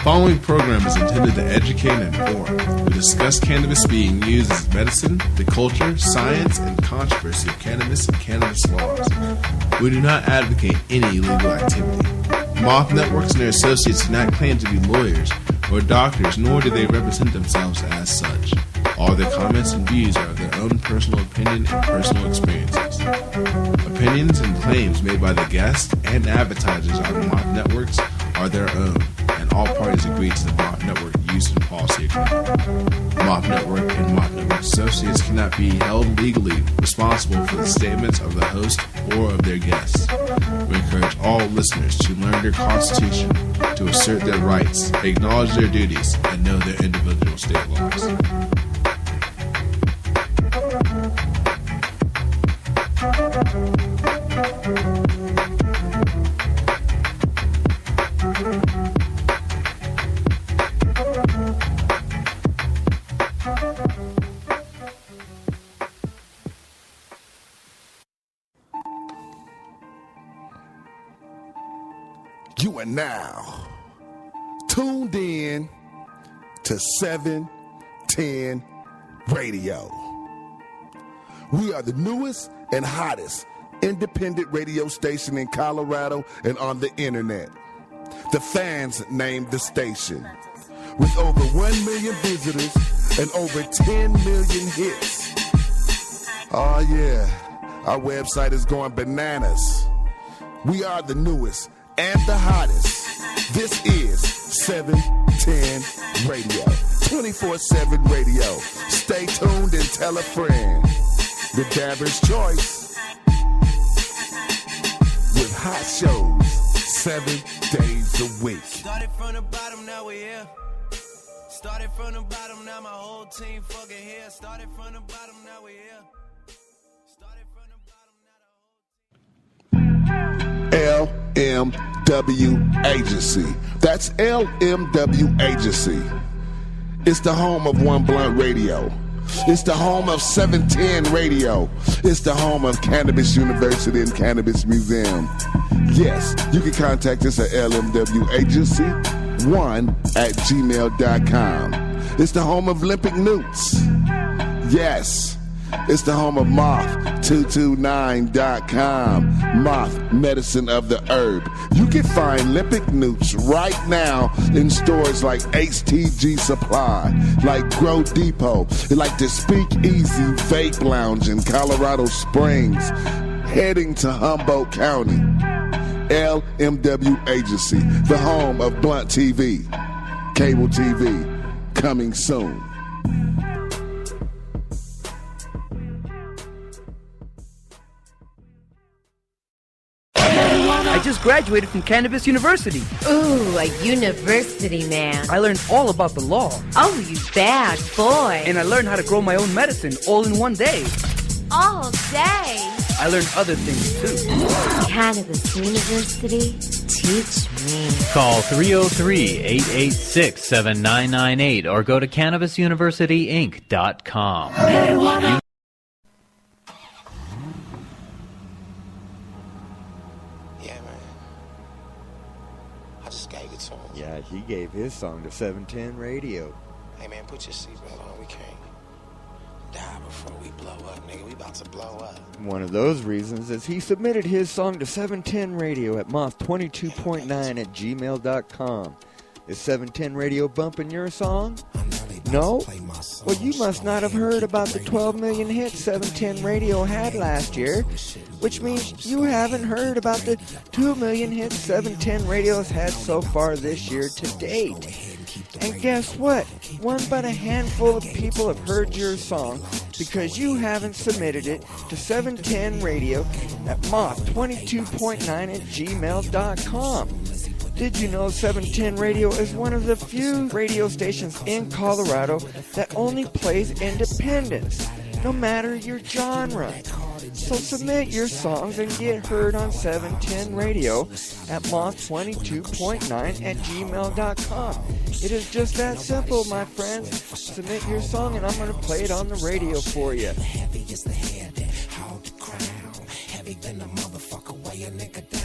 following program is intended to educate and inform. We discuss cannabis being used as medicine, the culture, science, and controversy of cannabis and cannabis laws. We do not advocate any illegal activity. Moth Networks and their associates do not claim to be lawyers or doctors, nor do they represent themselves as such. All their comments and views are of their own personal opinion and personal experiences. Opinions and claims made by the guests and advertisers on Moth Networks are their own, and all parties agree to the Moth Network use and policy agreement. Moth Network and Moth Network associates cannot be held legally responsible for the statements of the host or of their guests. We encourage all listeners to learn their constitution, to assert their rights, acknowledge their duties, and know their individual state laws. You are now tuned in to 710 Radio. We are the newest and hottest independent radio station in Colorado and on the internet. The fans named the station. With over 1 million visitors and over 10 million hits. Oh yeah, our website is going bananas. We are the newest and the hottest. This is 710 Radio. 24/7 radio. Stay tuned and tell a friend. The Dabber's Choice. With hot shows 7 days a week. Started from the bottom, now we're here. Started from the bottom, now my whole team fucking here. Started from the bottom, now we're here. Started from the bottom, now the whole LMW Agency. That's LMW Agency. It's the home of One Blunt Radio. It's the home of 710 Radio. It's the home of Cannabis University and Cannabis Museum. Yes, you can contact us at lmwagency1@gmail.com. It's the home of Olympic Newts. Yes, it's the home of Moth229.com. Moth, medicine of the herb. You can find Olympic Newts right now in stores like HTG Supply, like Grow Depot, like the Speak Easy Vape Lounge in Colorado Springs, heading to Humboldt County. LMW Agency, the home of Blunt TV, cable TV, coming soon. I just graduated from Cannabis University. Ooh, a university man. I learned all about the law. Oh, you bad boy. And I learned how to grow my own medicine all in one day. All day? I learned other things too. Cannabis University? Teach me. Call 303-886-7998 or go to CannabisUniversityInc.com. Yeah, he gave his song to 710 Radio. Hey man, put your seatbelt on. We can't die before we blow up, nigga. We about to blow up. One of those reasons is he submitted his song to 710 Radio at moth22.9@gmail.com. Is 710 Radio bumping your song? No? Well, you must not have heard about the 12 million hits 710 Radio had last year, which means you haven't heard about the 2 million hits 710 Radio has had so far this year to date. And guess what? One but a handful of people have heard your song because you haven't submitted it to 710 Radio at moth22.9@gmail.com. Did you know 710 Radio is one of the few radio stations in Colorado that only plays independents, no matter your genre? So submit your songs and get heard on 710 Radio at moth22.9@gmail.com. It is just that simple, my friends. Submit your song and I'm going to play it on the radio for you. heavy is the head, hold the crown. Heavy than a motherfucker, weigh a nigga down.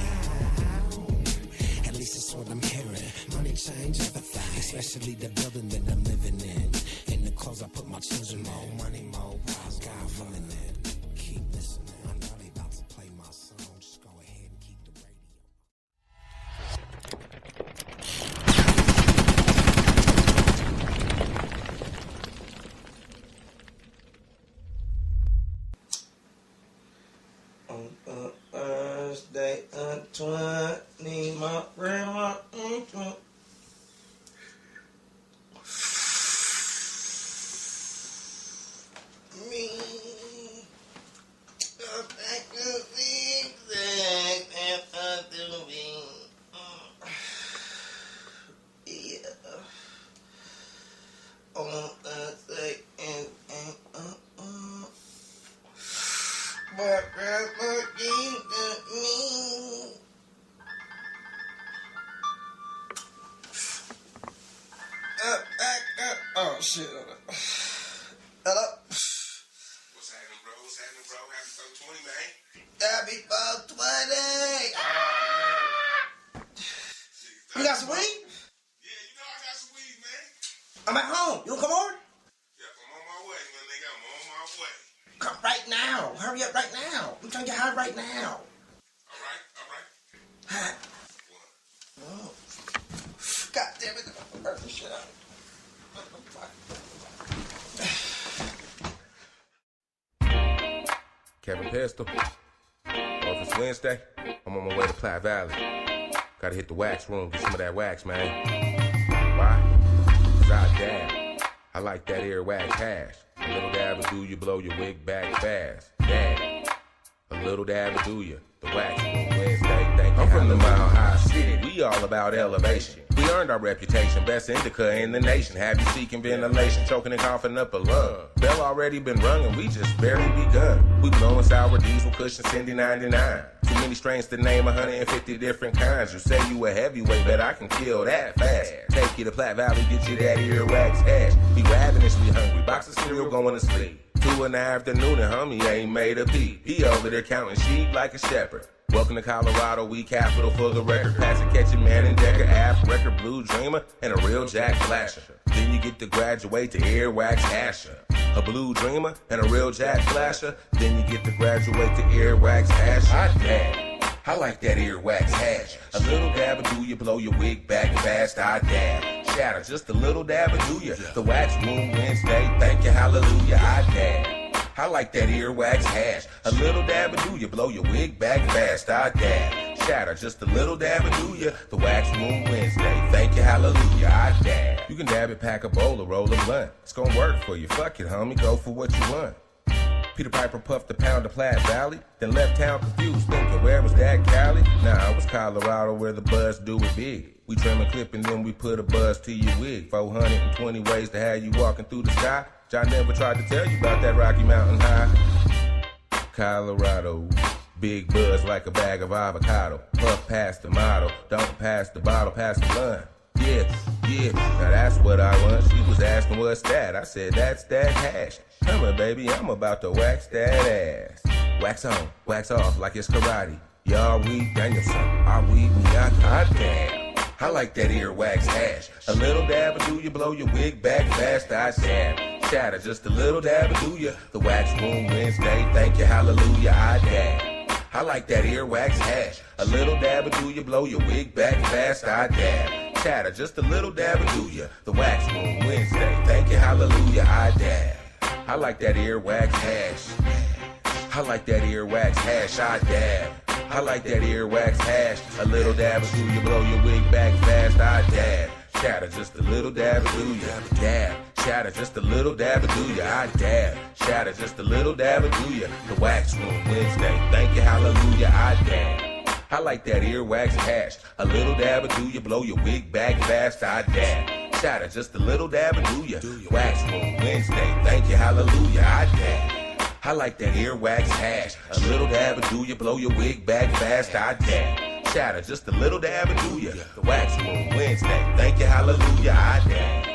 At least it's That's what I'm hearing. Money change everything, especially the building that I'm living in. And the clothes I put my children in. More money, more power, God willing it. Keep listening. I know they about to play my song. Just go ahead and keep the radio. On Thursday, 20, my grandma. Me. Back to zigzag and undo me. Yeah. On Thursday and my grandma gave to me. Oh shit. Hello? What's happening, bro? What's happening, bro? Happy 420, man. Happy 420. Oh, You got some weed? yeah, you know I got some weed, man. I'm at home. You wanna come over? Yep, I'm on my way, my nigga. I'm on my way. Come right now. Hurry up right now. I'm trying to get high right now. All right. High. One. Oh. God damn it. I'm burning this shit up. Kevin Pistol. Well, if it's Wednesday, I'm on my way to Platte Valley. Gotta hit the wax room, get some of that wax, man. Why? 'Cause I dab. I like that ear wax hash. A little dab will do you, blow your wig back fast. Dab. A little dab will do you. The wax room Wednesday, thank you. I'm from the Mile High City. We all about elevation. We earned our reputation, best indica in the nation. Have you seeking ventilation, choking and coughing up a lung? Bell already been rung and we just barely begun. We blowing sour diesel, cushion, Cindy 99. Too many strains to name 150 different kinds. You say you a heavyweight, but I can kill that fast. Take you to Platte Valley, get you that earwax hash. We ravenously hungry, box of cereal going to sleep. 2 in the afternoon and homie ain't made a peep. He over there counting sheep like a shepherd. Welcome to Colorado, we capital for the record. Pass it, catch it, man, and Decker, App, record, Blue Dreamer, and a real Jack Flasher. Then you get to graduate to earwax hasher. A Blue Dreamer and a real Jack Flasher. Then you get to graduate to earwax hasher. I dab. I like that earwax hash. A little dab will do you, blow your wig back fast. I dab. Shatter, just a little dab will do you. The wax room Wednesday, thank you, hallelujah. I dab. I like that earwax hash. A little dab will do you, blow your wig back fast. I dab. Shatter, just a little dab will do you. The wax room Wednesday, thank you, hallelujah. I dab. You can dab it, pack a bowl, or roll a blunt. It's gonna work for you. Fuck it, homie, go for what you want. Peter Piper puffed a pound of Platte Valley, then left town confused, thinking, where was that Cali? Nah, it was Colorado where the buzz do it big. We trim and clip and then we put a buzz to your wig. 420 ways to have you walking through the sky. John never tried to tell you about that Rocky Mountain High. Colorado, big buzz like a bag of avocado. Puff past the model, don't pass the bottle, pass the blunt. Yeah, now that's what I want. She was asking what's that? I said that's that hash. Come on, baby, I'm about to wax that ass. Wax on, wax off like it's karate. Y'all weed, Danielson, I weed me, I damn. I like that earwax hash. A little dab will do you, blow your wig back fast. I dab. Shatter, just a little dab will do you. The wax room Wednesday, thank you, hallelujah. I dab. I like that earwax hash. A little dab will do you, blow your wig back fast. I dab. Shatter, just a little dab will do you. The wax room Wednesday, thank you, hallelujah. I dab. I like that earwax hash. I like that earwax hash. I dab. I like that earwax hash. A little dab will do you, blow your wig back fast. I dab. Shatter, just a little dab will do ya. Dab. Shatter, just a little dab will do ya. I dab. Shatter, just a little dab will do ya. The wax room Wednesday, thank you, hallelujah. I dab. I like that earwax hash. A little dab will do you, blow your wig back fast. I dab. Shatter, just a little dab will do ya. Wax room Wednesday, thank you, hallelujah. I dab. I like that earwax hash. A little dab will do you, blow your wig back fast. I dab. Shatter, just a little dab will do ya. The wax room Wednesday, thank you, hallelujah. I dab.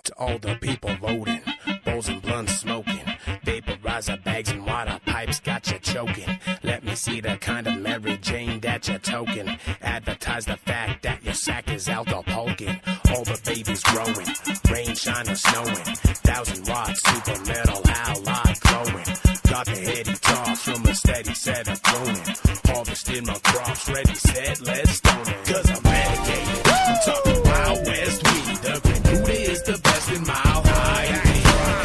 To all the people voting, bowls and blunts smoking, vaporizer bags and water pipes got you choking. Let me see the kind of Mary Jane that you're token. Advertise the fact that your sack is alcoholic. All the babies growing, rain, shine, or snowing. 1,000-watt super metal halide glowing. Got the heady toss from a steady set of cloning. Harvesting my crops, ready, set, let's stone it. Cause I'm medicated, I'm talking Wild West weed. The Grenouille is the best in Mile High.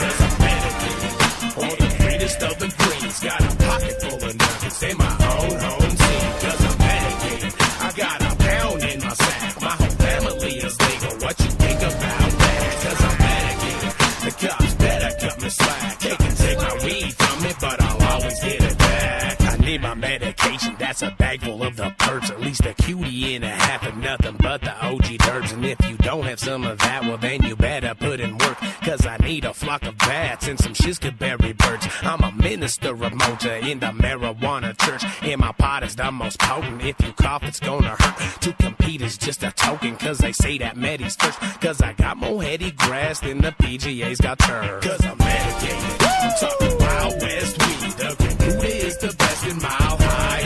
Cause I'm medicated, all the greatest of the greens. Got a pocket full of nuggets, they my own home team. Cause I'm medicated, I got a pound in my sack. My whole family is legal, what you think about that? Cause I'm medicated, the cops better cut me slack. They can take my weed from me, but I'll always get it back. I need my medication, that's a bag full of the perks. At least a cutie and a half of nothing but the OG dirbs. And if you don't have some of that, well then you better put in work. Cause I need a flock of bats and some Shiskaberry birds. I'm a minister of Moja in the marijuana church. And my pot is the most potent. If you cough, it's gonna hurt. To compete is just a token, cause they say that Medi's first. Cause I got more heady grass than the PGA's got turf. Cause I'm medicated, I'm talking Wild West weed. The Grenouille is the best in Mile High.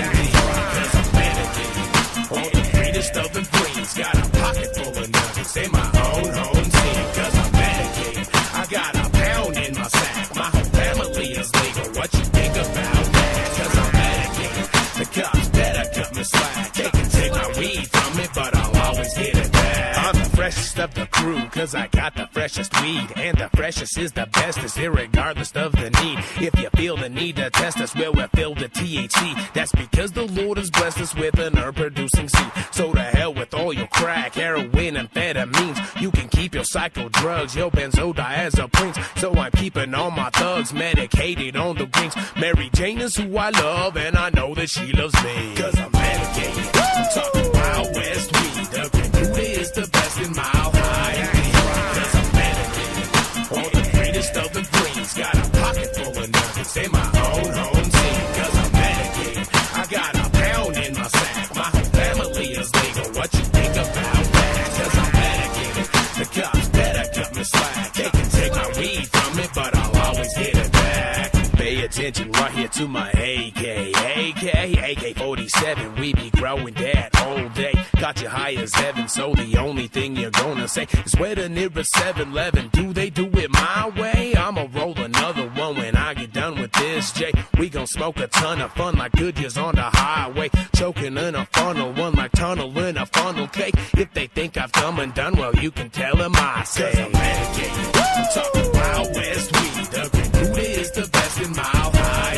Cause I'm medicated, all the greatest of the greens. Got a pocket full of nuggets, they my own home team. Cause I'm medicated, I got a pound in my sack. My whole family is legal, what you think about that? Cause I'm medicated, the cops better cut me slack. They can take my weed from me, but I'll always get it back. I'm the freshest of the crew, cause I got the freshest weed. And the freshest is the bestest, irregardless of the need. If you feel the need to test us, well, we're filled with THC. That's because the Lord has blessed us with an herb-producing seed. So to hell with all your crack, heroin, amphetamines. You can keep your psycho drugs, your benzodiazepines. So I'm keeping all my thugs medicated on the greens. Mary Jane is who I love, and I know that she loves me. Cause I'm medicated, I'm talking Wild West weed. The Grenouille is the best in Mile High. Cause I'm medicated, all the greatest of the greens. Got a pocket full of nuggets, they my own home team. Cause I'm medicated, I got a pound in my sack. My whole family is legal, what you think about that? Cause I'm medicated, the cops better cut me slack. They can take my weed from me, but I'll always get it back. Pay attention right here to my AK-47. We be growing that all day. Got you high as heaven, so the only thing you're gonna say is whether near a 7-Eleven. Do they do it my way? I'ma roll another one when I get done with this, Jay. We gon' smoke a ton of fun like Goodyear's on the highway. Choking in a funnel, one like tunnel in a funnel cake. If they think I've come and done, well, you can tell them I say. Cause I'm medicated, I'm talking Wild West weed. The Grenouille is the best in Mile High.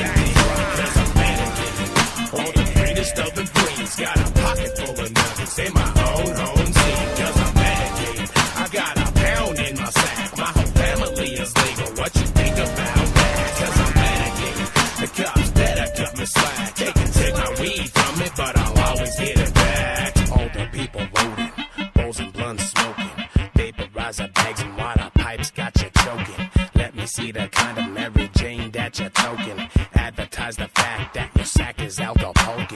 Cause I'm medicated, all the greatest of the greens. Got a pocket full of nuggets, they my own home team. Cause I'm medicated, I got a pound in my sack. My whole family is legal, what you think about that? Cause I'm medicated, the cops better cut me slack. They can take my weed from me, but I'll always get it back. All the people voting, bowls and blunts smoking, vaporizer bags and water pipes got you choking. Let me see the kind of Mary Jane that you're token. Advertise the fact that your sack is alcoholic.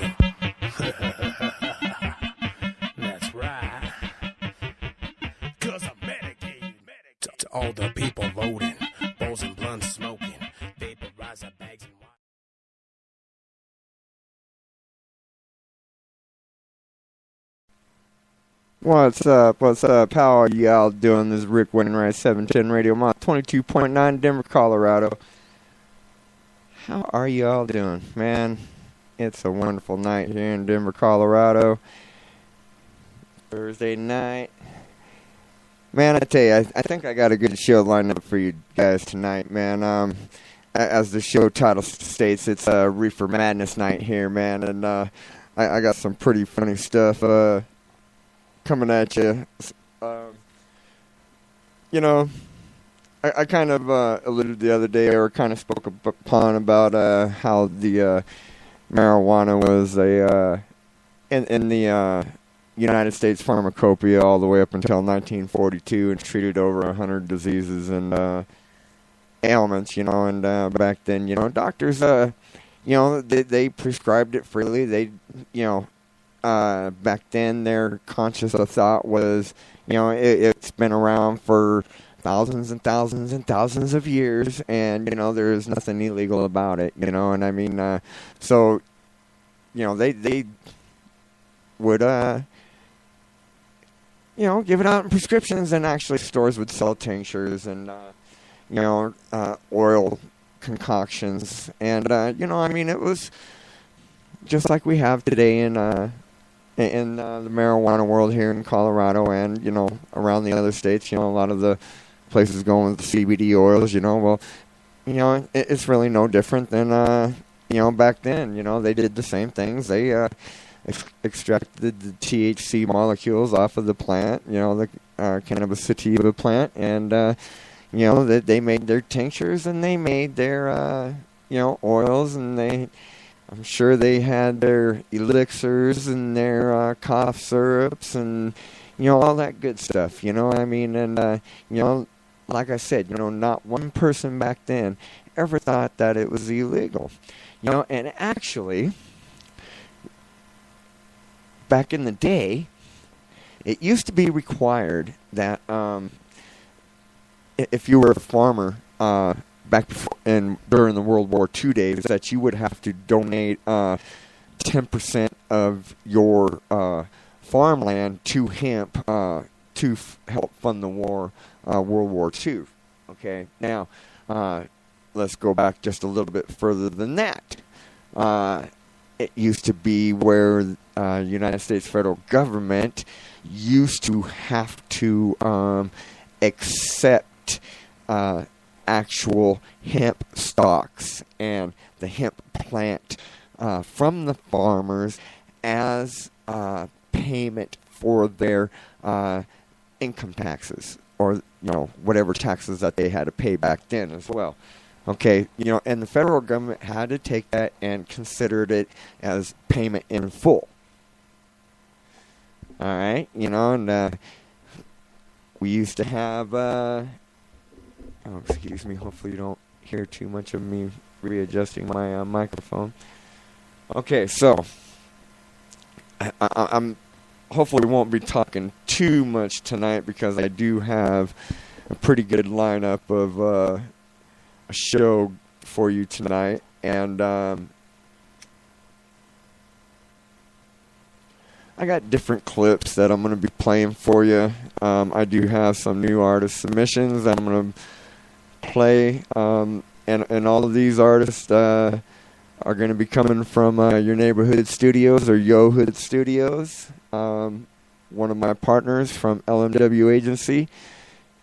That's right. Cause I'm medicated. To all the people voting, bowls and blunts smoking, vaporizer bags and water. What's up? How are y'all doing? This is Rick Wainwright, 710 Radio, 22.9 Denver, Colorado. How are y'all doing? Man, it's a wonderful night here in Denver, Colorado. Thursday night. Man, I tell you, I think I got a good show lined up for you guys tonight, man. As the show title states, it's Reefer Madness night here, man. And I got some pretty funny stuff coming at you. I kind of alluded the other day, or kind of spoke upon about how the marijuana was in the United States pharmacopoeia all the way up until 1942, and treated over 100 diseases and ailments, and back then, doctors, they prescribed it freely. They, back then their conscious thought was, it's been around for thousands and thousands and thousands of years, and, there is nothing illegal about it, and I mean, so, they would, give it out in prescriptions, and actually stores would sell tinctures and, oil concoctions, and, I mean, it was just like we have today in the marijuana world here in Colorado and, around the other states, a lot of the places going with CBD oils, it's really no different than, back then, they did the same things. They, extracted the THC molecules off of the plant, the cannabis sativa plant, and, they made their tinctures and they made their, oils, and I'm sure they had their elixirs and their cough syrups and, all that good stuff, I mean, and, like I said, not one person back then ever thought that it was illegal, and actually, back in the day, it used to be required that if you were a farmer back before and during the World War II days, that you would have to donate 10% of your farmland to hemp to help fund the war, World War II. Okay, now let's go back just a little bit further than that. It used to be where the United States federal government used to have to accept actual hemp stalks and the hemp plant from the farmers as payment for their income taxes, or whatever taxes that they had to pay back then as well. Okay, and the federal government had to take that and considered it as payment in full. All right, and we used to have, excuse me, hopefully you don't hear too much of me readjusting my microphone. Okay, so, I'm hopefully won't be talking too much tonight because I do have a pretty good lineup of, a show for you tonight, and I got different clips that I'm going to be playing for you. I do have some new artist submissions that I'm going to play, and all of these artists are going to be coming from your neighborhood studios or Yo Hood Studios. One of my partners from LMW Agency.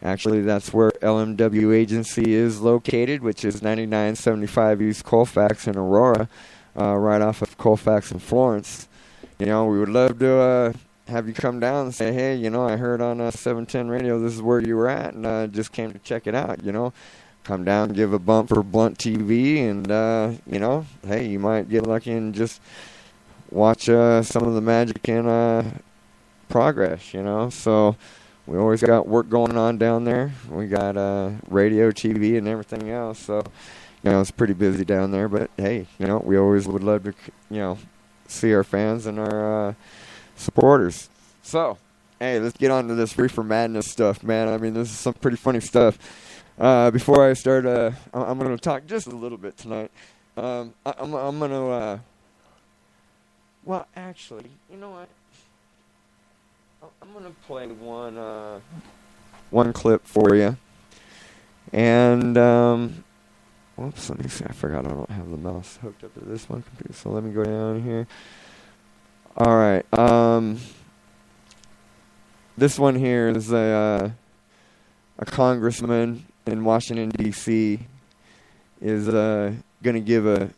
Actually, that's where LMW Agency is located, which is 9975 East Colfax in Aurora, right off of Colfax and Florence. We would love to have you come down and say, hey, I heard on 710 radio this is where you were at, and I just came to check it out, Come down, give a bump for Blunt TV, and, hey, you might get lucky and just watch some of the magic in progress, So we always got work going on down there. We got radio, TV, and everything else. So, it's pretty busy down there. But, hey, we always would love to, see our fans and our supporters. So, hey, let's get on to this Reefer Madness stuff, man. I mean, this is some pretty funny stuff. Before I start, I'm going to talk just a little bit tonight. I'm going to, well, actually, you know what? I'm going to play one clip for you. And, whoops, let me see. I forgot I don't have the mouse hooked up to this one computer. So let me go down here. All right. This one here is a congressman in Washington, D.C. is going to give a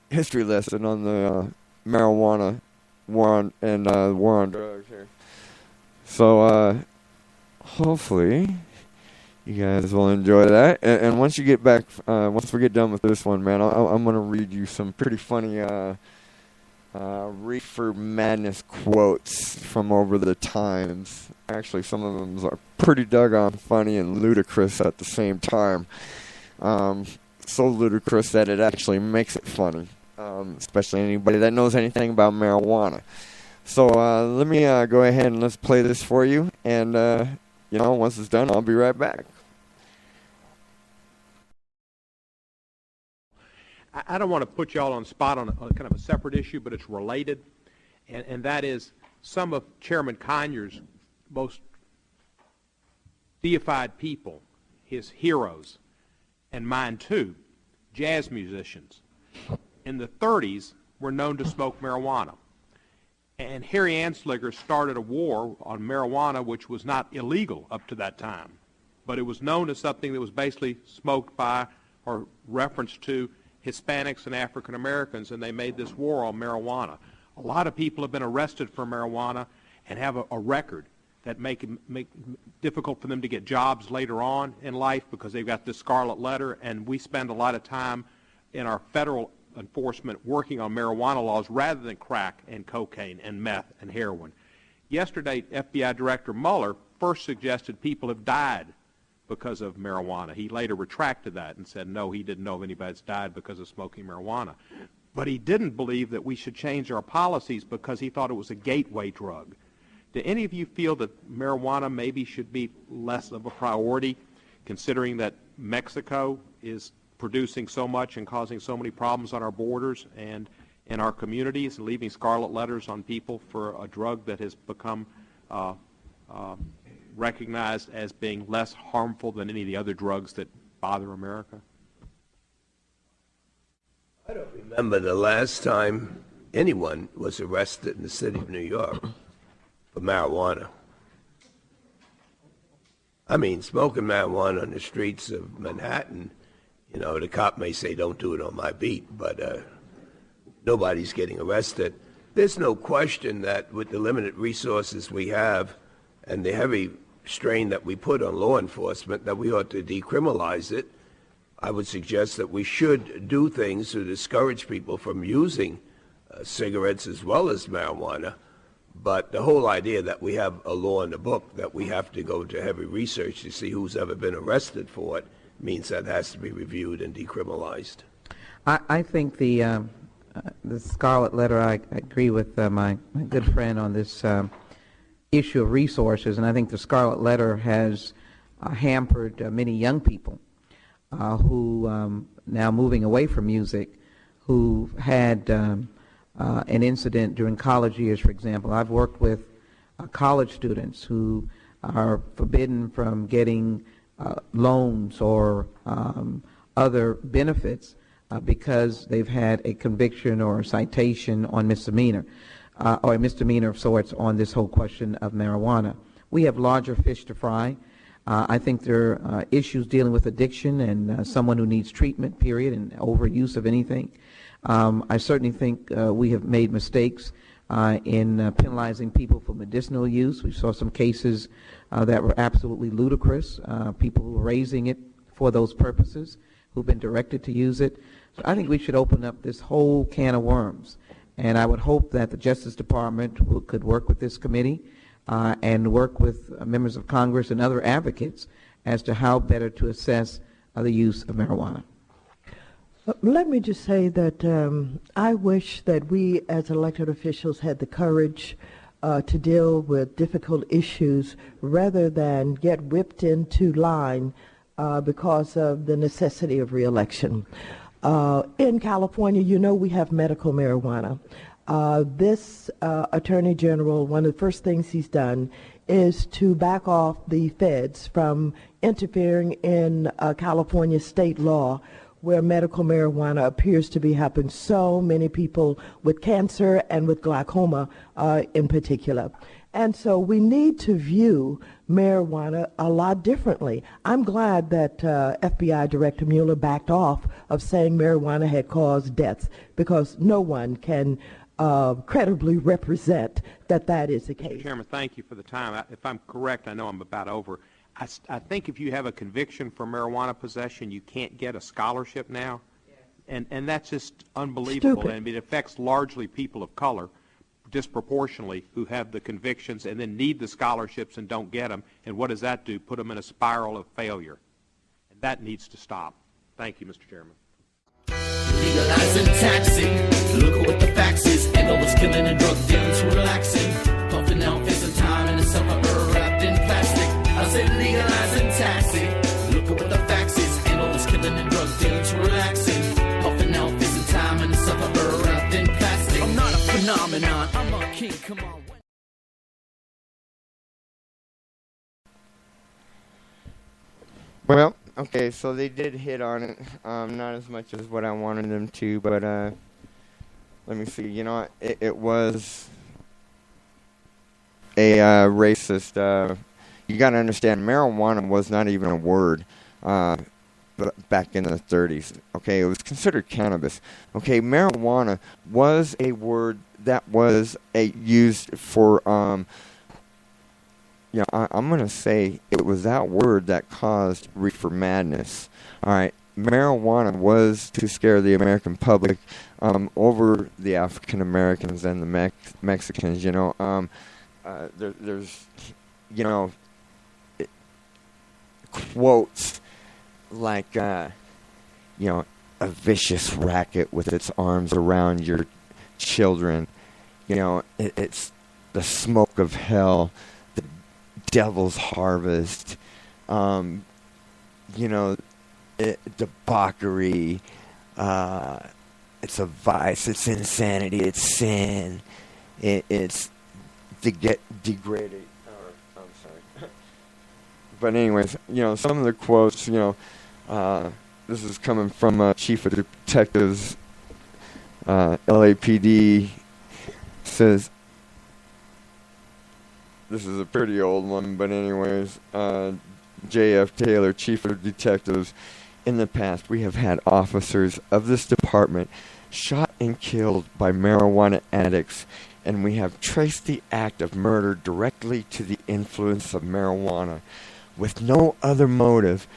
history lesson on the marijuana war on drugs here. So, hopefully, you guys will enjoy that. And once you get back, once we get done with this one, man, I'm going to read you some pretty funny Reefer Madness quotes from over the times. Actually, some of them are pretty doggone funny and ludicrous at the same time. So ludicrous that it actually makes it funny. Especially anybody that knows anything about marijuana. So let me go ahead and let's play this for you, and once it's done, I'll be right back. I don't want to put you all on the spot on kind of a separate issue, but it's related, and that is some of Chairman Conyers' most deified people, his heroes, and mine too, jazz musicians, in the 30s were known to smoke marijuana. And Harry Anslinger started a war on marijuana, which was not illegal up to that time, but it was known as something that was basically smoked by or referenced to Hispanics and African Americans, and they made this war on marijuana. A lot of people have been arrested for marijuana and have a record that make it difficult for them to get jobs later on in life because they've got this scarlet letter, and we spend a lot of time in our federal enforcement working on marijuana laws rather than crack and cocaine and meth and heroin. Yesterday, FBI Director Mueller first suggested people have died because of marijuana. He later retracted that and said, no, he didn't know of anybody that's died because of smoking marijuana. But he didn't believe that we should change our policies because he thought it was a gateway drug. Do any of you feel that marijuana maybe should be less of a priority, considering that Mexico is producing so much and causing so many problems on our borders and in our communities, and leaving scarlet letters on people for a drug that has become recognized as being less harmful than any of the other drugs that bother America? I don't remember the last time anyone was arrested in the city of New York for marijuana. I mean, smoking marijuana on the streets of Manhattan, the cop may say, don't do it on my beat, but nobody's getting arrested. There's no question that with the limited resources we have and the heavy strain that we put on law enforcement, that we ought to decriminalize it. I would suggest that we should do things to discourage people from using cigarettes as well as marijuana. But the whole idea that we have a law in the book that we have to go to heavy research to see who's ever been arrested for it means that has to be reviewed and decriminalized. I think the scarlet letter, I agree with my good friend on this issue of resources, and I think the scarlet letter has hampered many young people who now moving away from music, who had an incident during college years, for example. I've worked with college students who are forbidden from getting loans or other benefits because they've had a conviction or a citation on misdemeanor, or a misdemeanor of sorts on this whole question of marijuana. We have larger fish to fry. I think there are issues dealing with addiction and someone who needs treatment, period, and overuse of anything. I certainly think we have made mistakes in penalizing people for medicinal use. We saw some cases that were absolutely ludicrous, people who were raising it for those purposes, who've been directed to use it. So I think we should open up this whole can of worms. And I would hope that the Justice Department could work with this committee and work with members of Congress and other advocates as to how better to assess the use of marijuana. Let me just say that I wish that we as elected officials had the courage to deal with difficult issues rather than get whipped into line because of the necessity of reelection. In California, we have medical marijuana. This Attorney General, one of the first things he's done is to back off the feds from interfering in California state law where medical marijuana appears to be helping so many people with cancer and with glaucoma in particular. And so we need to view marijuana a lot differently. I'm glad that FBI Director Mueller backed off of saying marijuana had caused deaths, because no one can credibly represent that that is the case. Mr. Chairman, thank you for the time. If I'm correct, I know I'm about over. I think if you have a conviction for marijuana possession, you can't get a scholarship now. Yeah. And that's just unbelievable. Stupid. And it affects largely people of color disproportionately who have the convictions and then need the scholarships and don't get them. And what does that do? Put them in a spiral of failure. And that needs to stop. Thank you, Mr. Chairman. Legalizing taxing, look at what the facts is. Ain't no one's killing and drug dealers who relaxing. Puffing out, facing time, and it's summer wrapped in plastic. I say mean, come on. Well, okay, so they did hit on it, not as much as what I wanted them to, but let me see. You know, it was a racist. You got to understand, marijuana was not even a word back in the 30s. Okay, it was considered cannabis. Okay, marijuana was a word that was used for. I'm going to say it was that word that caused Reefer Madness. All right, marijuana was to scare the American public over the African Americans and the Mexicans. You know, there's, you know, quotes like, you know, a vicious racket with its arms around your children. You know, it's the smoke of hell. Devil's harvest, you know, debauchery, it's a vice, it's insanity, it's sin, it's degrading, I'm sorry. But anyways, you know, some of the quotes, you know, this is coming from Chief of Detectives, LAPD, says, this is a pretty old one, but anyways, J.F. Taylor, Chief of Detectives. In the past, we have had officers of this department shot and killed by marijuana addicts, and we have traced the act of murder directly to the influence of marijuana, with no other motive.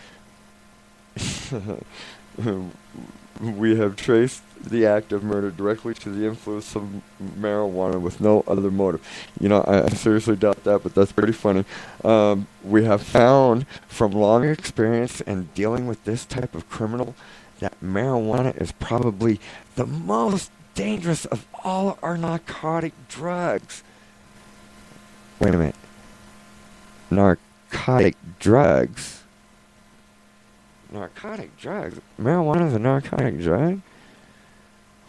We have traced the act of murder directly to the influence of marijuana with no other motive. You know, I seriously doubt that, but that's pretty funny. We have found from long experience in dealing with this type of criminal that marijuana is probably the most dangerous of all our narcotic drugs. Wait a minute. Narcotic drugs? Narcotic drugs? Marijuana is a narcotic drug?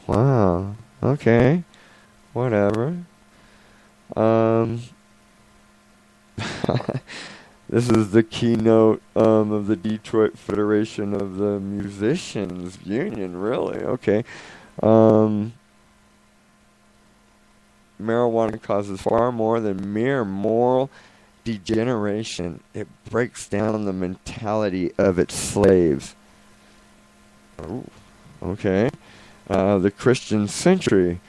Wow. Okay. Whatever. This is the keynote of the Detroit Federation of the Musicians Union. Really? Okay. Marijuana causes far more than mere moral degeneration. It breaks down the mentality of its slaves. Oh, okay. The Christian Century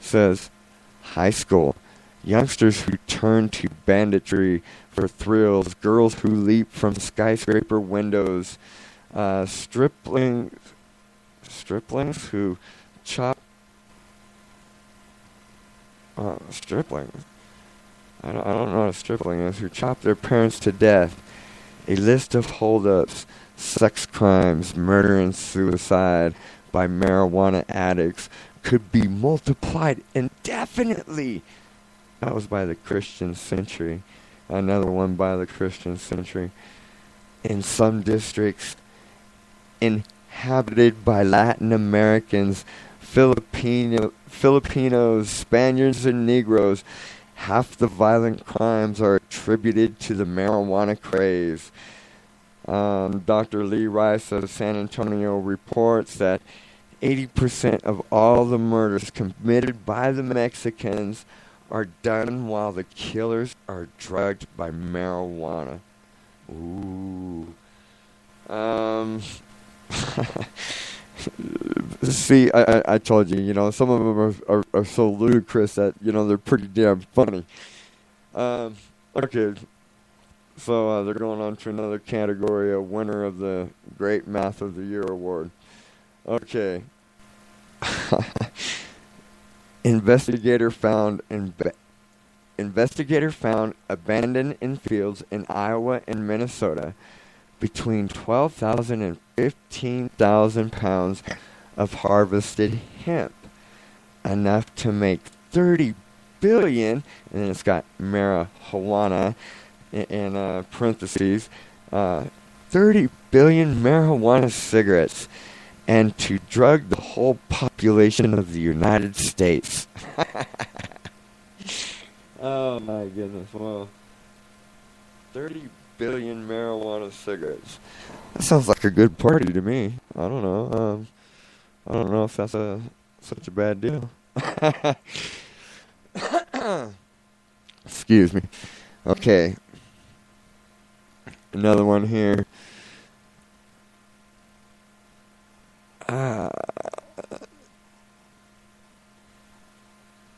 says, high school, youngsters who turn to banditry for thrills, girls who leap from skyscraper windows, striplings who chop, striplings? I don't know what a stripling is, who chop their parents to death. A list of holdups, sex crimes, murder and suicide by marijuana addicts could be multiplied indefinitely. That was by the Christian Century. Another one by the Christian Century. In some districts inhabited by Latin Americans, Filipinos, Spaniards, and Negroes, half the violent crimes are attributed to the marijuana craze. Dr. Lee Rice of San Antonio reports that 80% of all the murders committed by the Mexicans are done while the killers are drugged by marijuana. Ooh. See, I told you, you know, some of them are so ludicrous that, you know, they're pretty damn funny. Okay, so they're going on to another category, a winner of the Great Math of the Year award. Okay. Investigator found abandoned in fields in Iowa and Minnesota between 12,000 and 15,000 pounds of harvested hemp, enough to make 30 billion, and then it's got marijuana in parentheses, 30 billion marijuana cigarettes, and to drug the whole population of the United States. Oh my goodness. Well, 30 billion marijuana cigarettes. That sounds like a good party to me. I don't know. I don't know if that's such a bad deal. Excuse me. Okay. Another one here.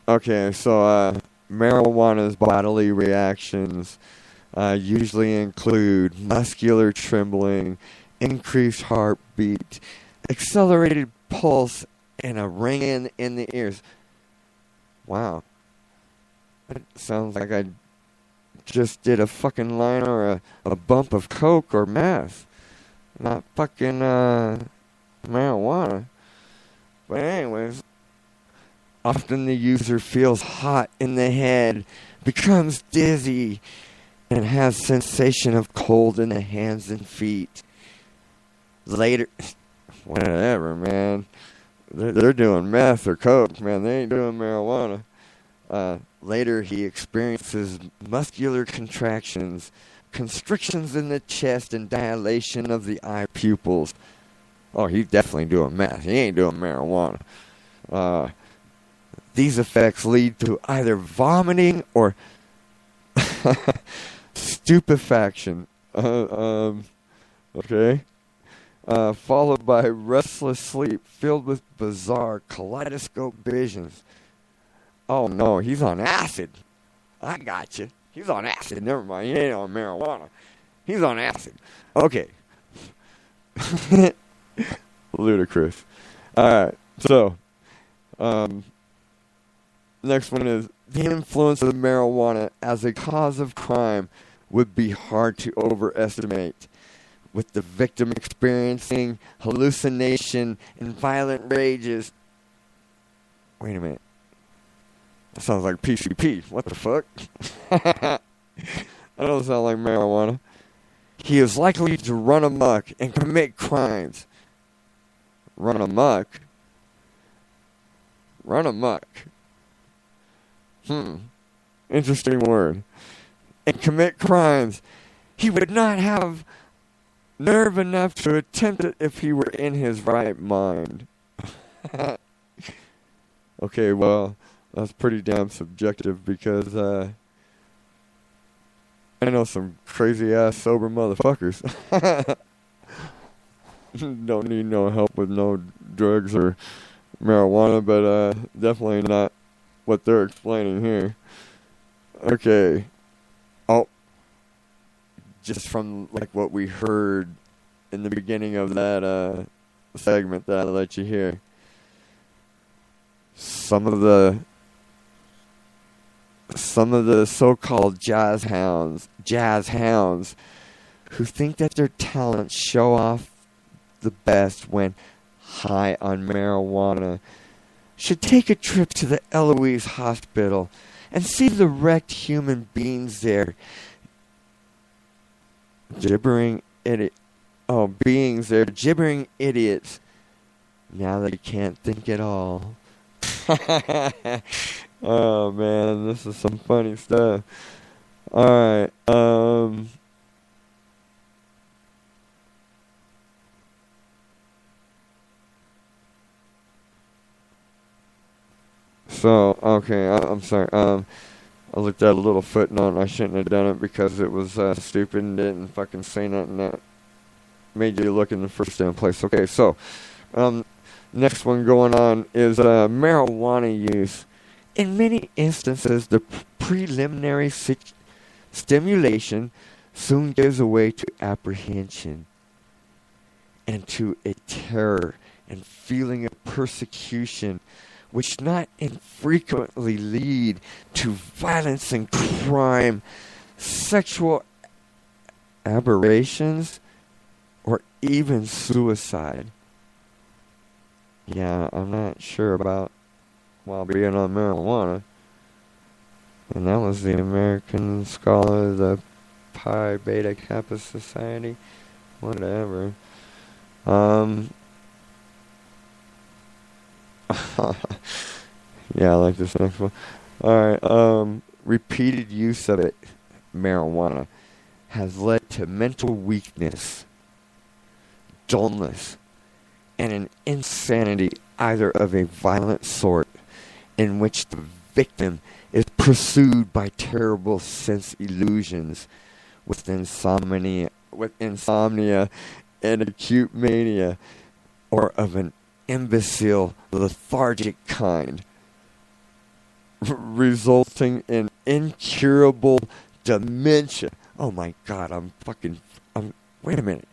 Okay, so marijuana's bodily reactions usually include muscular trembling, increased heartbeat, accelerated pulse, and a ringing in the ears. Wow. That sounds like I just did a fucking line or a bump of coke or meth. Not fucking marijuana. But anyways, often the user feels hot in the head, becomes dizzy, and has sensation of cold in the hands and feet. Later, whatever, man. They're doing meth or coke, man. They ain't doing marijuana. Later, he experiences muscular contractions, constrictions in the chest, and dilation of the eye pupils. Oh, he's definitely doing meth. He ain't doing marijuana. These effects lead to either vomiting or stupefaction. Okay. Followed by restless sleep filled with bizarre kaleidoscope visions. Oh no, he's on acid. I got you. He's on acid. Never mind. He ain't on marijuana. He's on acid. Okay. Ludicrous. Alright, so next one is the influence of marijuana as a cause of crime would be hard to overestimate, with the victim experiencing hallucination and violent rages. Wait a minute. That sounds like PCP. What the fuck? That don't sound like marijuana. He is likely to run amok and commit crimes. Run amok? Run amok. Interesting word. And commit crimes. He would not have nerve enough to attempt it if he were in his right mind. Okay, well, that's pretty damn subjective because I know some crazy ass sober motherfuckers. Don't need no help with no drugs or marijuana, but definitely not what they're explaining here. Okay. Oh. Just from like what we heard in the beginning of that segment that I let you hear. Some of the so-called jazz hounds who think that their talents show off the best when high on marijuana should take a trip to the Eloise Hospital and see the wrecked human beings there. Gibbering idiots. Now they can't think at all. Oh man, this is some funny stuff. Alright, so, okay, I'm sorry, I looked at a little footnote and I shouldn't have done it because it was stupid and didn't fucking say nothing that made you look in the first damn place. Okay, so, next one going on is marijuana use. In many instances, the preliminary stimulation soon gives way to apprehension and to a terror and feeling of persecution, which not infrequently lead to violence and crime, sexual aberrations, or even suicide. Yeah, I'm not sure about while being on marijuana. And that was the American Scholar of the Pi Beta Kappa Society. Whatever. Yeah, I like this next one. Alright, repeated use of it, marijuana, has led to mental weakness, dullness, and an insanity either of a violent sort in which the victim is pursued by terrible sense illusions with insomnia and acute mania, or of an imbecile, lethargic kind, resulting in incurable dementia. Oh my God, wait a minute.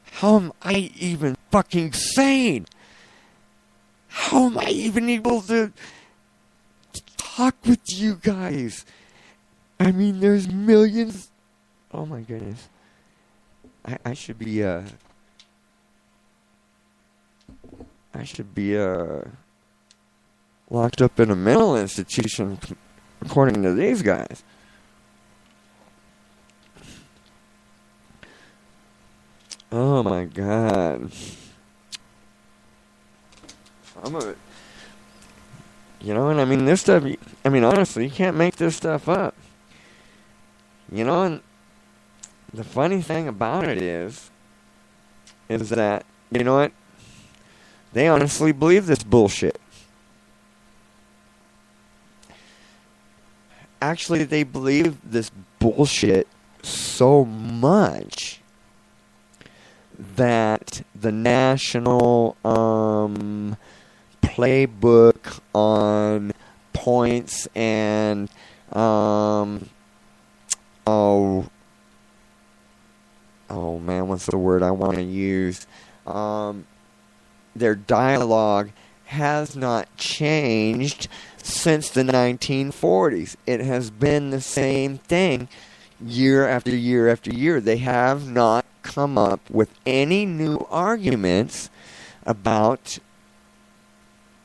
How am I even fucking sane? How am I even able to talk with you guys? I mean, there's millions. Oh my goodness. I should be locked up in a mental institution, according to these guys. Oh my God. You know, and I mean, this stuff, I mean, honestly, you can't make this stuff up. You know, and the funny thing about it is that, you know what? They honestly believe this bullshit. Actually, they believe this bullshit so much that the national playbook on points and oh man, what's the word I want to use? Their dialogue has not changed since the 1940s. It has been the same thing year after year after year. They have not come up with any new arguments about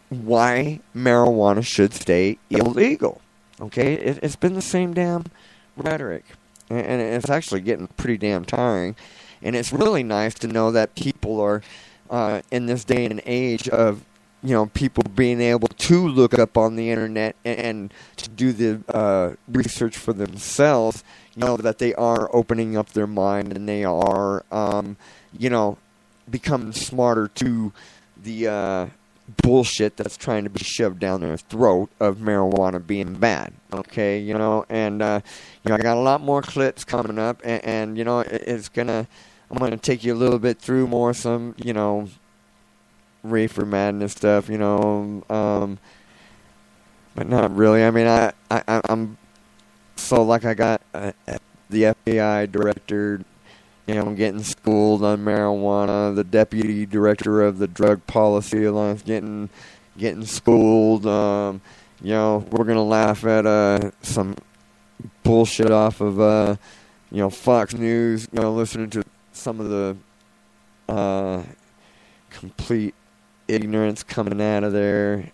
why marijuana should stay illegal. Okay? It's been the same damn rhetoric. And it's actually getting pretty damn tiring. And it's really nice to know that people are, in this day and age of, you know, people being able to look up on the internet and to do the research for themselves, you know, that they are opening up their mind and they are, you know, becoming smarter to the bullshit that's trying to be shoved down their throat of marijuana being bad. Okay, you know, and you know, I got a lot more clips coming up, and you know, I'm gonna take you a little bit through more some, you know, Reefer Madness stuff, you know, but not really. I mean, I'm so like I got the FBI director, you know, getting schooled on marijuana. The deputy director of the Drug Policy Alliance getting schooled. You know, we're gonna laugh at some bullshit off of you know, Fox News. You know, listening to some of the complete ignorance coming out of there.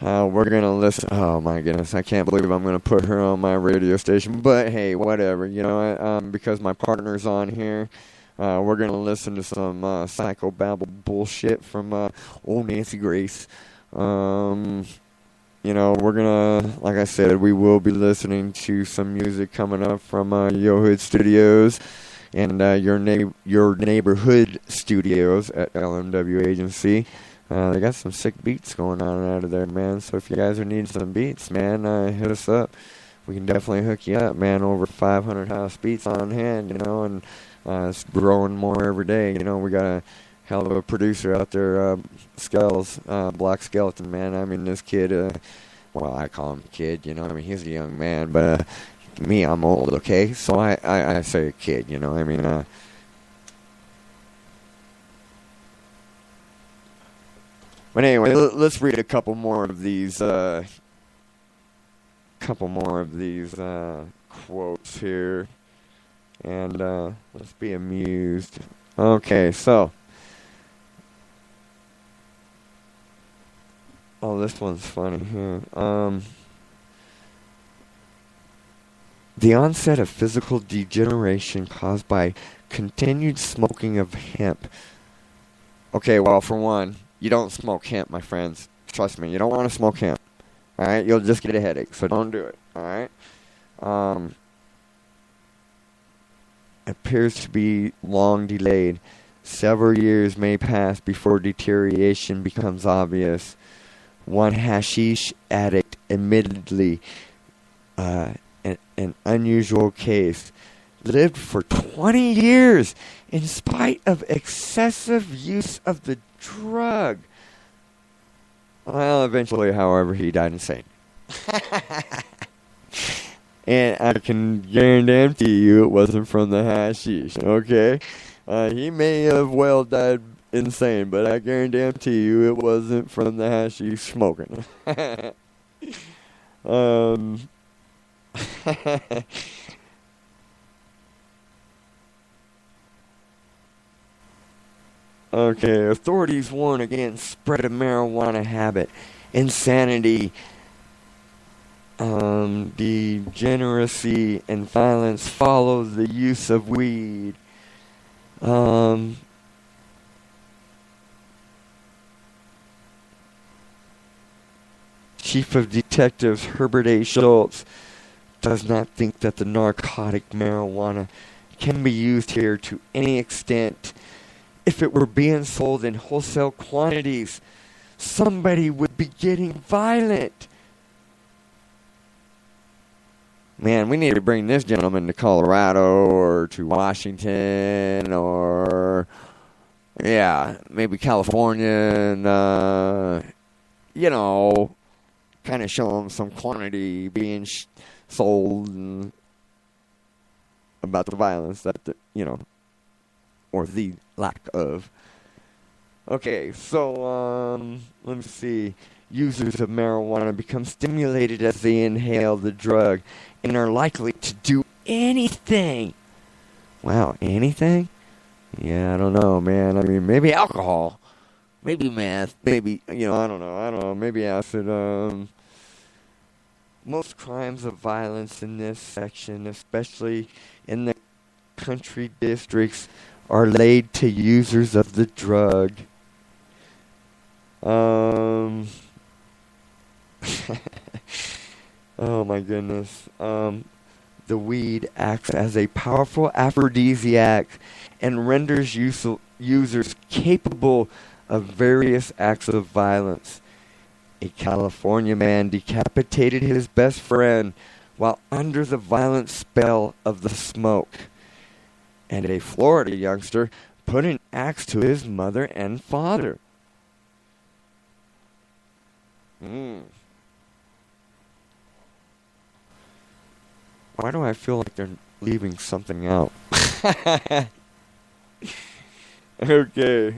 We're gonna listen. Oh my goodness, I can't believe I'm gonna put her on my radio station. But hey, whatever. You know, because my partner's on here, we're gonna listen to some psychobabble bullshit from old Nancy Grace. You know, we're gonna, like I said, we will be listening to some music coming up from Yo Hood Studios and your neighborhood studios at LMW Agency. They got some sick beats going on out of there, man. So if you guys are needing some beats, man, hit us up. We can definitely hook you up, man. Over 500 house beats on hand, you know, and it's growing more every day. You know, we got a hell of a producer out there, Black Skeleton, man. I mean, this kid, well, I call him kid, you know. I mean, he's a young man, but me, I'm old, okay? So I say kid, you know. I mean, but anyway, let's read a couple more of these quotes here, and let's be amused. Okay, so, oh, this one's funny here. The onset of physical degeneration caused by continued smoking of hemp. Okay, well, for one, you don't smoke hemp, my friends. Trust me, you don't want to smoke hemp. All right, you'll just get a headache, so don't do it. All right. Appears to be long delayed. Several years may pass before deterioration becomes obvious. One hashish addict, admittedly an unusual case, lived for 20 years in spite of excessive use of the drug. Well, eventually, however, he died insane. And I can guarantee you it wasn't from the hashish, okay? He may have well died insane, but I guarantee you it wasn't from the hashish smoking. Okay, authorities warn against spread of marijuana habit, insanity, degeneracy, and violence follow the use of weed. Chief of Detectives Herbert A. Schultz does not think that the narcotic marijuana can be used here to any extent. If it were being sold in wholesale quantities, somebody would be getting violent. Man, we need to bring this gentleman to Colorado or to Washington or, maybe California and, kind of show him some quantity being sold and about the violence that, or the lack of. Okay, so, let me see. Users of marijuana become stimulated as they inhale the drug and are likely to do anything. Wow, anything? Yeah, I don't know, man. I mean, maybe alcohol. Maybe meth. Maybe, I don't know. Maybe acid. Most crimes of violence in this section, especially in the country districts, are laid to users of the drug. Oh my goodness. The weed acts as a powerful aphrodisiac and renders users capable of various acts of violence. A California man decapitated his best friend while under the violent spell of the smoke. And a Florida youngster put an axe to his mother and father. Why do I feel like they're leaving something out? Okay.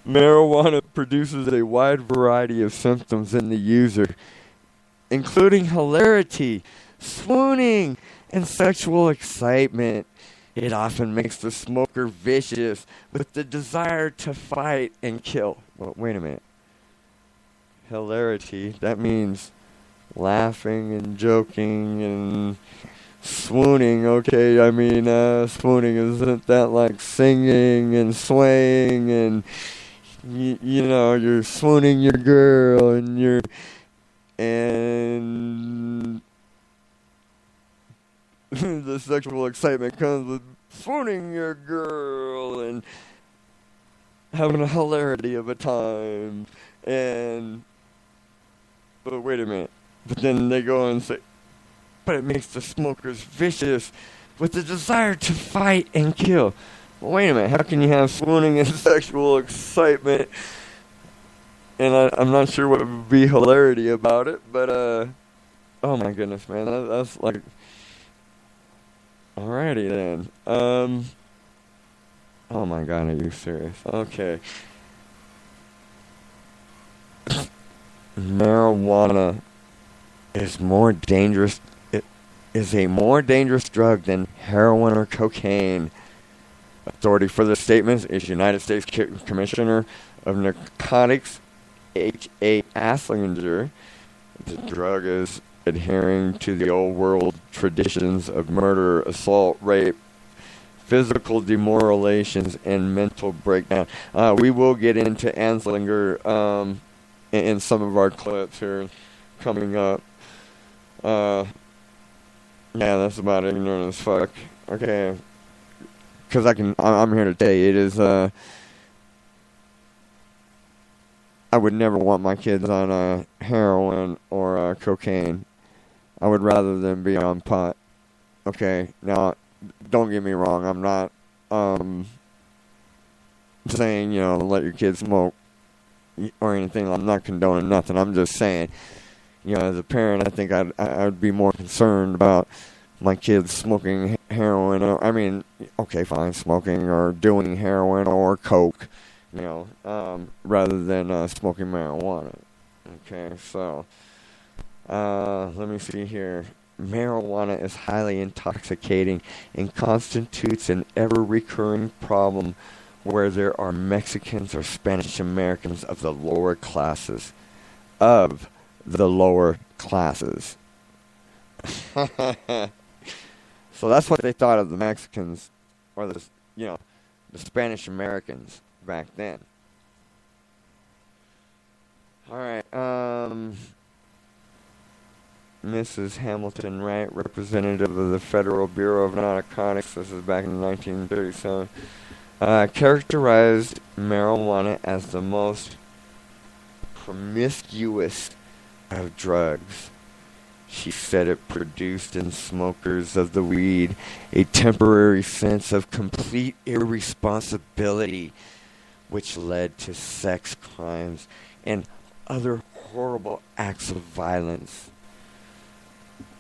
Marijuana produces a wide variety of symptoms in the user, including hilarity, swooning, and sexual excitement. It often makes the smoker vicious with the desire to fight and kill. Well, wait a minute. Hilarity, that means laughing and joking and swooning. Okay, I mean, swooning, isn't that like singing and swaying and, you're swooning your girl and the sexual excitement comes with swooning your girl and having a hilarity of a time. But wait a minute. But then they go and say, but it makes the smokers vicious with the desire to fight and kill. Well, wait a minute. How can you have swooning and sexual excitement? And I'm not sure what would be hilarity about it, but, oh my goodness, man. That's like, alrighty then. Oh my God, are you serious? Okay. Marijuana is more dangerous. It is a more dangerous drug than heroin or cocaine. Authority for the statements is United States Commissioner of Narcotics H.A. Aslinger. The drug is adhering to the old world traditions of murder, assault, rape, physical demoralizations, and mental breakdown. We will get into Anslinger in some of our clips here coming up. Yeah, that's about ignorant as fuck. Okay. Because I'm here to tell you, it is, I would never want my kids on heroin or cocaine. I would rather them be on pot. Okay, now, don't get me wrong, I'm not saying, let your kids smoke or anything. I'm not condoning nothing. I'm just saying, as a parent, I think I'd be more concerned about my kids smoking heroin. Okay, fine, smoking or doing heroin or coke, rather than smoking marijuana. Okay, so let me see here. Marijuana is highly intoxicating and constitutes an ever-recurring problem where there are Mexicans or Spanish Americans of the lower classes. So that's what they thought of the Mexicans, or the Spanish Americans back then. All right, Mrs. Hamilton Wright, representative of the Federal Bureau of Narcotics, this is back in 1937, characterized marijuana as the most promiscuous of drugs. She said it produced in smokers of the weed a temporary sense of complete irresponsibility, which led to sex crimes and other horrible acts of violence.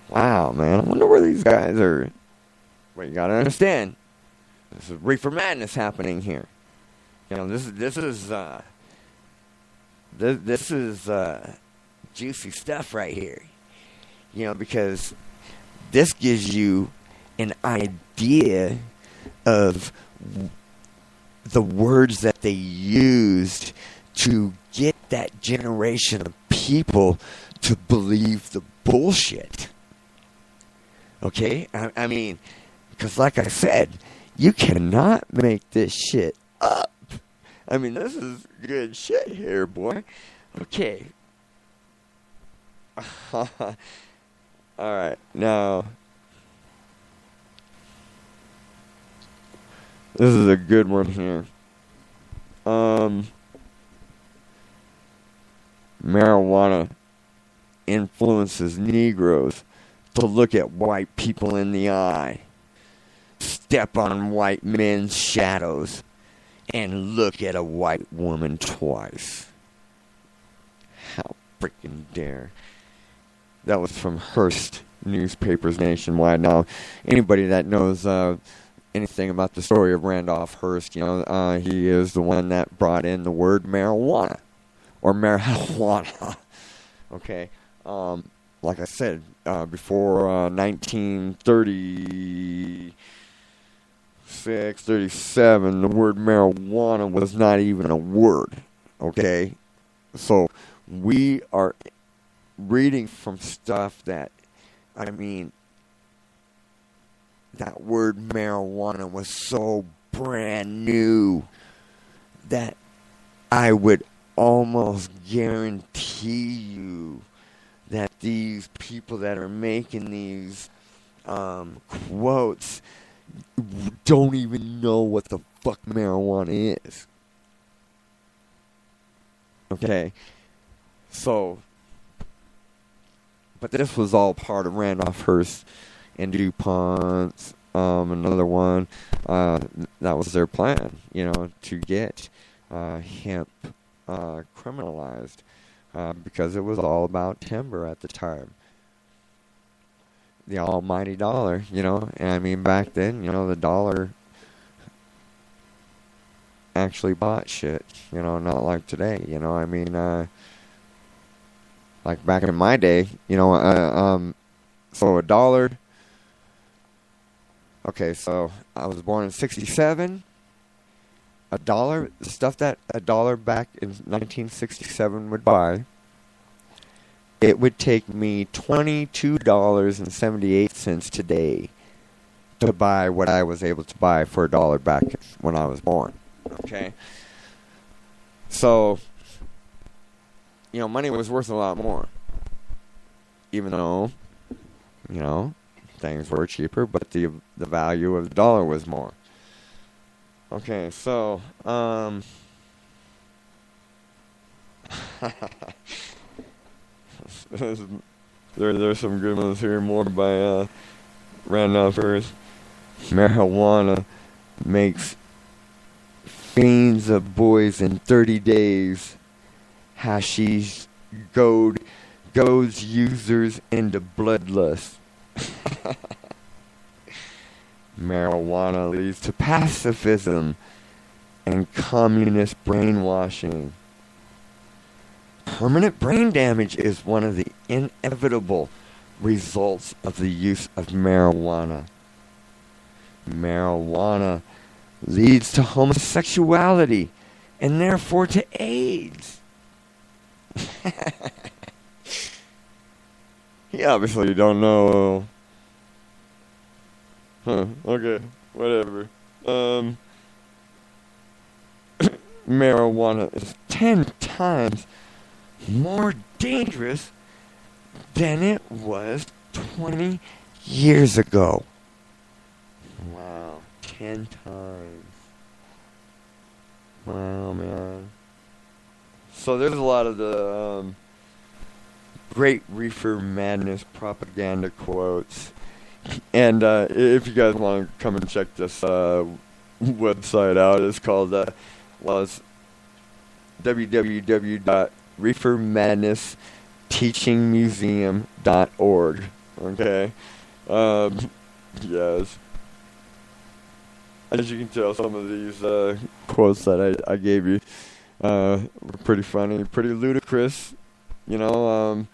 Wow, man, I wonder where these guys are. Well, you gotta understand, this is Reefer Madness happening here. This is juicy stuff right here. Because this gives you an idea of the words that they used to get that generation of people to believe the bullshit. Okay? I mean, because like I said, you cannot make this shit up. I mean, this is good shit here, boy. Okay. Alright, now, this is a good one here. Marijuana influences Negroes to look at white people in the eye, step on white men's shadows, and look at a white woman twice. How freaking dare. That was from Hearst newspapers nationwide. Now, anybody that knows anything about the story of Randolph Hearst, he is the one that brought in the word marijuana, or marijuana. Okay, like I said, before 1936, 37, the word marijuana was not even a word. Okay, so we are reading from stuff that, that word marijuana was so brand new that I would almost guarantee you that these people that are making these quotes don't even know what the fuck marijuana is. Okay, so, but this was all part of Randolph Hearst and DuPont's, another one, that was their plan, to get hemp criminalized, because it was all about timber at the time. The almighty dollar, and back then, the dollar actually bought shit, not like today, like back in my day, so a dollar, okay, so I was born in 1967, a dollar, the stuff that a dollar back in 1967 would buy, it would take me $22.78 today to buy what I was able to buy for a dollar back when I was born. Okay, so money was worth a lot more. Even though, things were cheaper, but the value of the dollar was more. Okay, so, there's some good ones here, more by Randolph Hearst. Marijuana makes fiends of boys in 30 days. Hashish goads users into bloodlust. Marijuana leads to pacifism and communist brainwashing. Permanent brain damage is one of the inevitable results of the use of marijuana. Marijuana leads to homosexuality and therefore to AIDS. You obviously don't know. Okay, whatever. Marijuana is 10 times more dangerous than it was 20 years ago. Wow, 10 times. Wow, man. So there's a lot of the great Reefer Madness propaganda quotes. And if you guys want to come and check this website out, it's called it's www.reefermadnessteachingmuseum.org. Okay? Yes. As you can tell, some of these quotes that I gave you were pretty funny, pretty ludicrous. We know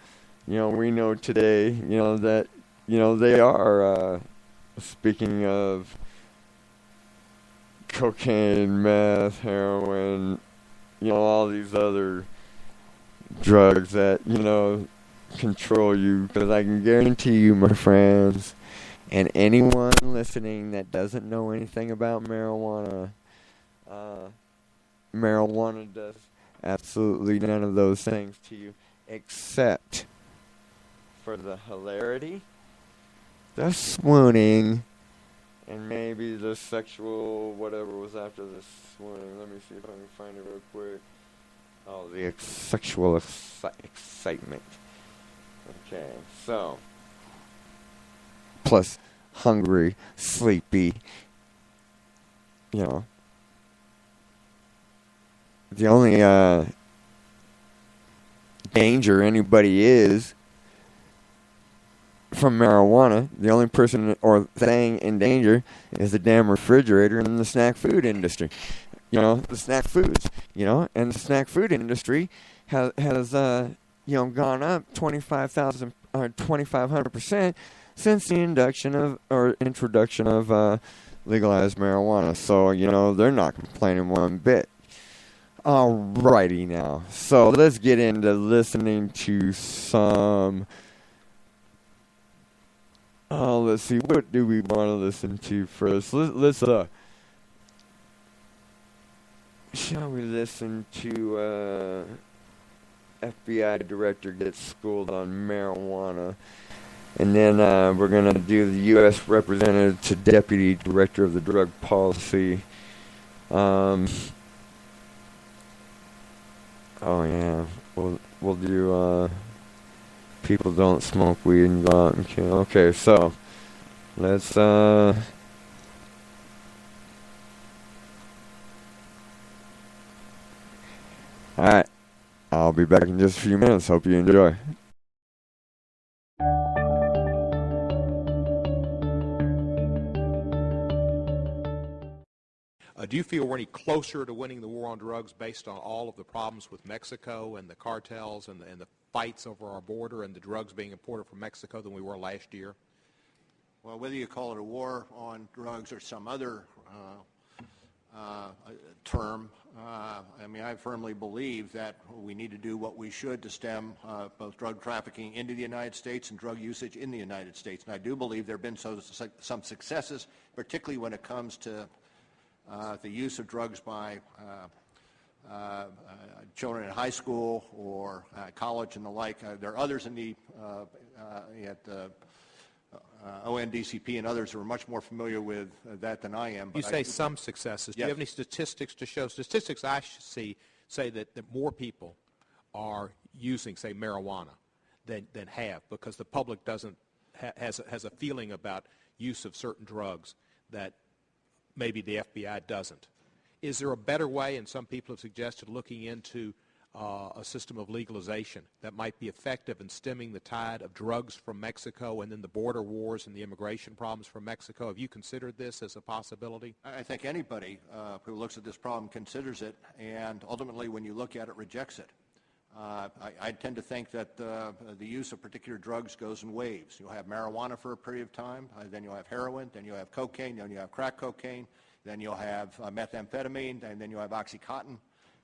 today, that, they are, speaking of cocaine, meth, heroin, all these other drugs that, control you. Because I can guarantee you, my friends, and anyone listening that doesn't know anything about marijuana, marijuana does absolutely none of those things to you, except for the hilarity, the swooning, and maybe the sexual whatever was after the swooning. Let me see if I can find it real quick. Oh, the sexual excitement. Okay, so plus hungry, sleepy, the only danger anybody is from marijuana, the only person or thing in danger is the damn refrigerator in the snack food industry. The snack foods, and the snack food industry has gone up 2,500% since the introduction of legalized marijuana. So, they're not complaining one bit. Alrighty now. So let's get into listening to some. Let's see. What do we want to listen to first? Let's shall we listen to FBI director gets schooled on marijuana, and then we're gonna do the U.S. representative to deputy director of the drug policy. Oh yeah, we'll do people don't smoke weed and go out and kill. Okay, so let's alright, I'll be back in just a few minutes. Hope you enjoy. Do you feel we're any closer to winning the war on drugs based on all of the problems with Mexico and the cartels and the fights over our border and the drugs being imported from Mexico than we were last year? Well, whether you call it a war on drugs or some other term, I firmly believe that we need to do what we should to stem both drug trafficking into the United States and drug usage in the United States. And I do believe there have been some successes, particularly when it comes to the use of drugs by children in high school or college and the like. There are others in the at ONDCP and others who are much more familiar with that than I am. You say some successes. Do you have any statistics to show? Statistics I see say that more people are using, say, marijuana than have, because the public doesn't has a feeling about use of certain drugs that maybe the FBI doesn't. Is there a better way, and some people have suggested looking into a system of legalization that might be effective in stemming the tide of drugs from Mexico and then the border wars and the immigration problems from Mexico? Have you considered this as a possibility? I think anybody who looks at this problem considers it, and ultimately when you look at it, rejects it. I tend to think that the use of particular drugs goes in waves. You'll have marijuana for a period of time, then you'll have heroin, then you'll have cocaine, then you'll have crack cocaine, then you'll have methamphetamine, and then you'll have OxyContin,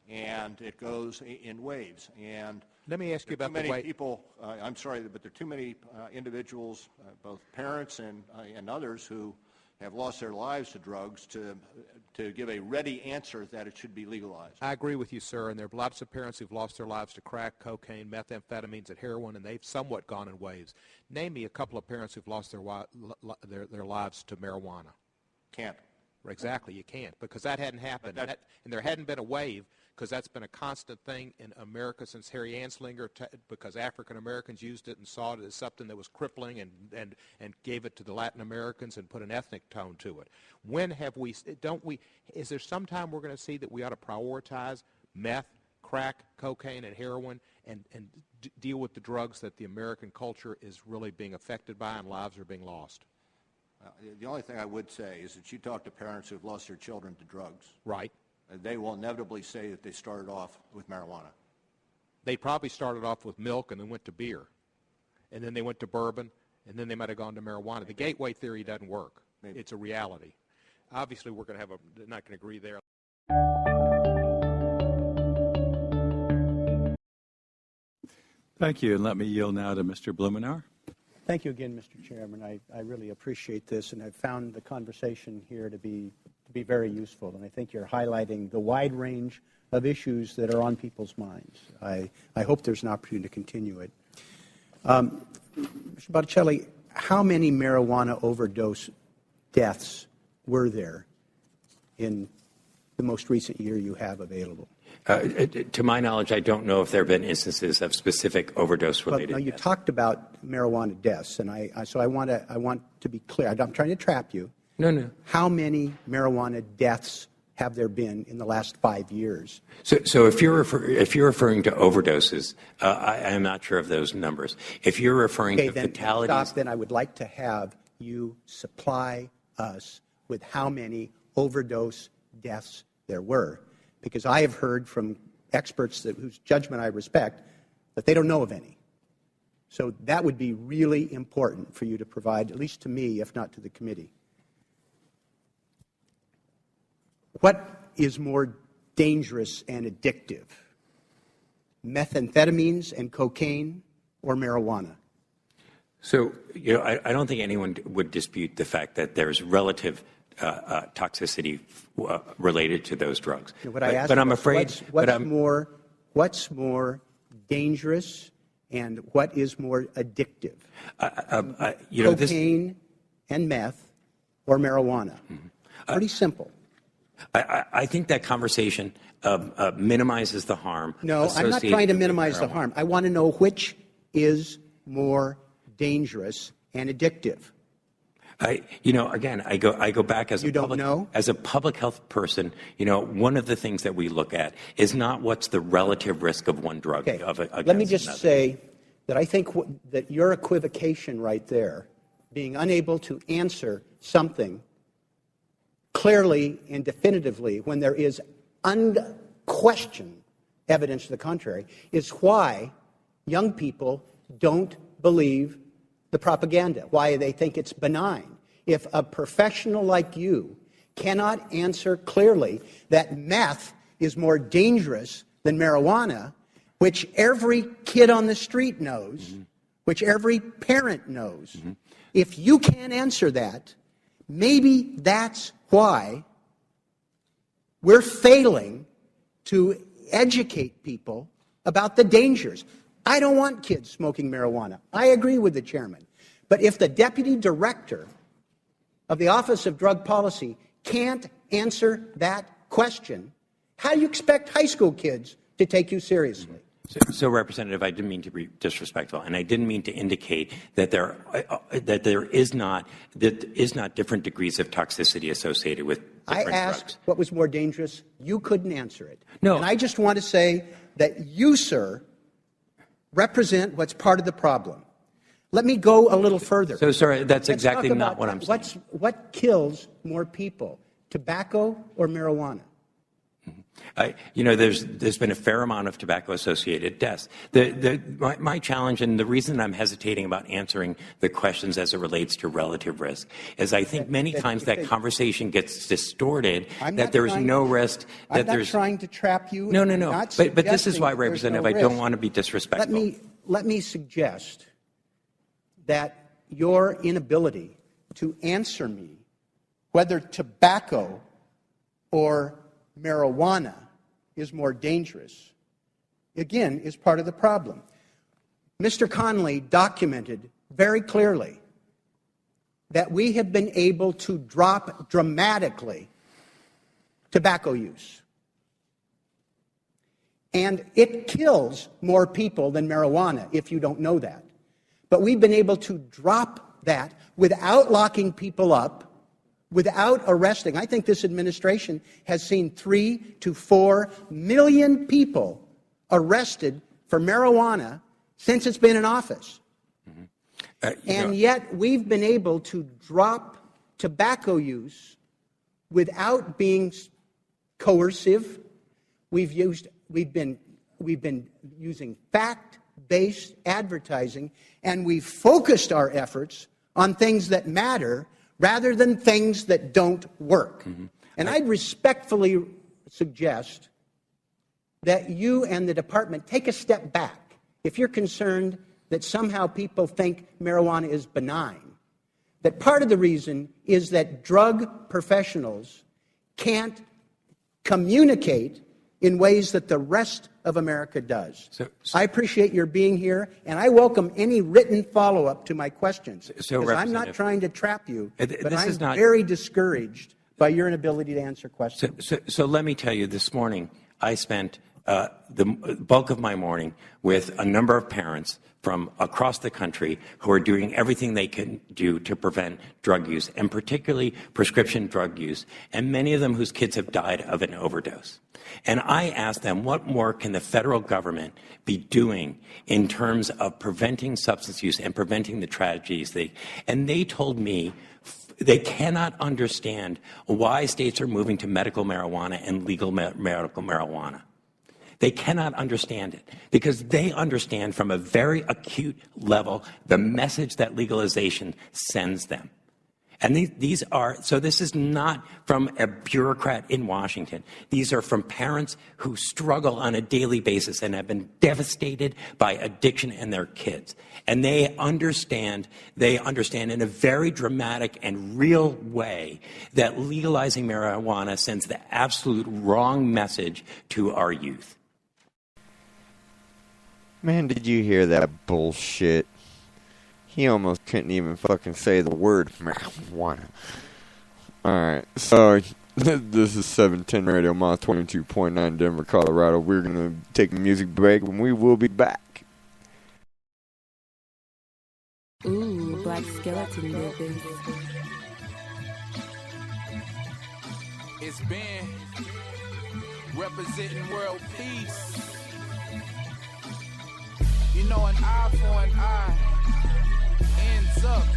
and it goes in waves. And let me ask you about the way people. I'm sorry, but there are too many individuals, both parents and others, who have lost their lives to drugs to give a ready answer that it should be legalized. I agree with you, sir, and there are lots of parents who've lost their lives to crack, cocaine, methamphetamines, and heroin, and they've somewhat gone in waves. Name me a couple of parents who've lost their lives to marijuana. Can't. Exactly, you can't, because that hadn't happened, and there hadn't been a wave, because that's been a constant thing in America since Harry Anslinger, because African Americans used it and saw it as something that was crippling and gave it to the Latin Americans and put an ethnic tone to it. When have we, is there some time we're going to see that we ought to prioritize meth, crack, cocaine, and heroin and deal with the drugs that the American culture is really being affected by and lives are being lost? The only thing I would say is that you talk to parents who've lost their children to drugs. Right. They will inevitably say that they started off with marijuana. They probably started off with milk and then went to beer. And then they went to bourbon, and then they might have gone to marijuana. The gateway theory doesn't work. Maybe. It's a reality. Obviously, we're going to not going to agree there. Thank you, and let me yield now to Mr. Blumenauer. Thank you again, Mr. Chairman. I really appreciate this, and I've found the conversation here to be very useful, and I think you're highlighting the wide range of issues that are on people's minds. I hope there's an opportunity to continue it. Mr. Botticelli, how many marijuana overdose deaths were there in the most recent year you have available? To my knowledge, I don't know if there have been instances of specific overdose-related deaths. You talked about marijuana deaths, and so I want to be clear. I'm trying to trap you. No. How many marijuana deaths have there been in the last 5 years? So if you're referring to overdoses, I am not sure of those numbers. If you're referring to fatalities, then I would like to have you supply us with how many overdose deaths there were, because I have heard from experts whose judgment I respect that they don't know of any. So that would be really important for you to provide, at least to me, if not to the committee. What is more dangerous and addictive, methamphetamines and cocaine or marijuana? So, I don't think anyone would dispute the fact that there's relative toxicity related to those drugs. But I'm afraid what's more dangerous and what is more addictive? Cocaine and meth or marijuana? Pretty simple. I think that conversation minimizes the harm. No, I'm not trying to minimize the harm. I want to know which is more dangerous and addictive. Again, I go back as a public health person. One of the things that we look at is not what's the relative risk of one drug. Okay. Let me just say that I think that your equivocation right there, being unable to answer something clearly and definitively when there is unquestioned evidence to the contrary, is why young people don't believe the propaganda, why they think it's benign. If a professional like you cannot answer clearly that meth is more dangerous than marijuana, which every kid on the street knows, which every parent knows, if you can't answer that, maybe that's why we're failing to educate people about the dangers. I don't want kids smoking marijuana. I agree with the chairman. But if the deputy director of the Office of Drug Policy can't answer that question, how do you expect high school kids to take you seriously? So, Representative, I didn't mean to be disrespectful, and I didn't mean to indicate that there is not different degrees of toxicity associated with different I asked drugs. what was more dangerous. You couldn't answer it. No. And I just want to say that you, sir, represent what's part of the problem. Let me go a little further. So, sir, that's Let's exactly talk not about what I'm saying. What kills more people, tobacco or marijuana? There's been a fair amount of tobacco-associated deaths. My challenge, and the reason I'm hesitating about answering the questions as it relates to relative risk, is I think many times that conversation gets distorted, that there is no risk. I'm not trying to trap you. No. But this is why, there's Representative, no I don't risk. want to be disrespectful. Let me suggest that your inability to answer me whether tobacco or marijuana is more dangerous, again, is part of the problem. Mr. Connolly documented very clearly that we have been able to drop dramatically tobacco use. And it kills more people than marijuana, if you don't know that. But we've been able to drop that without locking people up, without arresting. I think this administration has seen 3 to 4 million people arrested for marijuana since it's been in office. And yet we've been able to drop tobacco use without being coercive. We've been using fact-based advertising, and we've focused our efforts on things that matter rather than things that don't work. And I'd respectfully suggest that you and the department take a step back. If you're concerned that somehow people think marijuana is benign, that part of the reason is that drug professionals can't communicate in ways that the rest of America does. I appreciate your being here, and I welcome any written follow-up to my questions. Because I'm not trying to trap you, but I'm very discouraged by your inability to answer questions. So let me tell you, this morning I spent the bulk of my morning with a number of parents from across the country who are doing everything they can do to prevent drug use, and particularly prescription drug use, and many of them whose kids have died of an overdose. And I asked them, what more can the federal government be doing in terms of preventing substance use and preventing the tragedies? And they told me they cannot understand why states are moving to medical marijuana and legal medical marijuana. They cannot understand it because they understand from a very acute level the message that legalization sends them. And this is not from a bureaucrat in Washington. These are from parents who struggle on a daily basis and have been devastated by addiction and their kids. And they understand in a very dramatic and real way that legalizing marijuana sends the absolute wrong message to our youth. Man, did you hear that bullshit? He almost couldn't even fucking say the word marijuana. Alright, so this is 710 Radio Mile 22.9 Denver, Colorado. We're going to take a music break and we will be back. Ooh, black skeleton babies. It's been representing world peace. You know, an eye for an eye ends up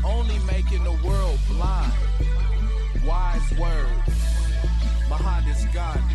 only making the world blind. Wise words, Mahatma Gandhi.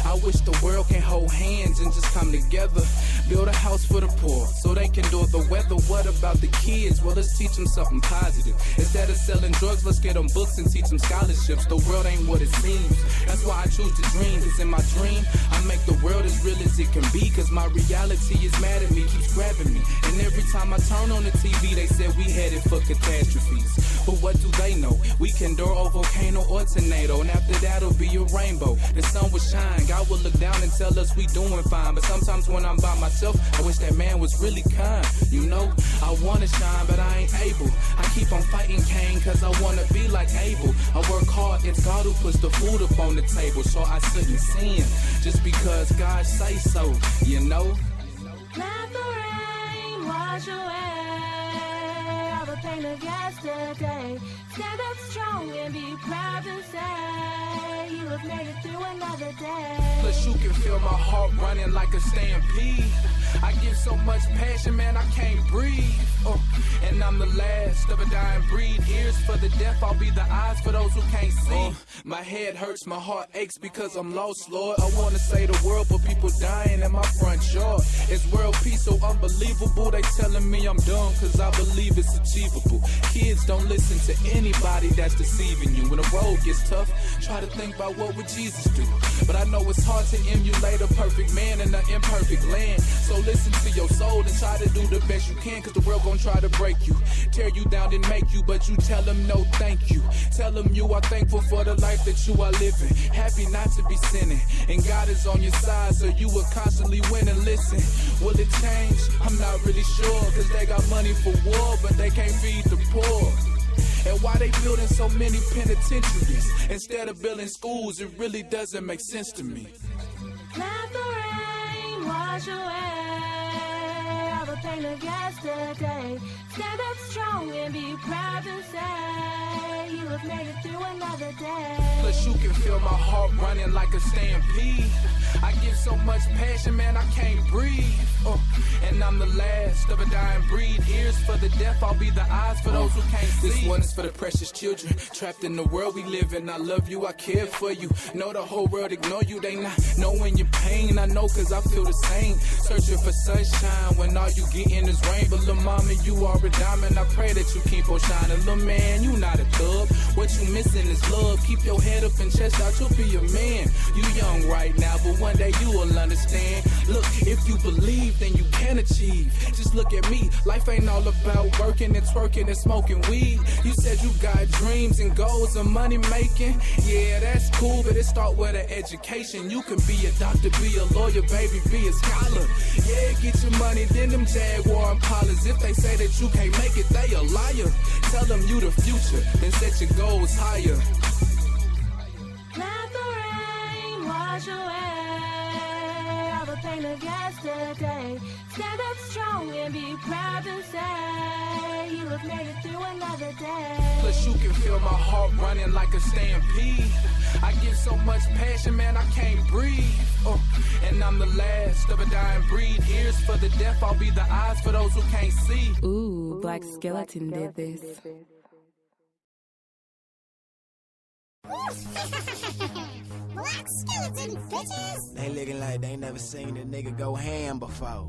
I wish the world can hold hands and just come together. Build a house for the poor so they can endure the weather. What about the kids? Well, let's teach them something positive. Instead of selling drugs, let's get them books and teach them scholarships. The world ain't what it seems. That's why I choose to dream. Cause in my dream, I make the world as real as it can be. Cause my reality is mad at me, keeps grabbing me. And every time I turn on the TV, they said we headed for catastrophes. But what do they know? We can endure a volcano or tornado, and after that'll be a rainbow. The sun will shine, God will look down and tell us we doing fine. But sometimes when I'm by myself, I wish that man was really kind. You know, I wanna shine, but I ain't able. I keep on fighting Cain, cause I wanna be like Abel. I work hard, it's God who puts the food up on the table. So I shouldn't sin, just because God say so, you know? Let the rain wash away all the pain of yesterday. Stand up strong and be proud to say you have made it through another day. Plus you can feel my heart running like a stampede. I give so much passion, man, I can't breathe. And I'm the last of a dying breed. Ears for the deaf, I'll be the eyes for those who can't see. My head hurts, my heart aches because I'm lost, Lord. I wanna say the world, but people dying in my front yard. It's world peace so unbelievable. They telling me I'm dumb cause I believe it's achievable. Kids don't listen to anybody that's deceiving you. When the road gets tough, try to think about what would Jesus do. But I know it's hard to emulate a perfect man in an imperfect land. So listen to your soul and try to do the best you can. Cause the world gon' try to break you, tear you down and make you. But you tell them no thank you. Tell them you are thankful for the life that you are living. Happy not to be sinning. And God is on your side so you will constantly win and listen. Will it change? I'm not really sure. Cause they got money for war but they can't feed the poor. And why they building so many penitentiaries instead of building schools, it really doesn't make sense to me. Let the rain wash away all the pain of yesterday. Stand up strong and be proud to say you have made it through another day. Plus you can feel my heart running like a stampede. I give so much passion, man, I can't breathe. And I'm the last of a dying breed. Ears for the deaf, I'll be the eyes for those who can't see. This one is for the precious children trapped in the world we live in. I love you, I care for you. Know the whole world ignore you, they not knowing your pain. I know cause I feel the same. Searching for sunshine when all you getting is rain. But little mama, you are a diamond. I pray that you keep on shining. Little man, you not a thug. What you missing is love. Keep your head up and chest out, you'll be a man. You young right now, but one day you will understand. Look, if you believe, then you can achieve. Just look at me, life ain't all about working and twerking and smoking weed. You said you got dreams and goals and money making. Yeah, that's cool, but it start with an education. You can be a doctor, be a lawyer, baby, be a scholar. Yeah, get your money, then them Jaguar and Impalas. If they say that you can't make it, they a liar. Tell them you the future, then set your goals higher. Let the rain wash away all the pain of yesterday. Stand up strong and be proud to say you have made it through another day. Plus you can feel my heart running like a stampede. I give so much passion, man, I can't breathe. And I'm the last of a dying breed. Ears for the deaf, I'll be the eyes for those who can't see. Ooh, Black Skeleton did this. Black skeleton, bitches! They looking like they never seen a nigga go ham before.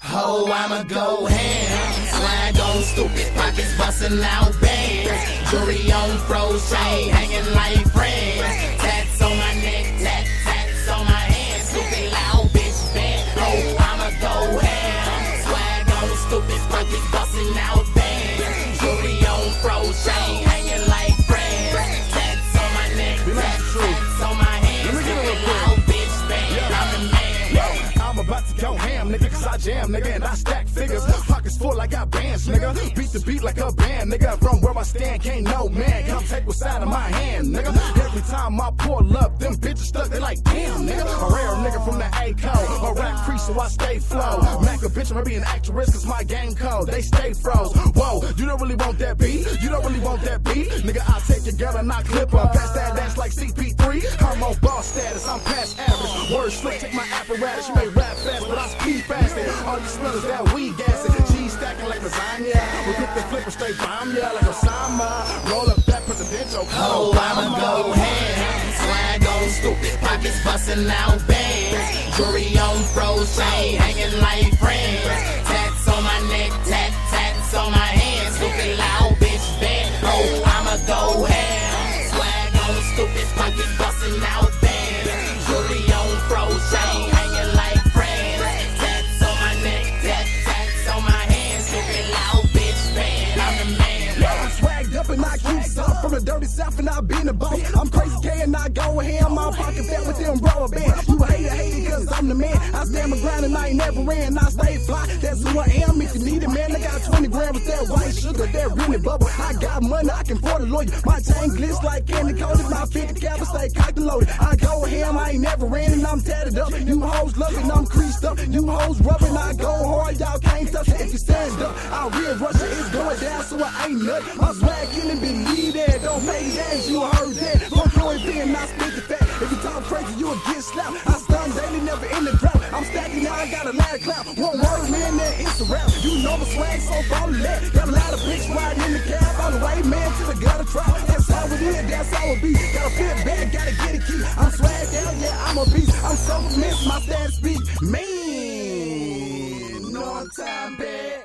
Ho, I'ma go ham. Slide on stupid pockets, bustin' out bands. Jewelry on froze, chain hanging like friends. Tats on my neck, tats on my hands. Stupid loud bitch band. Ho, I'ma go ham. Swag on stupid pockets, bustin' out bands. Jewelry on froze, chain hanging like friends. Tats on my neck, tats on my hands. Stupid loud bitch band. I'm the man. I'm about to go ham, nigga, cause I jam, nigga, and I stack figures. Pockets full, I got bands, nigga. Beat the beat like a band, nigga. From where I stand, can't no man come take what's out of my hand, nigga. Every time I pull up, them bitches stuck, they like, damn, nigga. A rare nigga from the A code, a rap crease, so I stay flow. Mac a bitch, maybe an actress, cause my game code, they stay froze. Whoa, you don't really want that beat, you don't really want that beat, nigga. I take your girl and I clip her, pass that ass like CP3. I'm on boss status, I'm past average. Word slick, take my apparatus, you may rap fast, but I speed faster. All you smell is that weed gassing. Cheese stacking like lasagna. make the flipper straight bomb, yeah, like Osama. Roll up that presidential. Oh, I'ma go ham. Swag on stupid, pockets bustin' out bands. Jewelry on froze, chain hanging like friends. Tats on my neck, tats on my hands. Stupid loud bitch bad. Oh, I'ma go ham. Swag on stupid, pockets bustin' out bands. Jewelry on froze, chain hanging like friends. Tats on my neck, tats on my hands. Stupid loud bitch bad. I'm the man. I'm swagged up and I keep some from the dirty south and I been a boss. I'm crazy K and I go ham. My pocket fat with them rubber bands. You hate it cause I'm the man. I stand my grind and I ain't never ran. I stay fly, that's who I am. If you need it, man, I got 20 grams with that white sugar, that really bubble. I got money, I can afford a lawyer. My chain glitz like candy coated. My 50 caliber stay cocked and loaded. I go ham, I ain't never ran and I'm tatted up. You hoes loving, I'm creased up. You hoes rubbing, I go hard, y'all can't touch it. If you stand up, I'll real rush it. It's going down, so I ain't nut. My swag killing, believe that. Don't pay that, you heard that. Don't throw it in, I spit the fat. If you talk crazy, you'll get slapped. I stun daily, never in the drought. I'm stacking now, I got a lot of clout. One word, man, that it's a rap. You know my swag, so follow that. Got a lot of bitch riding in the cab. On the way, man, to the gutter trap. That's how it is, that's how it be. Gotta fit back, gotta get a key. I'm swagged out, yeah, I'm a beast. I'm so convinced, my stats speak. Man, no time bad.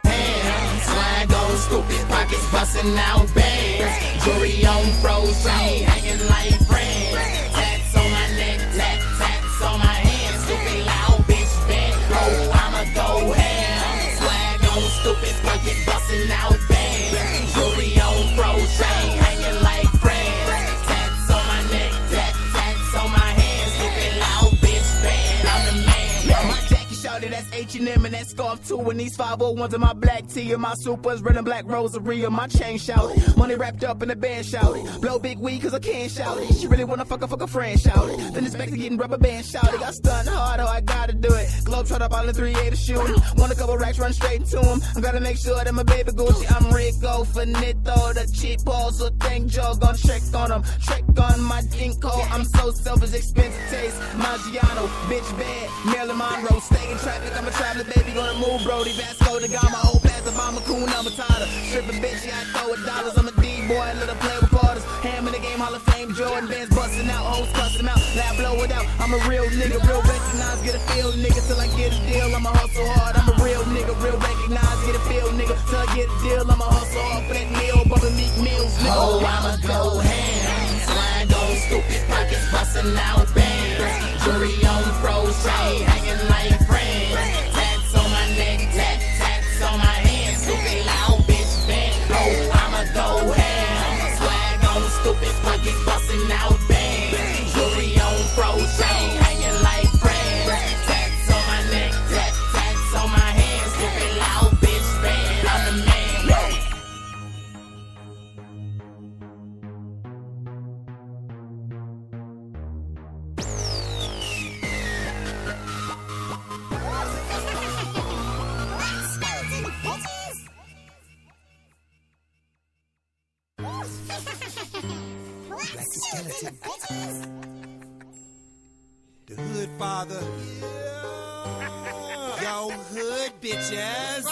Swag on stupid, pockets bustin' out bands. Jewelry on froze, chain hanging like friends. Tats on my neck, tats on my hands. Stupid loud bitch bad. Oh, I'ma go ham. Swag on stupid, pockets bustin' out bands. Jewelry on froze, chain hanging like friends. Tats on my neck, tats on my hands. Stupid loud bitch bad. I'm the man. My jacket shouted, that's H&M and that scarf too. And these 501s in my black tee and my supers, red and black rosary and my chain shouted. Money wrapped up in the band shouted. Blow big weed cause I can't shout it. She really wanna fuck a friend shouted. Then it's back to getting rubber band shouted. Got stunned hard, oh I gotta do it. Globe trot up all the 3-8 to shoot. Want a couple racks, run straight into him. I gotta make sure that my baby Gucci. I'm Rico Finito, the cheap ball. So thank Joe, gonna check on him. Check on my dinko. I'm so selfish, expensive taste. Maggiano, bitch bad. Marilyn Monroe, stay in traffic. I'm a traveler, baby, gonna move, Brody. Vasco da Gama, old pass the bomber, coon, I'm a Tata. Stripping bitch, yeah, I throw it dollars. I'm a D-boy, little play with quarters. Ham in the game, Hall of Fame, Jordan bands busting out, hoes cussing out. Now blow it out. I'm a real nigga, real recognize, get a feel, nigga, till I get a deal. I'ma hustle hard. I'm a real nigga, real recognize, get a feel, nigga, till I get a deal. I'ma hustle hard for that meal, bumping meat meals, nigga. Oh, I'ma go ham. Swag on stupid, pockets bustin' out bands. Jewelry on froze, chain hanging like friends. Tats on my neck, tats on my hands. Stupid loud bitch bad. Oh, I'ma go ham. Swag on stupid, pockets bustin' out bands. Jewelry on froze, chain hanging like friends. Tats on my neck, tats on my hands. Stupid loud bitch bad. I'm the man. The Hood Father. Yo, hood bitches.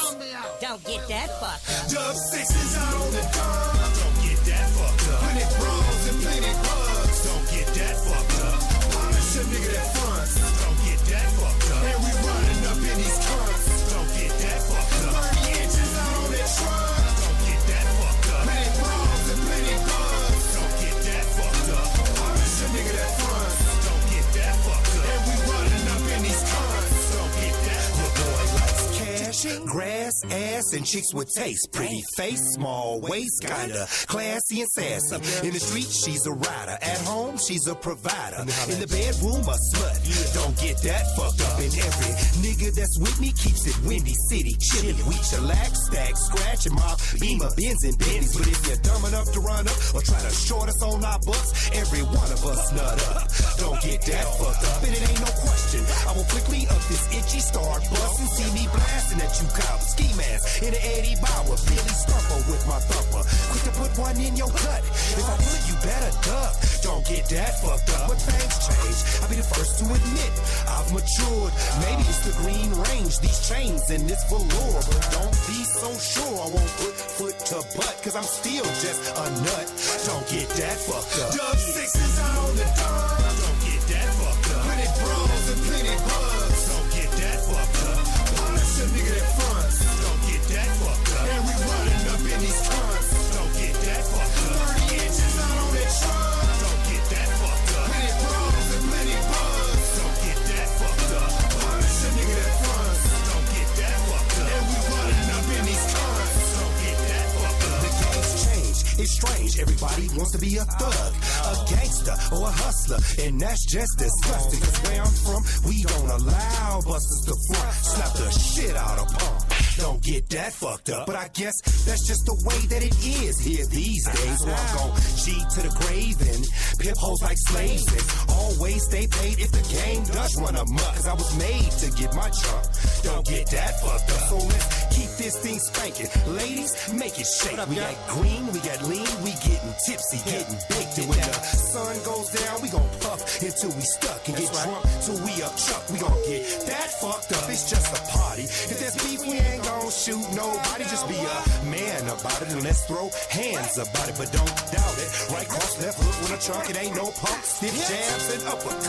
Don't get that fucked up. Dub sixes out on the dub. Don't get that fucked up. Plenty bros and plenty bugs. Don't get that fucked up. Polish a nigga that fronts. Don't get that fucked up. And we running up in these cunts. Don't get that fucked up. 30 inches out on that truck. Don't get that fucked up. Plenty bros and plenty bugs. Don't get that fucked up. Polish a nigga that fronts. Don't get that fucked up. And we running up in these cunts. Don't get that fucked up. Your boy likes cash, grass, ass, and chicks with taste. Pretty face, small waist, kinda classy and sassy. In the street, she's a rider. At home, she's a provider. In the bedroom, a slut. Don't get that fucked up. And every nigga that's with me keeps it windy, city, chilly. We chillax, stack, scratch, and mob, Beamer, Benz, and Bentleys. But if you're dumb enough to run up or try to short us on our bucks, every one of us nut up. Don't get that fucked up. And it ain't no question. I will quickly up this itchy, start busting, see me blasting at you cops. Ski mask in an Eddie Bauer, Billy Stumper with my thumper. Quick to put one in your gut. If I pull it, you better duck. Don't get that fucked up. But things change. I'll be the first to admit I've matured. Maybe it's the green range. These chains and it's velour. But don't be so sure I won't put foot to butt, cause I'm still just a nut. Don't get that fucked up. Dub 6 is out on the dawn. Don't get that fucked up. Plenty bros and plenty bugs. Don't get that fucked up. Polish a nigga that fronts. Don't get that fucked up. And we running up in these cunts. Don't get that fucked up. 30 inches out on that truck. Don't get that fucked up. Plenty bros and plenty bugs. Don't get that fucked up. Polish a nigga that fronts. Don't get that fucked up. And we running up in these cunts. Don't get that fucked up. The game's changed. It's strange. Everybody wants to be a thug, a gangster, or a hustler, and that's just disgusting. Cause where I'm from, we don't allow busters to front. Slap the shit out of punk. Don't get that fucked up. But I guess that's just the way that it is here these days. So I'm gon' G to the grave and pimp hoes like slaves and always stay paid if the game does run amok. Cause I was made to get my chunk. Don't get that fucked up. So let's keep this thing spanking. Ladies, make it shake. We got green, we got lean, we getting tipsy, getting baked. And when the sun goes down, we gon' puff until we stuck and get drunk till we up chuck. We gon' get that fucked up. It's just a party. If there's beef, we ain't gon' shoot nobody. Just be a man about it and let's throw hands about it. But don't doubt it. Right cross, left hook with a chunk. It ain't no pump. Stiff jabs and uppercut.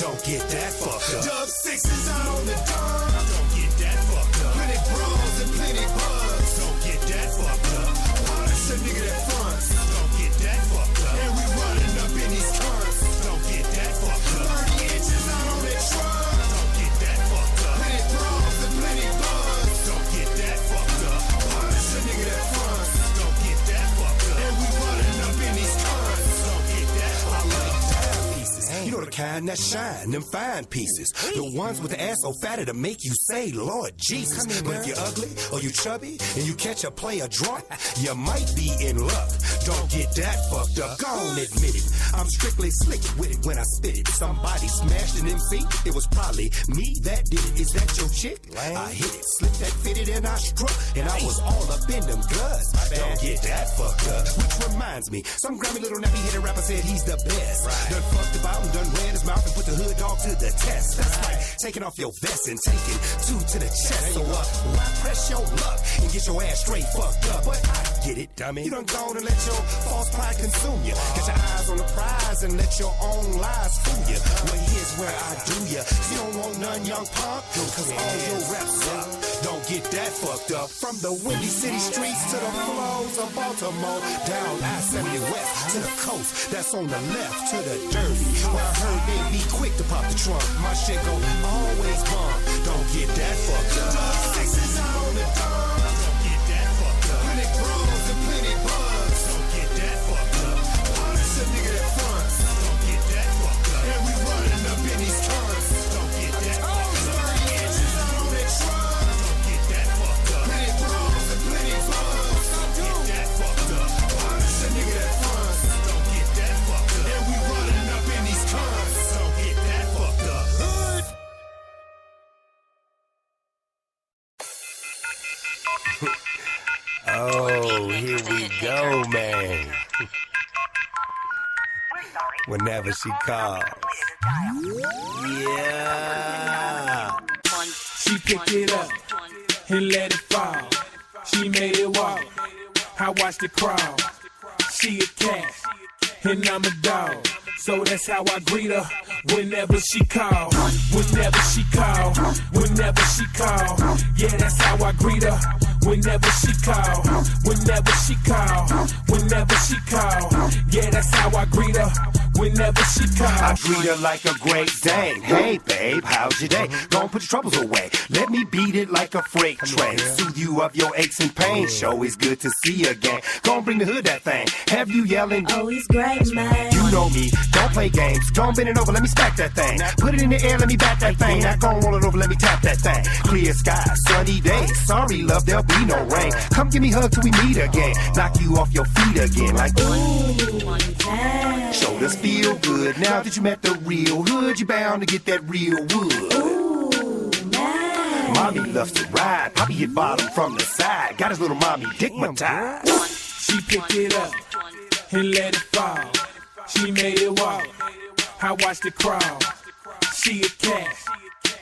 Don't get that fucked up. Dub 6 is out on the dawn. Don't get that fucked up. Plenty bros and plenty bugs. Don't get that fucked up. Polish a nigga that fronts. Don't get that fucked up. And we running up in these cunts. Don't get that fucked up. 30 inches out on that truck. Don't get that fucked up. Plenty bros and plenty bugs. Don't get that fucked up. Polish a nigga that fronts. Don't get that fucked up. And we running up in these cunts. Don't get that fucked up. I like dime pieces. You know the kind that shine, them fine pieces. The ones with the ass so fatty to make you say, Lord Jesus. But if you're ugly or you chubby and you catch a player drunk, you might be in luck. Don't get that fucked up. Go on, admit it. I'm strictly slick with it when I spit it. Somebody smashed an MC. It was probably me that did it. Is that your chick? I hit it, slipped that fitted, and I struck. And I was all up in them guts. Don't get that fucked up. Which reminds me, some grimy little nappy headed rapper said he's the best. Done fucked about and done ran his mouth and put the hood dog to the test. That's like taking off your vest and taking two to the chest. So why press your luck and get your ass straight fucked up? But I get it, dummy. You done gone and let your false pride consume you. Get your eyes on the prize and let your own lies fool you. Well, here's where I do you. You don't want none, young punk, cause all your raps suck. Don't get that fucked up. From the Windy City streets to the flows of Baltimore, down I-70 west to the coast that's on the left to the dirty. Where I heard they be quick to pop the trunk. My shit gon' always bomb. Don't get that fucked up. Dub 6 is out on the dawn. Don't get that fucked up. Plenty bros and plenty bugs. Don't get that fucked up. Polish a nigga that fronts. Don't get that fucked up. And we running up in these cunts. Don't get that fucked up. 30 inches out on that truck. Don't get that fucked up. Plenty bros and plenty bugs. Don't get that fucked up. Polish a nigga that fronts. Don't get that fucked up. And we running up in these cunts. Don't get that fucked up. Hood. Oh, here we go, man. Whenever she calls. Yeah. She picked it up and let it fall. She made it walk. I watched it crawl. She a cat and I'm a dog. So that's how I greet her whenever she call. Whenever she call. Whenever she call. Yeah, that's how I greet her. Whenever she call. Whenever she call. Whenever she call. Yeah, that's how I greet her. Whenever she call. I treat her like a great dame. Hey, babe, how's your day? Go and put your troubles away. Let me beat it like a freight train. Soothe you of your aches and pains. Show it's good to see you again. Go and bring the hood that thing. Have you yelling? Oh, he's great, man. You know me. Don't play games. Go and bend it over. Let me smack that thing. Put it in the air. Let me bat that thing. Now go and roll it over. Let me tap that thing. Clear sky, sunny day. Sorry, love, there'll be no rain. Come give me a hug till we meet again. Knock you off your feet again. Like, ooh, shoulders feel good. Now that you met the real hood, you bound to get that real wood. ooh, nice. Mommy loves to ride. Poppy hit bottom from the side. Got his little mommy dickmatized. She picked it up and let it fall. She made it walk. I watched it crawl. She a cat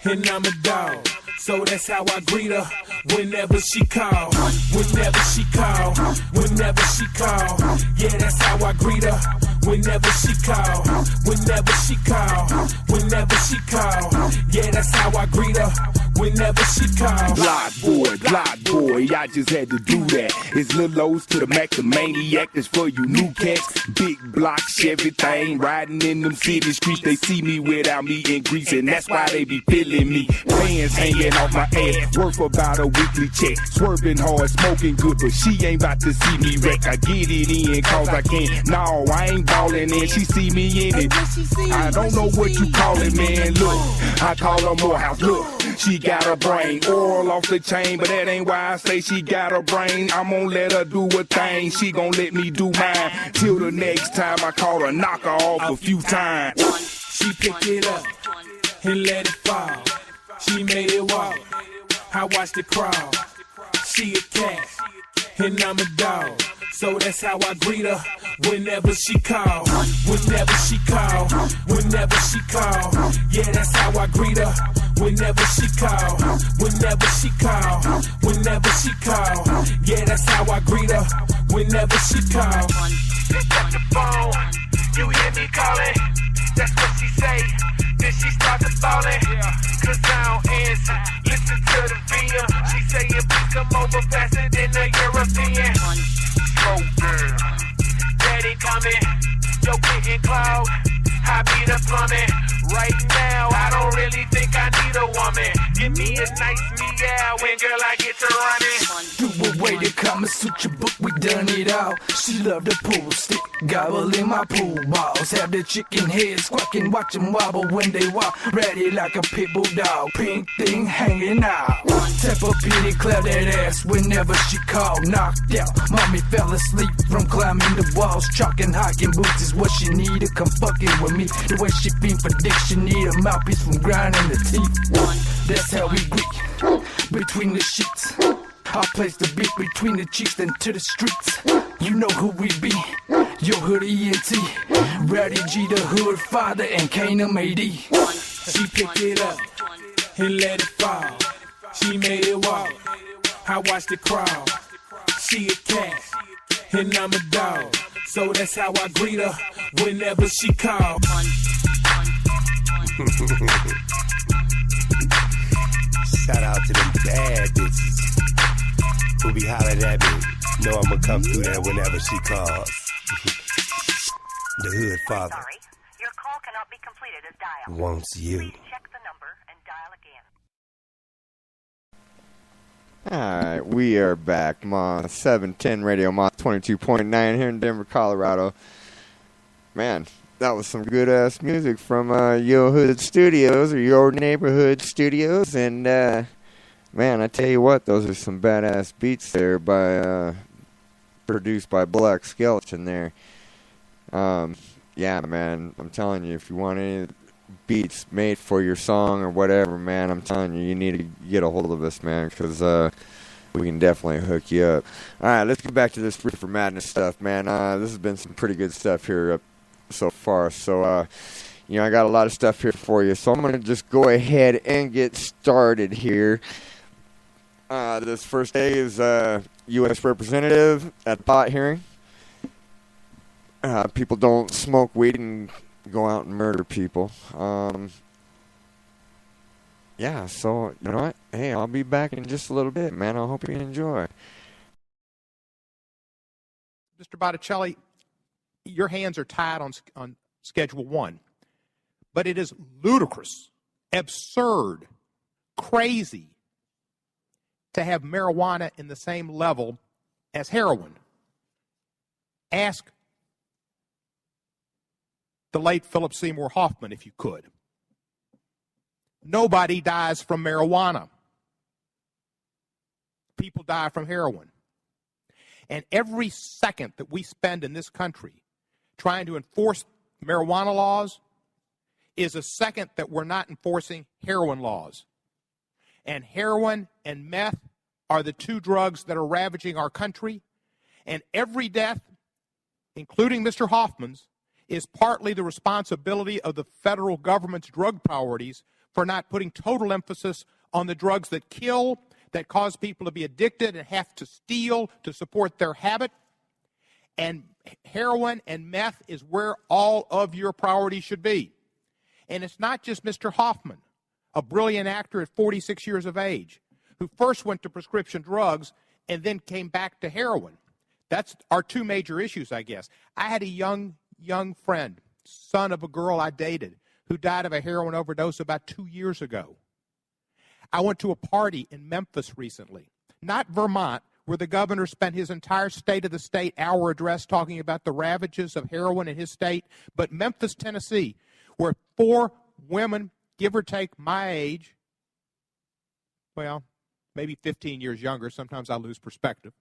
and I'm a dog. So that's how I greet her whenever she call. Whenever she call. Whenever she call. Yeah, that's how I greet her whenever she call. Whenever she call. Whenever she call. Yeah, that's how I greet her whenever she call. Block boy, I just had to do that. It's Lil O's to the Mac, the maniac. That's for you new cats. Big blocks, everything. Riding in them city streets, they see me without me in grease, and that's why they be feeling me. Pants hanging off my ass, worth about a weekly check. Swerving hard, smoking good, but she ain't about to see me wreck. I get it in cause I can. No, I ain't ballin' in, she see me in it. I don't know what you call it, man. Look, I call her Morehouse. Look, she got a brain, oil off the chain, but that ain't why I say she got a brain. I'm gonna let her do her thing, she gon' let me do mine. Till the next time I call her, knock her off a few times. She picked it up and let it fall. She made it walk, I watched it crawl. She a cat and I'm a dog, so that's how I greet her whenever she call. Whenever she call. Whenever she call. Yeah, that's how I greet her whenever she call. Whenever she call. Whenever she call. Yeah, that's how I greet her whenever she call. Pick up the phone, you hear me calling. That's what she say. Then she start to ballin', cause I don't answer. Listen to the VM. She saying please come over faster than a European. Slow girl, daddy coming. Yo, getting cloud. I be the plumbing. Right now, I don't really think I need a woman. Give me a nice meow when girl I get to running. Do away the Kama Sutra book, we done it all. She love the pool stick, gobble in my pool balls. Have the chicken head squawking, watch them wobble when they walk. Ratty like a pit bull dog, pink thing hanging out. Tap a pity, clap that ass whenever she call. Knocked out, mommy fell asleep from climbing the walls. Chalking, hocking boots is what she need to come fucking with me. The way she fiend for dick, she need a mouthpiece from grinding the teeth. That's how we greet between the sheets. I place the beat between the cheeks then to the streets. You know who we be, your hood ENT. Ratty G, the hood father, and Kano AD. She picked it up and let it fall. She made it walk, I watched it crawl. She a cat and I'm a dog, so that's how I greet her whenever she call. Shout out to them bad bitches who be hollering at me. Know I'ma come through there whenever she calls. The hood father. Sorry, your call cannot be completed as dialed. Wants you. Please check the number and dial again. Alright, we are back. Moth 710 Radio, Moth 22.9 here in Denver, Colorado. Man, that was some good-ass music from Yo Hood Studios, or Your Neighborhood Studios, and, man, I tell you what, those are some badass beats there by, produced by Black Skeleton there. Yeah, man, I'm telling you, if you want any beats made for your song or whatever, man, I'm telling you, you need to get a hold of us, man, because, we can definitely hook you up. Alright, let's get back to this Reefer Madness stuff, man. This has been some pretty good stuff here so far, so, you know, I got a lot of stuff here for you, so I'm going to just go ahead and get started here. This first day is, U.S. Representative at the pot hearing. People don't smoke weed and go out and murder people. Yeah, so, you know what? Hey, I'll be back in just a little bit, man. I hope you enjoy. Mr. Botticelli, your hands are tied on Schedule 1. But it is ludicrous, absurd, crazy to have marijuana in the same level as heroin. Ask the late Philip Seymour Hoffman if you could. Nobody dies from marijuana. People die from heroin. And every second that we spend in this country trying to enforce marijuana laws is a second that we're not enforcing heroin laws. And heroin and meth are the two drugs that are ravaging our country. And every death, including Mr. Hoffman's, is partly the responsibility of the federal government's drug priorities for not putting total emphasis on the drugs that kill, that cause people to be addicted and have to steal to support their habit. And heroin and meth is where all of your priorities should be. And it's not just Mr. Hoffman, a brilliant actor at 46 years of age, who first went to prescription drugs and then came back to heroin. That's our two major issues, I guess. I had a young friend, son of a girl I dated, who died of a heroin overdose about 2 years ago. I went to a party in Memphis recently, not Vermont, where the governor spent his entire State of the State hour address talking about the ravages of heroin in his state, but Memphis, Tennessee, where 4 women, give or take my age, well, maybe 15 years younger, sometimes I lose perspective,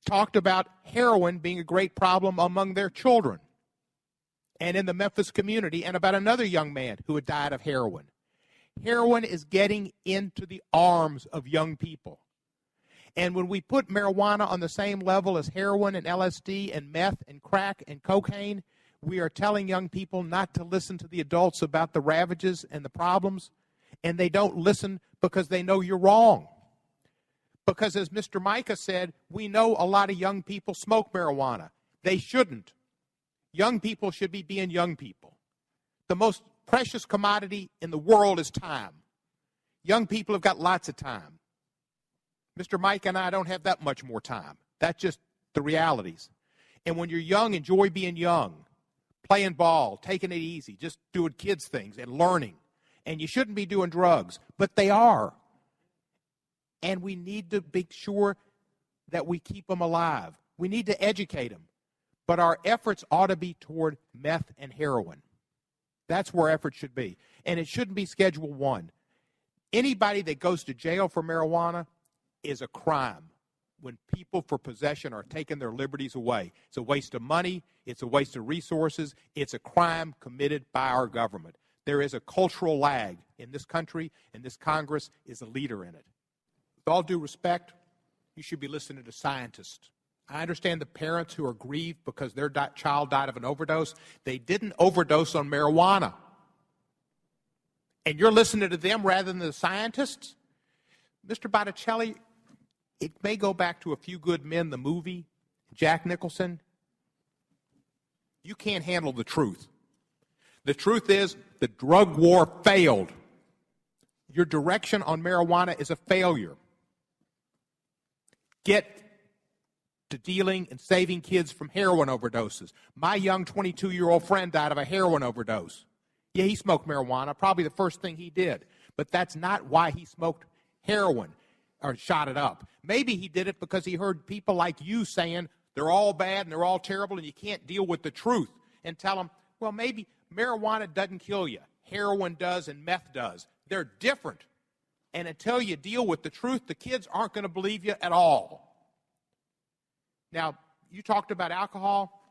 talked about heroin being a great problem among their children and in the Memphis community, and about another young man who had died of heroin. Heroin is getting into the arms of young people. And when we put marijuana on the same level as heroin and LSD and meth and crack and cocaine, we are telling young people not to listen to the adults about the ravages and the problems, and they don't listen because they know you're wrong. Because as Mr. Micah said, we know a lot of young people smoke marijuana. They shouldn't. Young people should be being young people. The most precious commodity in the world is time. Young people have got lots of time. Mr. Mike and I don't have that much more time. That's just the realities. And when you're young, enjoy being young, playing ball, taking it easy, just doing kids' things and learning. And you shouldn't be doing drugs, but they are. And we need to be sure that we keep them alive. We need to educate them. But our efforts ought to be toward meth and heroin. That's where efforts should be. And it shouldn't be Schedule 1. Anybody that goes to jail for marijuana is a crime when people for possession are taking their liberties away. It's a waste of money. It's a waste of resources. It's a crime committed by our government. There is a cultural lag in this country, and this Congress is a leader in it. With all due respect, you should be listening to scientists. I understand the parents who are grieved because their child died of an overdose. They didn't overdose on marijuana. And you're listening to them rather than the scientists? Mr. Botticelli, it may go back to A Few Good Men, the movie, Jack Nicholson. You can't handle the truth. The truth is the drug war failed. Your direction on marijuana is a failure. Get to dealing and saving kids from heroin overdoses. My young 22-year-old friend died of a heroin overdose. Yeah, he smoked marijuana, probably the first thing he did. But that's not why he smoked heroin or shot it up. Maybe he did it because he heard people like you saying they're all bad and they're all terrible and you can't deal with the truth, and tell them, well, maybe marijuana doesn't kill you. Heroin does and meth does. They're different. And until you deal with the truth, the kids aren't going to believe you at all. Now, you talked about alcohol,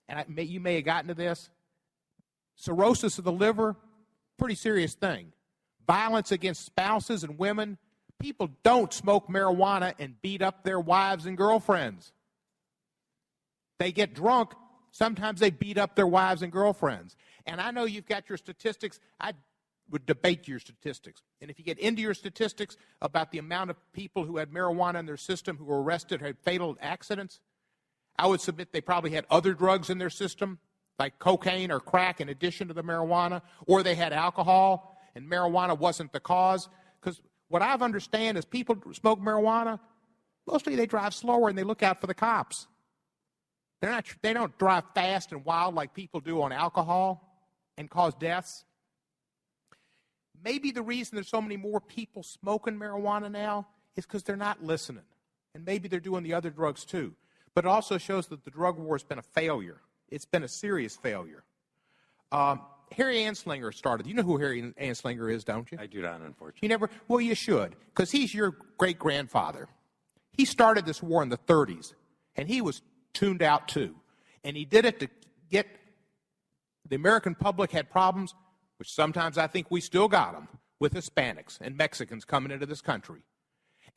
and you may have gotten to this. Cirrhosis of the liver, pretty serious thing. Violence against spouses and women. People don't smoke marijuana and beat up their wives and girlfriends. They get drunk. Sometimes they beat up their wives and girlfriends. And I know you've got your statistics. I would debate your statistics. And if you get into your statistics about the amount of people who had marijuana in their system who were arrested or had fatal accidents, I would submit they probably had other drugs in their system, like cocaine or crack in addition to the marijuana, or they had alcohol and marijuana wasn't the cause. Because what I've understand is people smoke marijuana, mostly they drive slower and they look out for the cops. They don't drive fast and wild like people do on alcohol and cause deaths. Maybe the reason there's so many more people smoking marijuana now is because they're not listening. And maybe they're doing the other drugs too. But it also shows that the drug war has been a failure. It's been a serious failure. Harry Anslinger started. You know who Harry Anslinger is, don't you? I do not, unfortunately. You never? Well, you should, because he's your great-grandfather. He started this war in the 30s, and he was tuned out too. And he did it to get the American public had problems, which sometimes I think we still got them, with Hispanics and Mexicans coming into this country.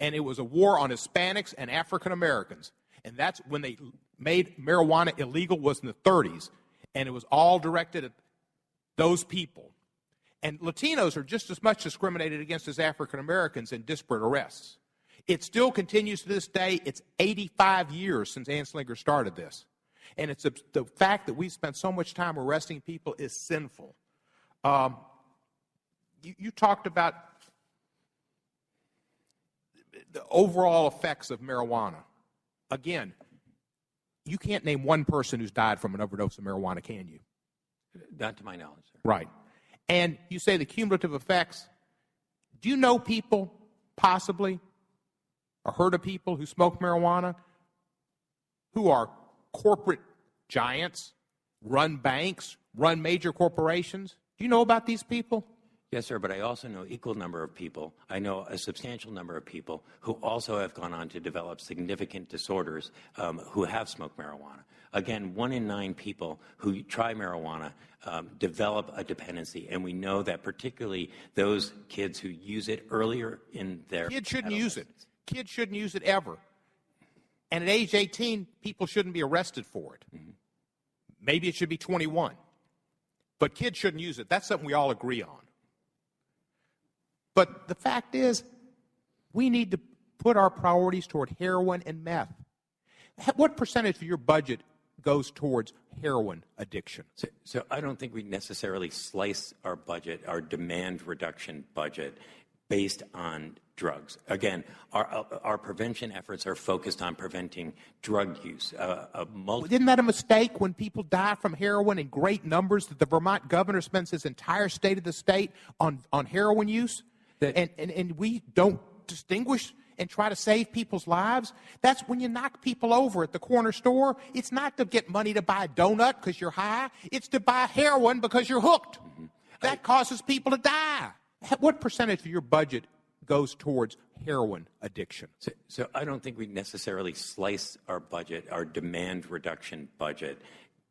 And it was a war on Hispanics and African Americans. And that's when they made marijuana illegal, was in the 30s. And it was all directed at those people. And Latinos are just as much discriminated against as African Americans in disparate arrests. It still continues to this day. It's 85 years since Anslinger started this. And it's the fact that we spend so much time arresting people is sinful. You talked about the overall effects of marijuana. Again, you can't name one person who's died from an overdose of marijuana, can you? Not to my knowledge, sir. Right. And you say the cumulative effects. Do you know people, possibly, or heard of people who smoke marijuana who are corporate giants, run banks, run major corporations? Do you know about these people? Yes, sir, but I also know equal number of people. I know a substantial number of people who also have gone on to develop significant disorders who have smoked marijuana. Again, 1 in 9 people who try marijuana develop a dependency, and we know that particularly those kids who use it earlier in their kids shouldn't use it. Kids shouldn't use it ever. And at age 18, people shouldn't be arrested for it. Mm-hmm. Maybe it should be 21. But kids shouldn't use it. That's something we all agree on. But the fact is, we need to put our priorities toward heroin and meth. What percentage of your budget goes towards heroin addiction? So I don't think we necessarily slice our budget, our demand reduction budget, based on drugs. Again, our prevention efforts are focused on preventing drug use. Isn't that a mistake when people die from heroin in great numbers that the Vermont governor spends his entire state of the state on heroin use? And we don't distinguish and try to save people's lives? That's when you knock people over at the corner store. It's not to get money to buy a donut because you're high. It's to buy heroin because you're hooked. Mm-hmm. That causes people to die. What percentage of your budget goes towards heroin addiction? So I don't think we necessarily slice our budget, our demand reduction budget,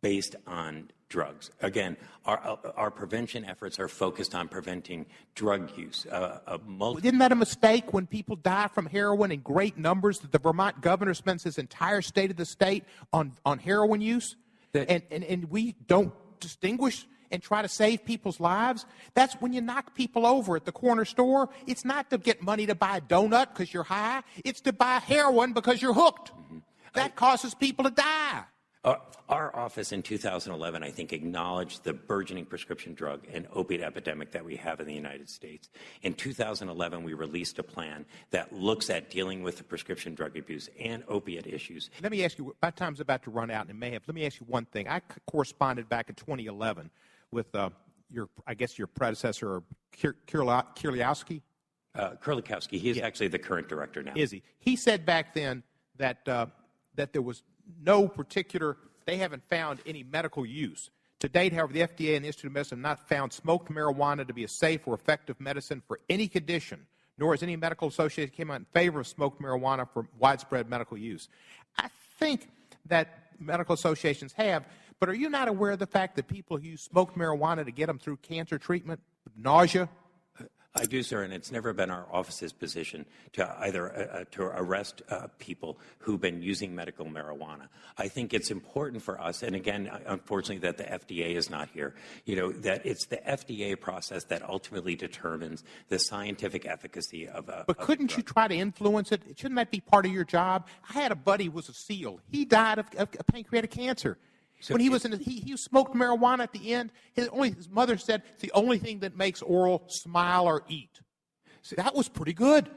based on drugs. Again, our prevention efforts are focused on preventing drug use. Isn't that a mistake when people die from heroin in great numbers that the Vermont governor spends his entire state of the state on heroin use? And we don't distinguish and try to save people's lives? That's when you knock people over at the corner store. It's not to get money to buy a donut because you're high. It's to buy heroin because you're hooked. Mm-hmm. That causes people to die. Our office in 2011, I think, acknowledged the burgeoning prescription drug and opiate epidemic that we have in the United States. In 2011, we released a plan that looks at dealing with the prescription drug abuse and opiate issues. Let me ask you, my time's about to run out, and it may have. Let me ask you one thing. I corresponded back in 2011 with your predecessor, Kirliowski. Kurlikowski. He is actually the current director now. Is he? He said back then that there was no particular, they haven't found any medical use. To date, however, the FDA and the Institute of Medicine have not found smoked marijuana to be a safe or effective medicine for any condition, nor has any medical association come out in favor of smoked marijuana for widespread medical use. I think that medical associations have, but are you not aware of the fact that people use smoked marijuana to get them through cancer treatment, nausea? I do, sir, and it's never been our office's position to either to arrest people who've been using medical marijuana. I think it's important for us, and again, unfortunately, that the FDA is not here. That it's the FDA process that ultimately determines the scientific efficacy of a. But couldn't you try to influence it? Shouldn't that be part of your job? I had a buddy who was a SEAL. He died of pancreatic cancer. So when he was he smoked marijuana at the end. His mother said it's the only thing that makes oral smile or eat. So that was pretty good.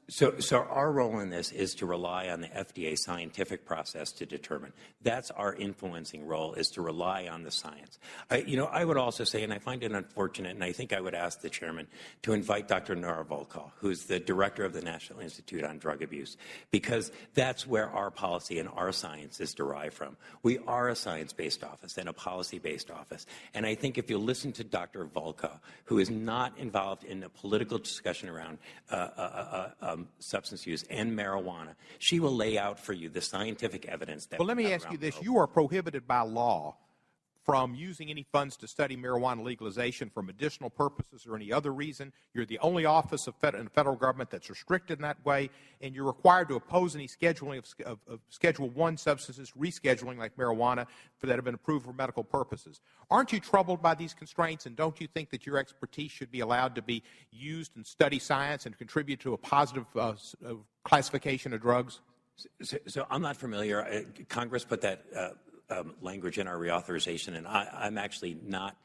So our role in this is to rely on the FDA scientific process to determine. That's our influencing role, is to rely on the science. I would also say, and I find it unfortunate, and I think I would ask the chairman to invite Dr. Nora Volkow, who's the director of the National Institute on Drug Abuse, because that's where our policy and our science is derived from. We are a science-based office and a policy-based office. And I think if you listen to Dr. Volkow, who is not involved in a political discussion around substance use and marijuana, she will lay out for you the scientific evidence that. Well, let me ask you this: you are prohibited by law from using any funds to study marijuana legalization for medicinal purposes or any other reason. You're the only office in the federal government that's restricted in that way, and you're required to oppose any scheduling of Schedule I substances, rescheduling like marijuana, that have been approved for medical purposes. Aren't you troubled by these constraints, and don't you think that your expertise should be allowed to be used and study science and contribute to a positive classification of drugs? So I'm not familiar. Congress put that language in our reauthorization, and I'm actually not.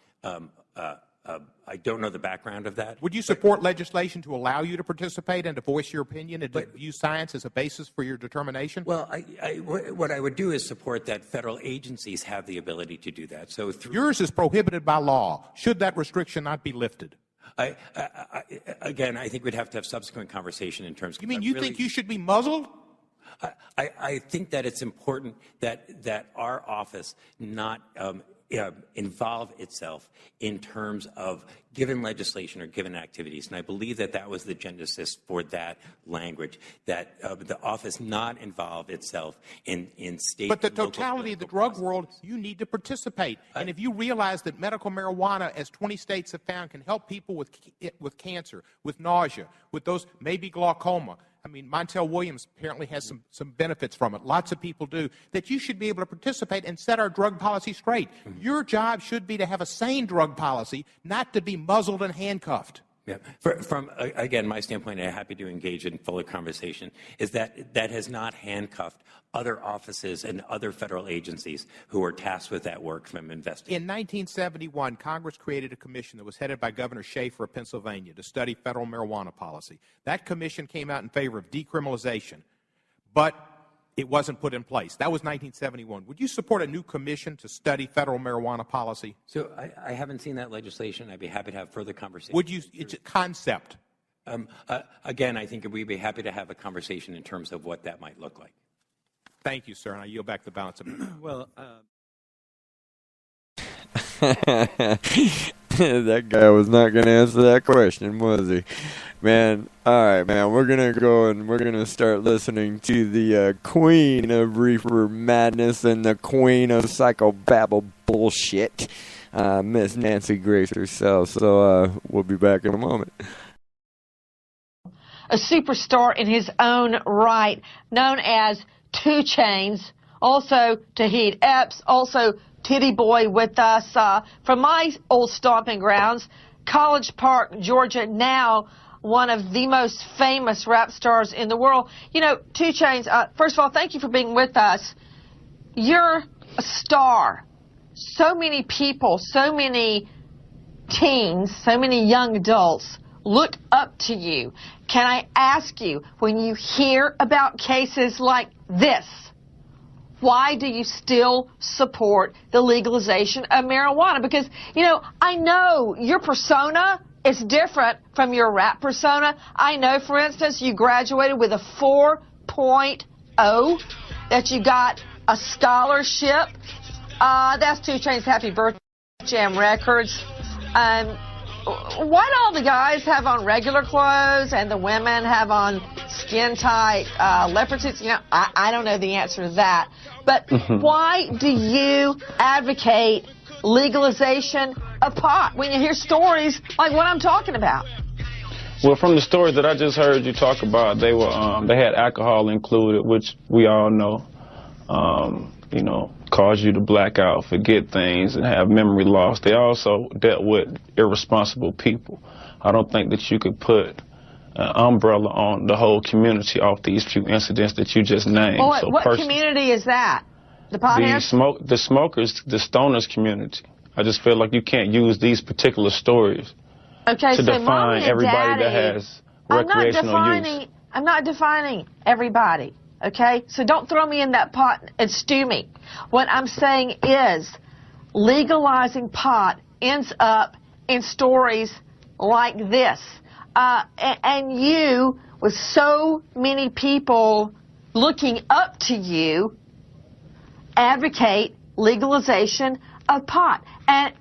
I don't know the background of that. Would you support legislation to allow you to participate and to voice your opinion and to use science as a basis for your determination? Well, what I would do is support that federal agencies have the ability to do that. So yours is prohibited by law. Should that restriction not be lifted? Again, I think we'd have to have subsequent conversation in terms of... You mean you think you should be muzzled? I think that it's important that our office not involve itself in terms of given legislation or given activities. And I believe that was the genesis for that language, that the office not involve itself in state... But the totality of the drug world, you need to participate. And if you realize that medical marijuana, as 20 states have found, can help people with cancer, with nausea, with those maybe glaucoma... I mean, Montel Williams apparently has some benefits from it. Lots of people do. That you should be able to participate and set our drug policy straight. Mm-hmm. Your job should be to have a sane drug policy, not to be muzzled and handcuffed. Yeah. From again, my standpoint, and I'm happy to engage in fuller conversation, is that has not handcuffed other offices and other federal agencies who are tasked with that work from investigating. In 1971, Congress created a commission that was headed by Governor Schaefer of Pennsylvania to study federal marijuana policy. That commission came out in favor of decriminalization, but it wasn't put in place. That was 1971. Would you support a new commission to study federal marijuana policy? So I haven't seen that legislation. I'd be happy to have further conversation. Would you? It's a concept. Again, I think we'd be happy to have a conversation in terms of what that might look like. Thank you, sir, and I yield back the balance of it. Well, that guy was not going to answer that question, was he? Man, all right, man, we're going to go and we're going to start listening to the queen of Reefer Madness and the queen of psychobabble bullshit, Miss Nancy Grace herself. So we'll be back in a moment. A superstar in his own right, known as 2 Chainz, also Tahid Epps, also Titty Boy with us from my old stomping grounds, College Park, Georgia, now one of the most famous rap stars in the world. You know, 2 Chainz, first of all, thank you for being with us. You're a star. So many people, so many teens, so many young adults look up to you. Can I ask you, when you hear about cases like this, why do you still support the legalization of marijuana? Because, you know, I know your persona is different from your rap persona. I know, for instance, you graduated with a 4.0, that you got a scholarship. That's 2 Chainz' Happy Birthday Jam Records. Why do all the guys have on regular clothes and the women have on skin-tight leopard suits? You know, I don't know the answer to that. But why do you advocate legalization of pot when you hear stories like what I'm talking about? Well, from the stories that I just heard you talk about, they had alcohol included, which we all know, you know, cause you to black out, forget things, and have memory loss. They also dealt with irresponsible people. I don't think that you could put an umbrella on the whole community off these few incidents that you just named. Well, what community is that? The potheads? The smokers, the stoners community. I just feel like you can't use these particular stories to define everybody that has recreational use. I'm not defining everybody. Okay, so don't throw me in that pot and stew me. What I'm saying is legalizing pot ends up in stories like this. And you, with so many people looking up to you, advocate legalization of pot. And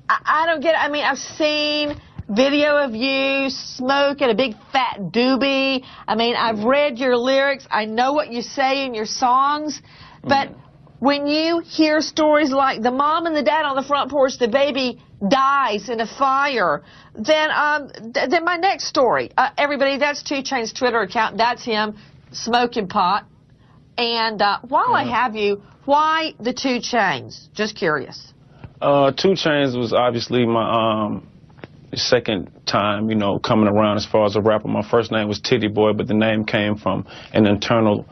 I don't get it. I mean, I've seen video of you smoking a big fat doobie. I mean, I've read your lyrics. I know what you say in your songs. But when you hear stories like the mom and the dad on the front porch, the baby dies in a fire, then my next story, everybody, that's 2 Chainz's Twitter account. That's him smoking pot. And while I have you, why the 2 Chainz? Just curious. 2 Chainz was obviously my second time, you know, coming around as far as a rapper. My first name was Titty Boy, but the name came from an internal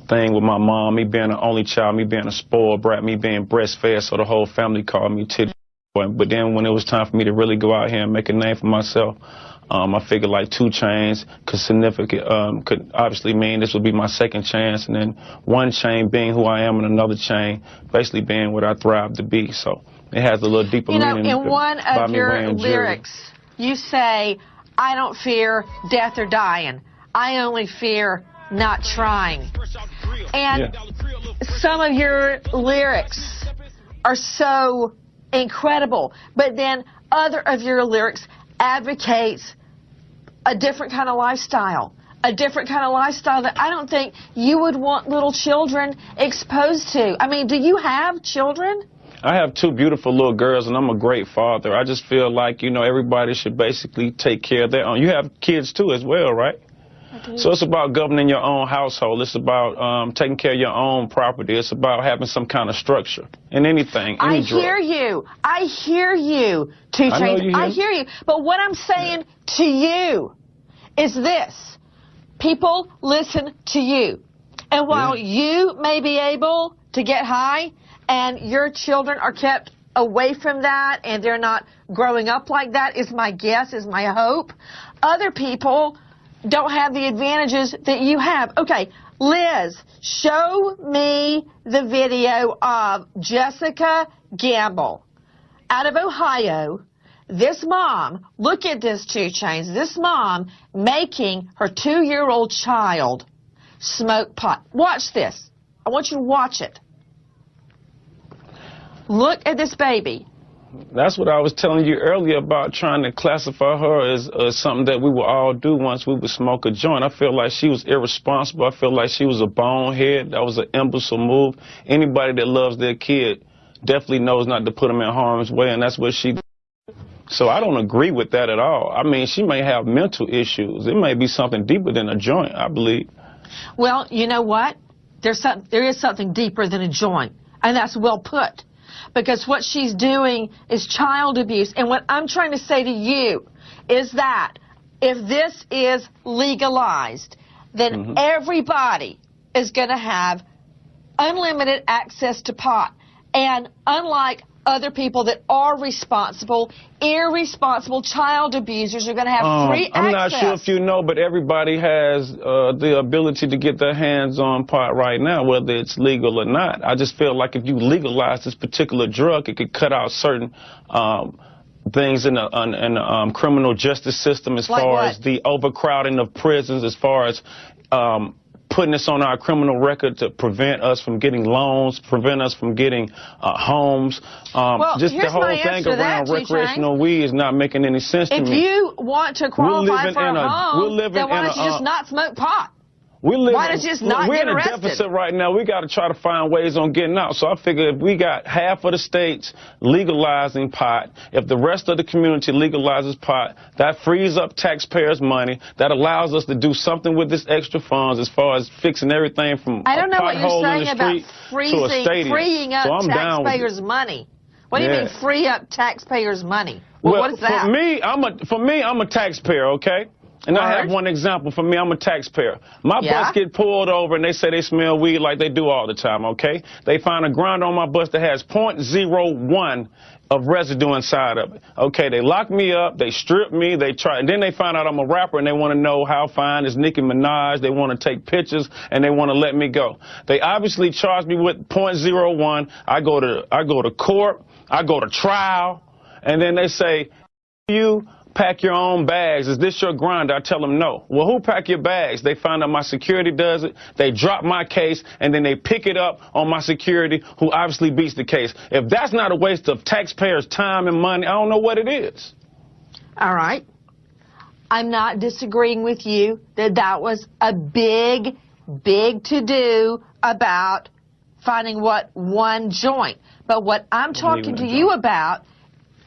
thing with my mom, me being an only child, me being a spoiled brat, me being breastfed, so the whole family called me Titty Boy. But then when it was time for me to really go out here and make a name for myself, I figured like 2 Chainz could obviously mean this would be my second chance, and then 1 chain being who I am, and another chain basically being what I thrive to be. So it has a little deeper meaning. In one of your lyrics, you say, "I don't fear death or dying. I only fear not trying." And some of your lyrics are so incredible, but then other of your lyrics advocates a different kind of lifestyle. A different kind of lifestyle that I don't think you would want little children exposed to. I mean, do you have children? I have 2 beautiful little girls, and I'm a great father. I just feel like, you know, everybody should basically take care of their own. You have kids, too, as well, right? So it's about governing your own household. It's about taking care of your own property. It's about having some kind of structure in anything. I hear you. I hear you, 2 Chainz. I hear you. But what I'm saying to you is this. People listen to you. And while you may be able to get high and your children are kept away from that and they're not growing up like that, is my guess, is my hope, other people don't have the advantages that you have. Okay, Liz, show me the video of Jessica Gamble out of Ohio. This mom, look at this, 2 Chainz, this mom making her 2-year-old child smoke pot. Watch this. I want you to watch it. Look at this baby. That's what I was telling you earlier about trying to classify her as something that we would all do once we would smoke a joint. I feel like she was irresponsible. I feel like she was a bonehead. That was an imbecile move. Anybody that loves their kid definitely knows not to put them in harm's way, and that's what she did. So I don't agree with that at all. I mean, she may have mental issues. It may be something deeper than a joint, I believe. Well, you know what? There is something deeper than a joint, and that's well put. Because what she's doing is child abuse. And what I'm trying to say to you is that if this is legalized, then everybody is going to have unlimited access to pot. And unlike other people that are responsible, irresponsible child abusers are going to have free access. I'm not sure if you know, but everybody has the ability to get their hands on pot right now, whether it's legal or not. I just feel like if you legalize this particular drug, it could cut out certain things in the criminal justice system, as far as the overcrowding of prisons, as far as putting this on our criminal record to prevent us from getting loans, prevent us from getting homes. Just the whole thing around recreational weed is not making any sense to me. If you want to qualify for a home, then why don't you just not smoke pot? Why don't you just not get arrested? We're in a deficit right now. We got to try to find ways on getting out. So I figure if we got half of the states legalizing pot, if the rest of the community legalizes pot, that frees up taxpayers' money. That allows us to do something with this extra funds as far as fixing everything from I don't know what you're saying about freeing up taxpayers' money. What do you mean free up taxpayers' money? Well, what is that? For me, I'm a taxpayer, okay? And I have one example. For me, I'm a taxpayer. My bus get pulled over and they say they smell weed like they do all the time, okay? They find a grinder on my bus that has 0.01 of residue inside of it. Okay, they lock me up, they strip me, and then they find out I'm a rapper and they want to know how fine is Nicki Minaj. They want to take pictures and they want to let me go. They obviously charge me with 0.01. I go to court, I go to trial, and then they say, you pack your own bags. Is this your grinder? I tell them no. Well, who pack your bags? They find out my security does it. They drop my case, and then they pick it up on my security, who obviously beats the case. If that's not a waste of taxpayers' time and money, I don't know what it is. All right. I'm not disagreeing with you that was a big to-do about finding what one joint. But what I'm talking to you about,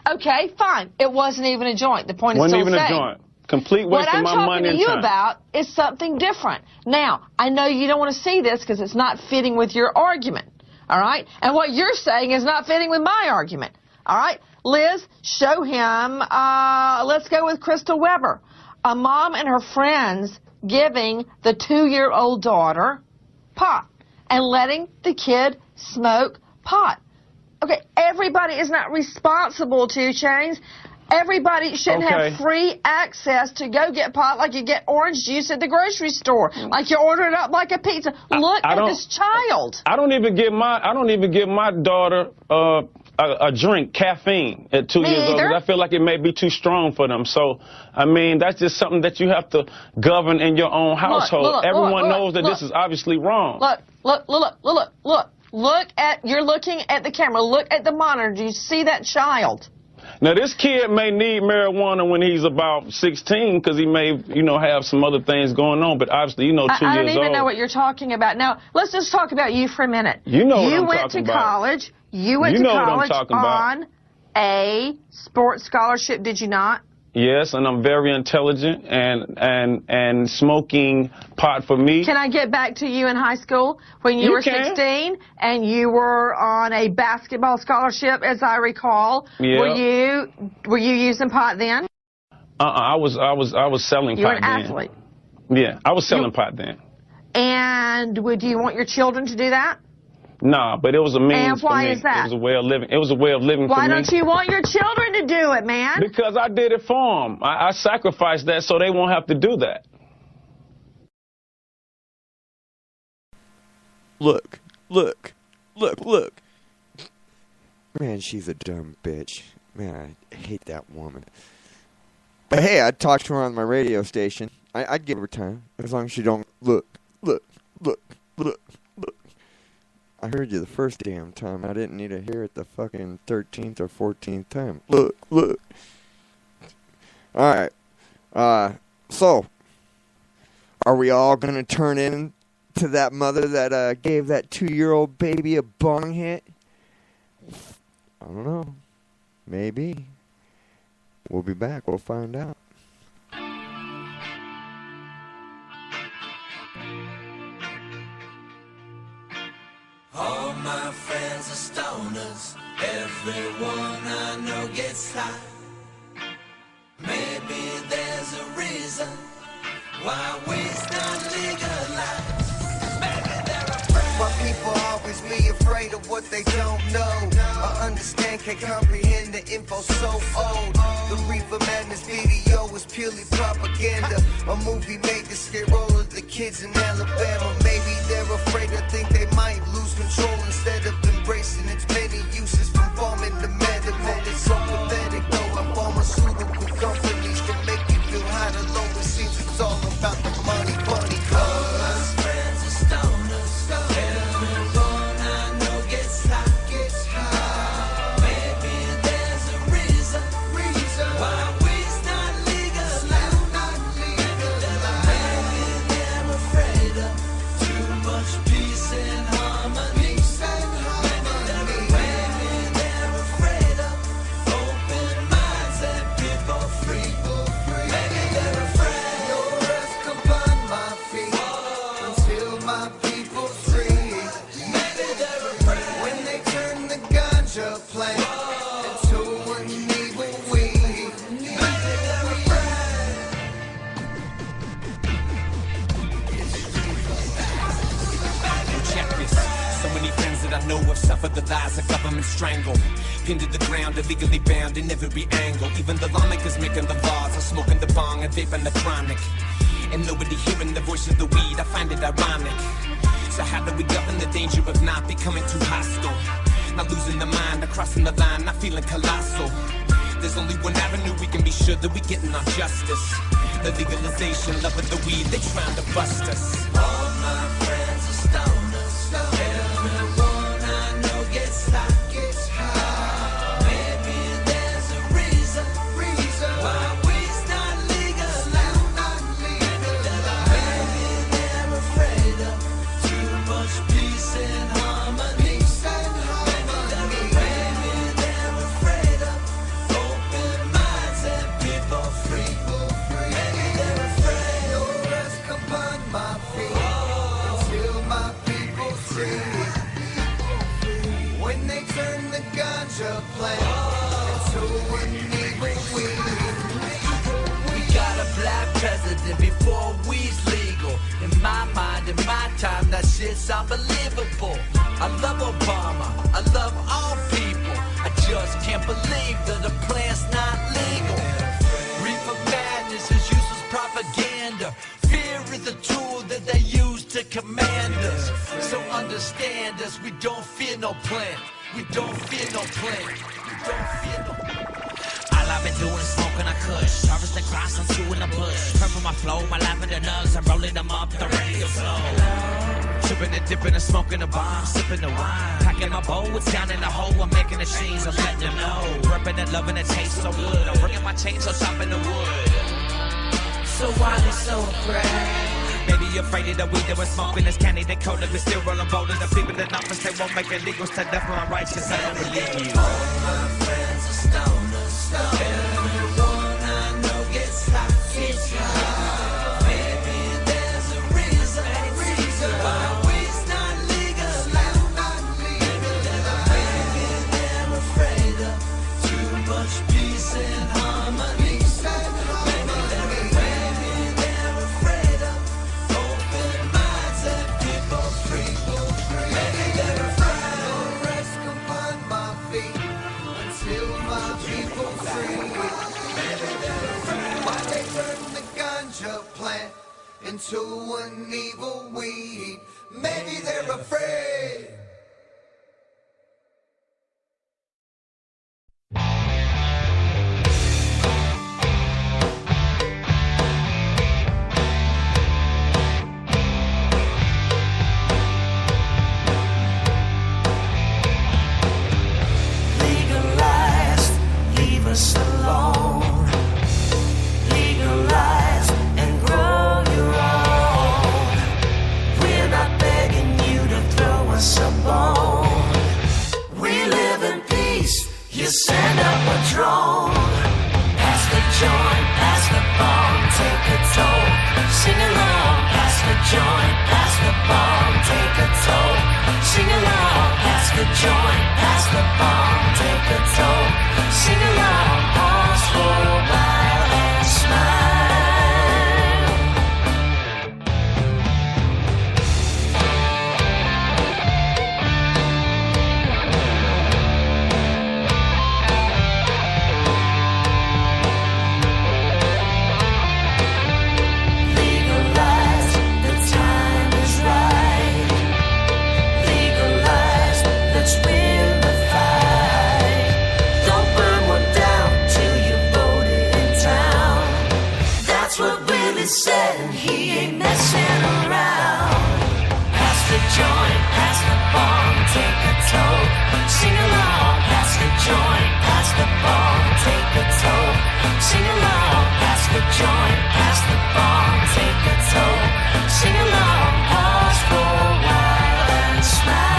okay, fine, it wasn't even a joint. The point is still the same. Wasn't even a joint. Complete waste of my money and time. What I'm talking to you about is something different. Now, I know you don't want to see this because it's not fitting with your argument, all right? And what you're saying is not fitting with my argument, all right? Liz, show him, let's go with Crystal Weber. A mom and her friends giving the 2-year-old daughter pot and letting the kid smoke pot. Okay, everybody is not responsible, 2 Chainz. Everybody shouldn't have free access to go get pot like you get orange juice at the grocery store, like you order it up like a pizza. Look at this child. I don't even give my daughter a drink, caffeine, at 2 years old, because I feel like it may be too strong for them. So, I mean, that's just something that you have to govern in your own household. Everyone knows that this is obviously wrong. You're looking at the camera. Look at the monitor. Do you see that child? Now, this kid may need marijuana when he's about 16 because he may, have some other things going on. But obviously, 2 years old. I don't even know what you're talking about. Now, let's just talk about you for a minute. You know what I'm talking about. You went to college on a sports scholarship, did you not? Yes, and I'm very intelligent, and smoking pot for me. Can I get back to you in high school when you were 16 and you were on a basketball scholarship, as I recall? Yeah. Were you using pot then? I was selling pot then. You were an athlete. Yeah, I was selling pot then. And would you want your children to do that? Nah, but it was a means for me. And why is that? It was a way of living. It was a way of living for me. Why don't you want your children to do it, man? Because I did it for them. I sacrificed that so they won't have to do that. Look. Man, she's a dumb bitch. Man, I hate that woman. But hey, I'd talk to her on my radio station. I'd give her time, as long as she don't look. I heard you the first damn time. I didn't need to hear it the fucking 13th or 14th time. Look. Alright. So, are we all going to turn in to that mother that gave that 2-year-old baby a bong hit? I don't know. Maybe. We'll be back. We'll find out. All my friends are stoners. Everyone I know gets high. Maybe there's a reason why weed's not legalized. Maybe they're afraid. Why people always be afraid of what they don't know. I understand, can't comprehend the info so old. The Reefer Madness video was purely propaganda. A movie made to scare all of the kids in Alabama. Maybe they're afraid to think they might lose control instead of embracing its many uses from farming to medical. It's so pathetic though, and pharmaceutical companies can make you feel high to low. It seems it's all about the money. All my friends are stoners. Everyone I know gets high. Maybe there's a reason why weed's not legalized. Maybe they're afraid of too much peace and harmony. Maybe they're afraid of open minds and people free. Maybe they're afraid no rest upon my feet until my people's free. Maybe they're afraid when they turn the ganja plant into an evil weed. Maybe they're afraid. Check this. So many friends that I know have suffered the lies of government strangle. Pinned to the ground, illegally bound in every angle. Even the lawmakers making the laws are smoking the bong and vaping the chronic. And nobody hearing the voice of the weed, I find it ironic. So how do we govern the danger of not becoming too hostile? Not losing the mind, not crossing the line, not feeling colossal. There's only one avenue we can be sure that we getting our justice. The legalization, love of the weed, they trying to bust us. All my friends are stoners. Everyone I know gets high. Maybe there's a reason why weed's not legalized. Maybe they're afraid of too much peace and harmony. free. When they turn the ganja plant into an evil weed. We got a black president before weed's legal. In my mind, in my time, that shit's unbelievable. I love Obama, I love all people. I just can't believe that the plant's not legal. Reefer Madness is useless propaganda. Fear is a tool that they use to command us. So understand us, we don't fear no plant. We don't fear no plant. We don't fear no All I've been doing is smoking a kush. Harvest the grass, I'm chewing the bush. Purple my flow, my lavender nugs. I'm rolling them up, the radio slow. Tripping and dipping and smoking a bomb, sipping the wine. Packing my bowl, it's down in the hole. I'm making the sheens, I'm letting them know. Ripping and loving it tastes so good. I'm bringing my chainsaw chopping the wood. So why they so afraid? Maybe you're afraid of the weed that we're smoking. This candy, they cold, we still rolling boulders. The people in office, they won't make it legal. Stand up for my rights, cause I don't believe you. All my friends are stoners. Everyone I know gets hot, gets hot. Maybe there's a reason why weed's not legal. Maybe they're afraid of too much peace and harmony. Maybe they're afraid of open minds and people free. Maybe they're afraid No rest upon my feet until my people free. Maybe they're afraid why they turn the ganja plant into an evil weed. Maybe they're afraid. legalize, leave us alone. Legalize and grow your own. We're not begging you to throw us a bone. We live in peace, you send up a drone. Pass the joint, pass the bomb, take a toke. Sing along, pass the joint, pass the bomb, take a toke. Sing along, pass the joint, pass the bomb, take a toke. Sing along, pause for a while and smile. Legalize, the time is right. Legalize, let's win the fight. Don't burn one down till you voted in town. That's what Willie said, and he ain't messing around. Pass the joint, pass the bomb, take a toke. Sing along, pass the joint, pass the bomb, take a toke. Sing along, pass the joint, pass the bomb, take a toke. Sing along, pause for a while and smile.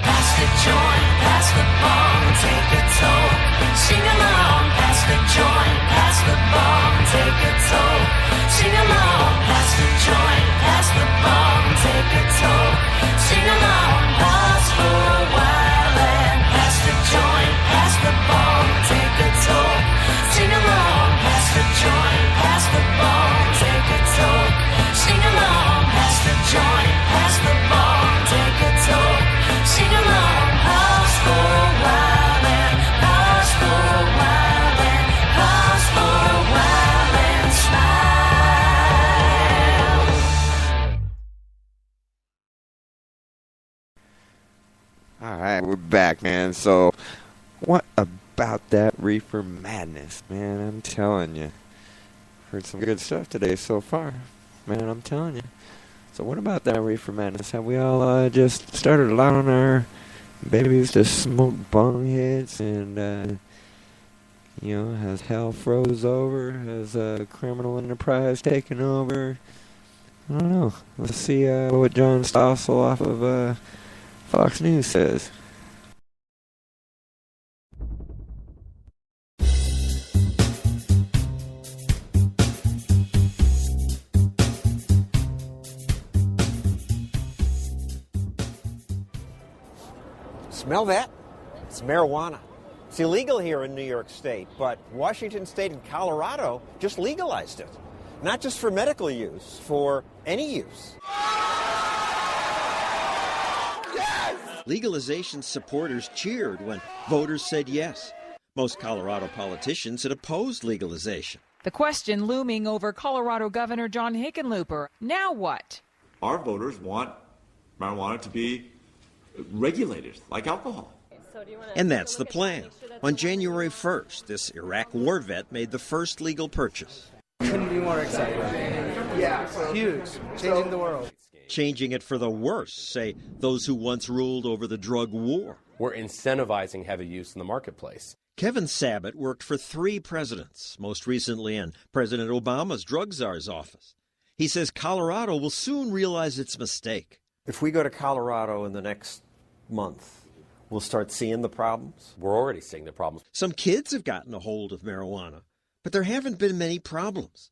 Pass the joint, pass the bomb, take a toke. Sing along, pass the joint, pass the bomb, take a toke. Sing along, pass the joint, pass the bomb, take a toke. Sing along, pause for a while and pass the joint, pass the bomb, take a toke. Sing along, pass the joint, pass the bomb, take a toke. Sing along, pass the joint, pass the bomb, take a toke. Sing along, pause for a while and pause for a while and pause for a while and smile. All right, we're back, man. So, what about that Reefer Madness, man? I'm telling you. Heard some good stuff today so far, man. I'm telling you. So, what about that Reefer Madness? Have we all just started allowing our babies to smoke bong hits and Has hell froze over? Has a criminal enterprise taken over? I don't know. Let's see what John Stossel off of Fox News says. Smell that? It's marijuana. It's illegal here in New York State, but Washington State and Colorado just legalized it. Not just for medical use, for any use. Yes! Legalization supporters cheered when voters said yes. Most Colorado politicians had opposed legalization. The question looming over Colorado Governor John Hickenlooper. Now what? Our voters want marijuana to be regulated like alcohol. And that's the plan. On January 1st, this Iraq war vet made the first legal purchase. Couldn't be more excited. Yeah, huge. Changing the world. Changing it for the worse, say those who once ruled over the drug war. We're incentivizing heavy use in the marketplace. Kevin Sabet worked for 3 presidents, most recently in President Obama's drug czar's office. He says Colorado will soon realize its mistake. If we go to Colorado in the next month, we'll start seeing the problems. We're already seeing the problems. Some kids have gotten a hold of marijuana, but there haven't been many problems.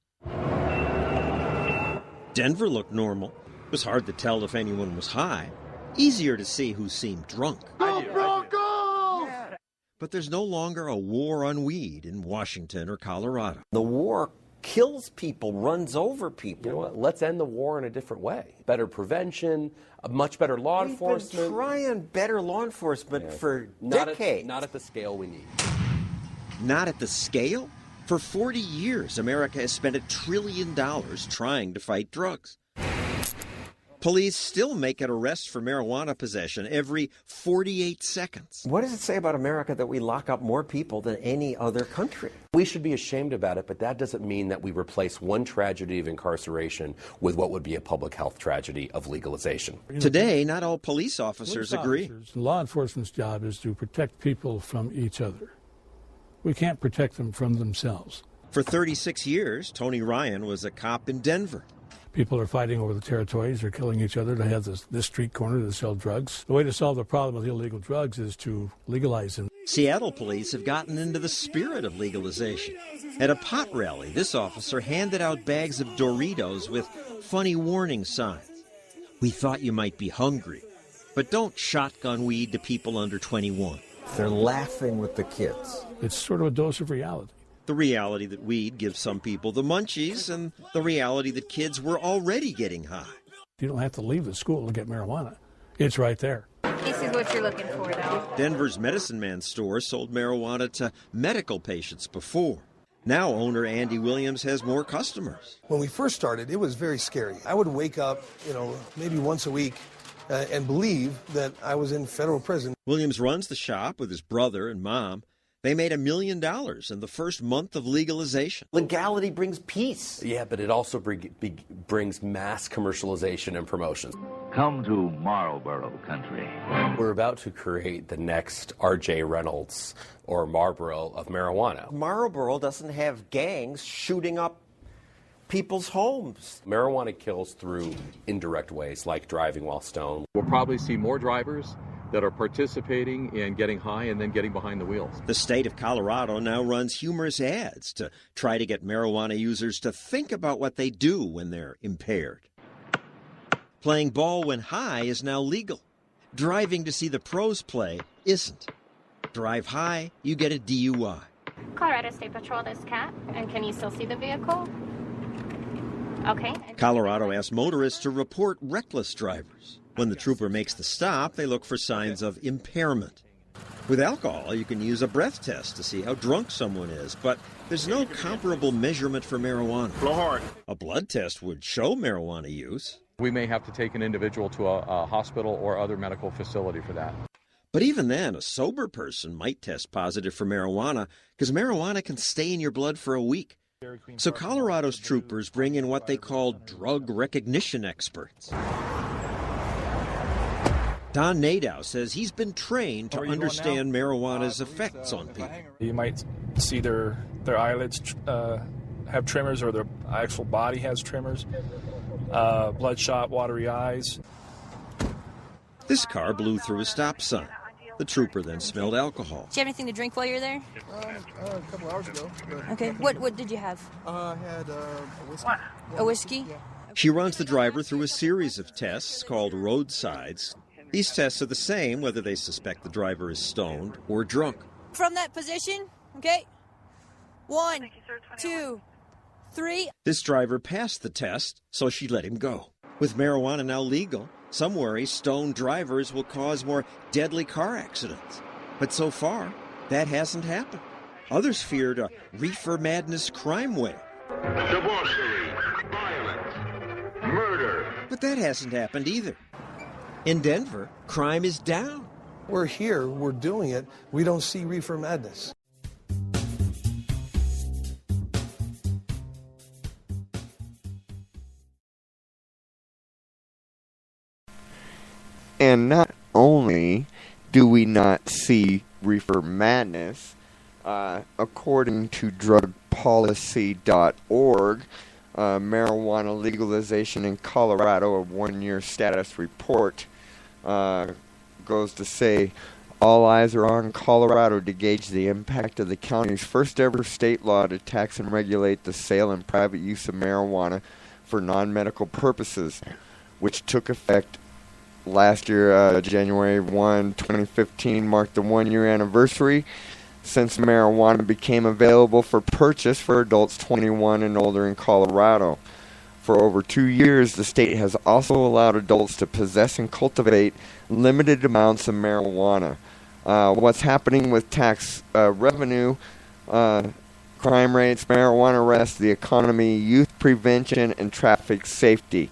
Denver looked normal. It was hard to tell if anyone was high. Easier to see who seemed drunk. Go Broncos! But there's no longer a war on weed in Washington or Colorado. The war kills people, runs over people. You know what? Let's end the war in a different way. Better prevention, a much better law enforcement. We've been trying better law enforcement for decades. Not at the scale we need. Not at the scale? For 40 years, America has spent $1 trillion trying to fight drugs. Police still make an arrest for marijuana possession every 48 seconds. What does it say about America that we lock up more people than any other country? We should be ashamed about it, but that doesn't mean that we replace one tragedy of incarceration with what would be a public health tragedy of legalization. Today, not all police officers agree. Law enforcement's job is to protect people from each other. We can't protect them from themselves. For 36 years, Tony Ryan was a cop in Denver. People are fighting over the territories. They're killing each other. They have this street corner to sell drugs. The way to solve the problem with illegal drugs is to legalize them. Seattle police have gotten into the spirit of legalization. At a pot rally, this officer handed out bags of Doritos with funny warning signs. We thought you might be hungry, but don't shotgun weed to people under 21. They're laughing with the kids. It's sort of a dose of reality. The reality that weed gives some people the munchies, and the reality that kids were already getting high. You don't have to leave the school to get marijuana. It's right there. This is what you're looking for, though. Denver's Medicine Man store sold marijuana to medical patients before. Now owner Andy Williams has more customers. When we first started, it was very scary. I would wake up, maybe once a week and believe that I was in federal prison. Williams runs the shop with his brother and mom. They made $1 million in the first month of legalization. Legality brings peace. Yeah, but it also brings mass commercialization and promotion. Come to Marlboro country. We're about to create the next R.J. Reynolds or Marlboro of marijuana. Marlboro doesn't have gangs shooting up people's homes. Marijuana kills through indirect ways, like driving while stoned. We'll probably see more drivers that are participating in getting high and then getting behind the wheels. The state of Colorado now runs humorous ads to try to get marijuana users to think about what they do when they're impaired. Playing ball when high is now legal. Driving to see the pros play isn't. Drive high, you get a DUI. Colorado State Patrol, this cat. And can you still see the vehicle? Okay. Colorado asks motorists to report reckless drivers. When the trooper makes the stop, they look for signs of impairment. With alcohol, you can use a breath test to see how drunk someone is, but there's no comparable measurement for marijuana. Blow hard. A blood test would show marijuana use. We may have to take an individual to a hospital or other medical facility for that. But even then, a sober person might test positive for marijuana because marijuana can stay in your blood for a week. So Colorado's troopers bring in what they call drug recognition experts. Don Nadow says he's been trained to understand marijuana's effects on people. You might see their eyelids have tremors, or their actual body has tremors, bloodshot, watery eyes. This car blew through a stop sign. The trooper then smelled alcohol. Did you have anything to drink while you were there? A couple hours ago. Okay. What did you have? I had a whiskey. A whiskey? Yeah. She runs the driver through a series of tests called roadsides. These tests are the same whether they suspect the driver is stoned or drunk. From that position, okay? 1, 2, 3. This driver passed the test, so she let him go. With marijuana now legal, some worry stoned drivers will cause more deadly car accidents. But so far, that hasn't happened. Others feared a Reefer Madness crime wave. Debauchery, violence, murder. But that hasn't happened either. In Denver, crime is down. We're here, we're doing it. We don't see Reefer Madness. And not only do we not see Reefer Madness, according to drugpolicy.org, marijuana legalization in Colorado, a one-year status report, goes to say, all eyes are on Colorado to gauge the impact of the county's first ever state law to tax and regulate the sale and private use of marijuana for non-medical purposes, which took effect last year. January 1, 2015 marked the one-year anniversary since marijuana became available for purchase for adults 21 and older in Colorado. For over 2 years, the state has also allowed adults to possess and cultivate limited amounts of marijuana. What's happening with tax revenue, crime rates, marijuana arrests, the economy, youth prevention, and traffic safety?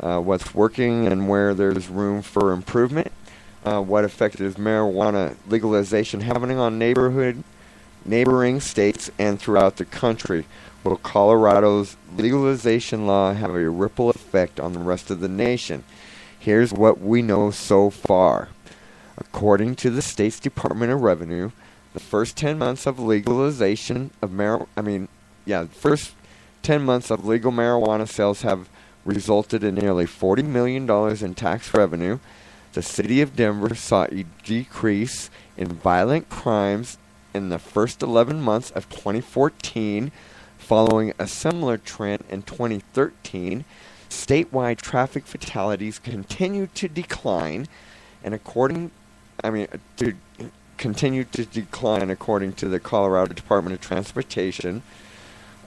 What's working and where there's room for improvement? What effect is marijuana legalization having on neighboring states and throughout the country? Will Colorado's legalization law have a ripple effect on the rest of the nation? Here's what we know so far. According to the state's Department of Revenue, the first 10 months of legalization of first 10 months of legal marijuana sales have resulted in nearly $40 million in tax revenue. The city of Denver saw a decrease in violent crimes in the first 11 months of 2014, following a similar trend in 2013. Statewide traffic fatalities continue to decline, and according to the Colorado Department of Transportation.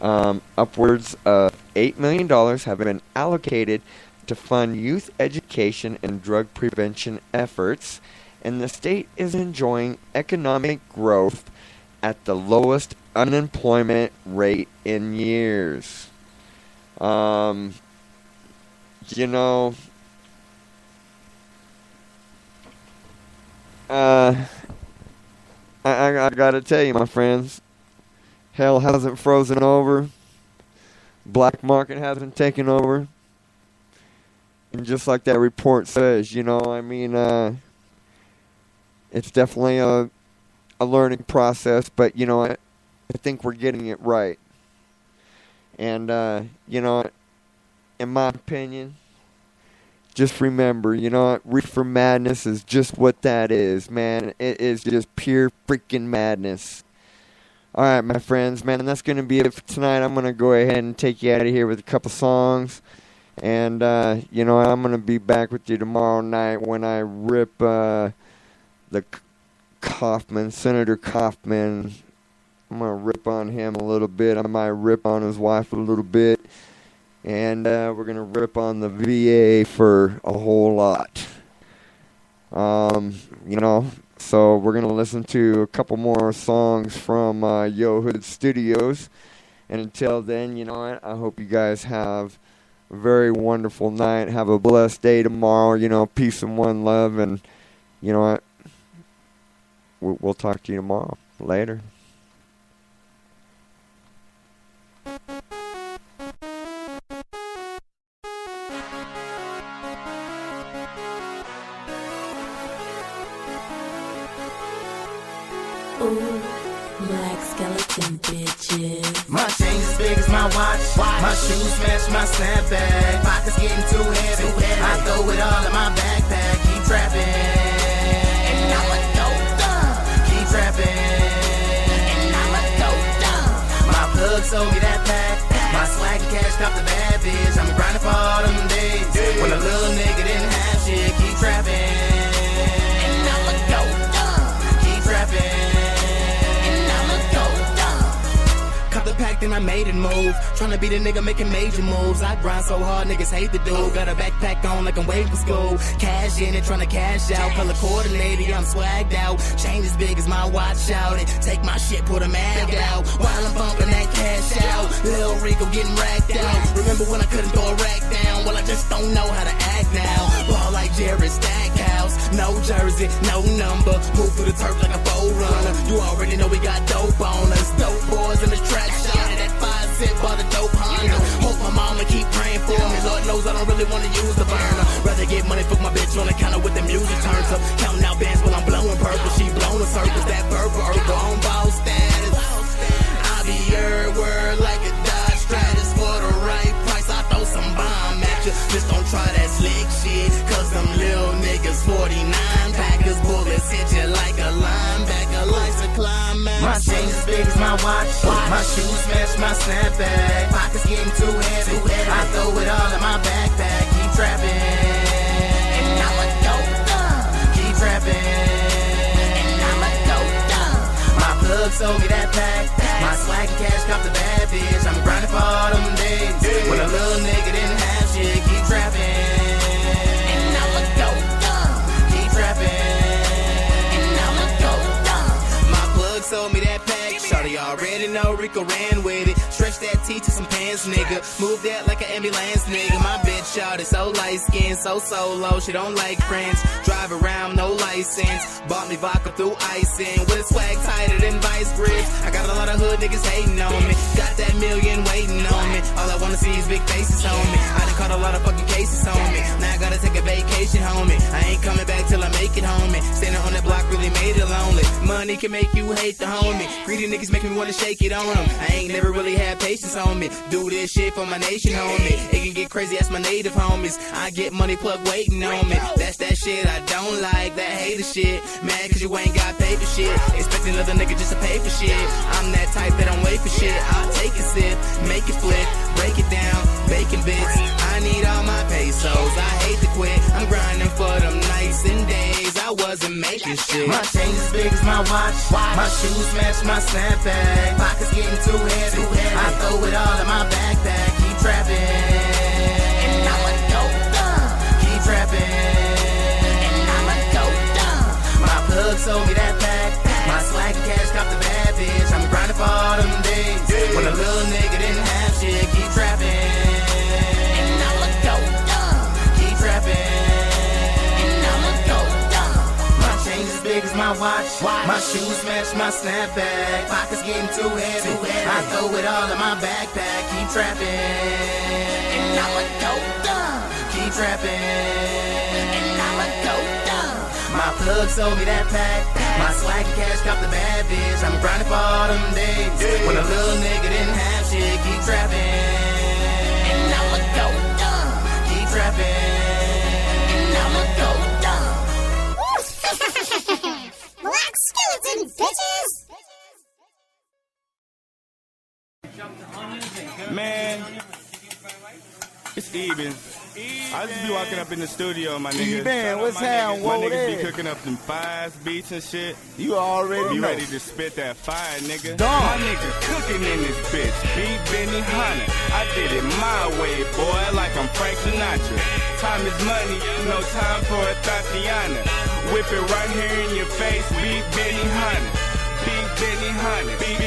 Upwards of $8 million have been allocated to fund youth education and drug prevention efforts, and the state is enjoying economic growth at the lowest unemployment rate in years. I gotta tell you, my friends, hell hasn't frozen over. Black market hasn't taken over. And just like that report says, it's definitely a learning process, but, I think we're getting it right. And, in my opinion, just remember, Reefer Madness is just what that is, man. It is just pure freaking madness. All right, my friends, man, and that's going to be it for tonight. I'm going to go ahead and take you out of here with a couple songs. And, I'm going to be back with you tomorrow night when I rip the Senator Kaufman. I'm going to rip on him a little bit. I might rip on his wife a little bit. And we're going to rip on the VA for a whole lot. So we're going to listen to a couple more songs from Yo Hood Studios. And until then, I hope you guys have a very wonderful night. Have a blessed day tomorrow. Peace and one love. And we'll talk to you tomorrow. Later. skeleton bitches. My chain as big as my watch. My shoes match my snapback. Pockets getting too heavy. I throw it all in my backpack. Keep trapping. And I'ma go dumb. Keep trapping. And I'ma go dumb. My plug sold me that pack. My swag and cash got the bad bitch. I'm grinding for all them days. When a little nigga didn't have shit. Keep trapping. And I'ma go dumb. Keep trapping. Cut the pack, then I made it move. Tryna be the nigga making major moves. I grind so hard, niggas hate the dude. Got a backpack on like I'm waiting for school. Cash in it, tryna cash out. Color coordinated, I'm swagged out. Chain as big as my watch shouted. Take my shit, put a mag out. While I'm bumping that cash out. Lil Rico getting racked out. Remember when I couldn't throw a rack down? Well, I just don't know how to act now. Ball like Jared Stackhouse. No jersey, no number. Move through the turf like a bow runner. You already know we got dope on us. Dope boys in the track. Shot it at 5 cent, bought a dope Honda. Hope my mama keep praying for me. Lord knows I don't really wanna use the burner. Rather get money, fuck my bitch on the counter with the music turns up. Counting out bands while I'm blowing purple. She blowing circles, that purple herb on ball status. I be your word like a Dodge Stratus for the right price. I throw some bomb at you. Just don't try that slick shit. Cause them little niggas 49 packers. Bullets hit you like a linebacker. Life's a climax. My chain as big as my watch. My shoes match my snapback. Pockets getting too heavy. I throw it all in my backpack. Keep trapping. And I'ma go dumb. Keep trapping. And I'ma go dumb. My plug sold me that pack. My swag and cash got the bad bitch. I'm grinding for all them days. When a little nigga didn't have shit. Keep trapping. And I'ma go dumb. Keep trapping. And I'ma go dumb. My plug sold me that pack. Shawty already know Rico ran with it. Stretch that T to some pants, nigga. Move that like an ambulance, nigga. My bitch shawty so light skin, so solo. She don't like friends. Drive around, no license. Bought me vodka through icing. With a swag tighter than vice grips. I got a lot of hood niggas hating on me. Got that million waiting on me. All I wanna see is big faces on me. I done caught a lot of fucking cases on me. Now I gotta take a vacation, homie. I ain't coming back till I make it, homie. Standing on that block really made it lonely. Money can make you hate the homie. Greedy niggas make me wanna shake it on them. I ain't never really had patience on me. Do this shit for my nation, homie. It can get crazy, that's my native homies. I get money plug waiting on me. That's that shit I don't like, that hater shit. Mad cause you ain't got paper shit. Expect another nigga just to pay for shit. I'm that type that don't wait for shit. I'll take a sip, make it flip, break it down, bacon bits. I need all my pesos, I hate to quit. I'm grinding for them nights and days. I wasn't making shit. My chain as big as my watch. My shoes match my snapback. Pockets getting too heavy. I throw it all in my backpack. Keep trapping. And I'ma go dumb. Keep trapping. And I'ma go dumb. My plug sold me that pack. My swag and cash got the bad bitch. I'm grinding for all them days. When a little nigga didn't have shit. Keep trapping. And I'ma go dumb. Keep trapping. As big as my watch. My shoes match my snapback. Pockets getting too heavy. I throw it all in my backpack. Keep trapping. And I'ma go dumb. Keep trapping. And I'ma go dumb. My plug sold me that pack. My swag and cash got the bad bitch. I'm grinding for all them days. When a little nigga didn't have shit. Keep trapping. And I'ma go dumb. Keep trapping. And I'ma go dumb. Black skeleton, bitches! Man, it's even. I just be walking up in the studio, my nigga. Man, what's happening? My niggas be cooking up them fires, beats and shit. You already be know. ready to spit that fire, nigga. Dog. My nigga cooking in this bitch. Beat Benny Hunter. I did it my way, boy, like I'm Frank Sinatra. Time is money, no time for a Tatiana. Whip it right here in your face, beat Benny Hunter. Beat Benny Hunter. Beat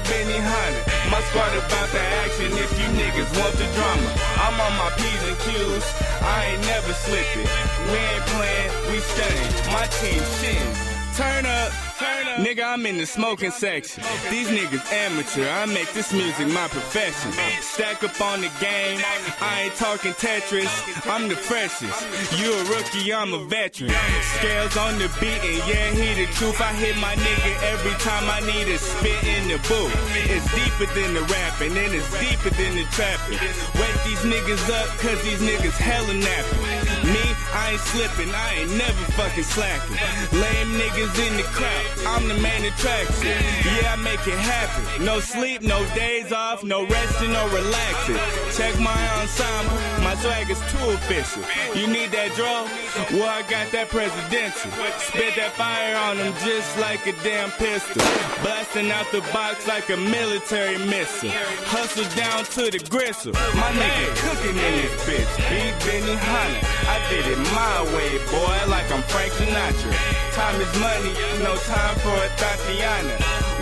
Benny Hunter. My squad about the action if you niggas want the drama. I'm on my P's and Q's, I ain't never slipping. We ain't playing, we stunning. My team shins. Turn up, turn up. Nigga, I'm in the smoking section. These niggas amateur. I make this music my profession. Stack up on the game. I ain't talking Tetris. I'm the freshest. You a rookie, I'm a veteran. Scales on the beat, and yeah, he the truth. I hit my nigga every time I need a spit in the booth. It's deeper than the rapping, and it's deeper than the trapping. Wake these niggas up, cause these niggas hella napping. Me, I ain't slipping, I ain't never fucking slacking. Lame niggas in the crowd, I'm the main attraction. Yeah, I make it happen. No sleep, no days off, no resting, no relaxing. Check my ensemble, my swag is too official. You need that draw? Well, I got that presidential. Spit that fire on them just like a damn pistol. Blasting out the box like a military missile. Hustle down to the gristle. My nigga cooking in this bitch. Beat Benny Hanna. I did it my way, boy, like I'm Frank Sinatra. Time is money, no time for a Tatiana.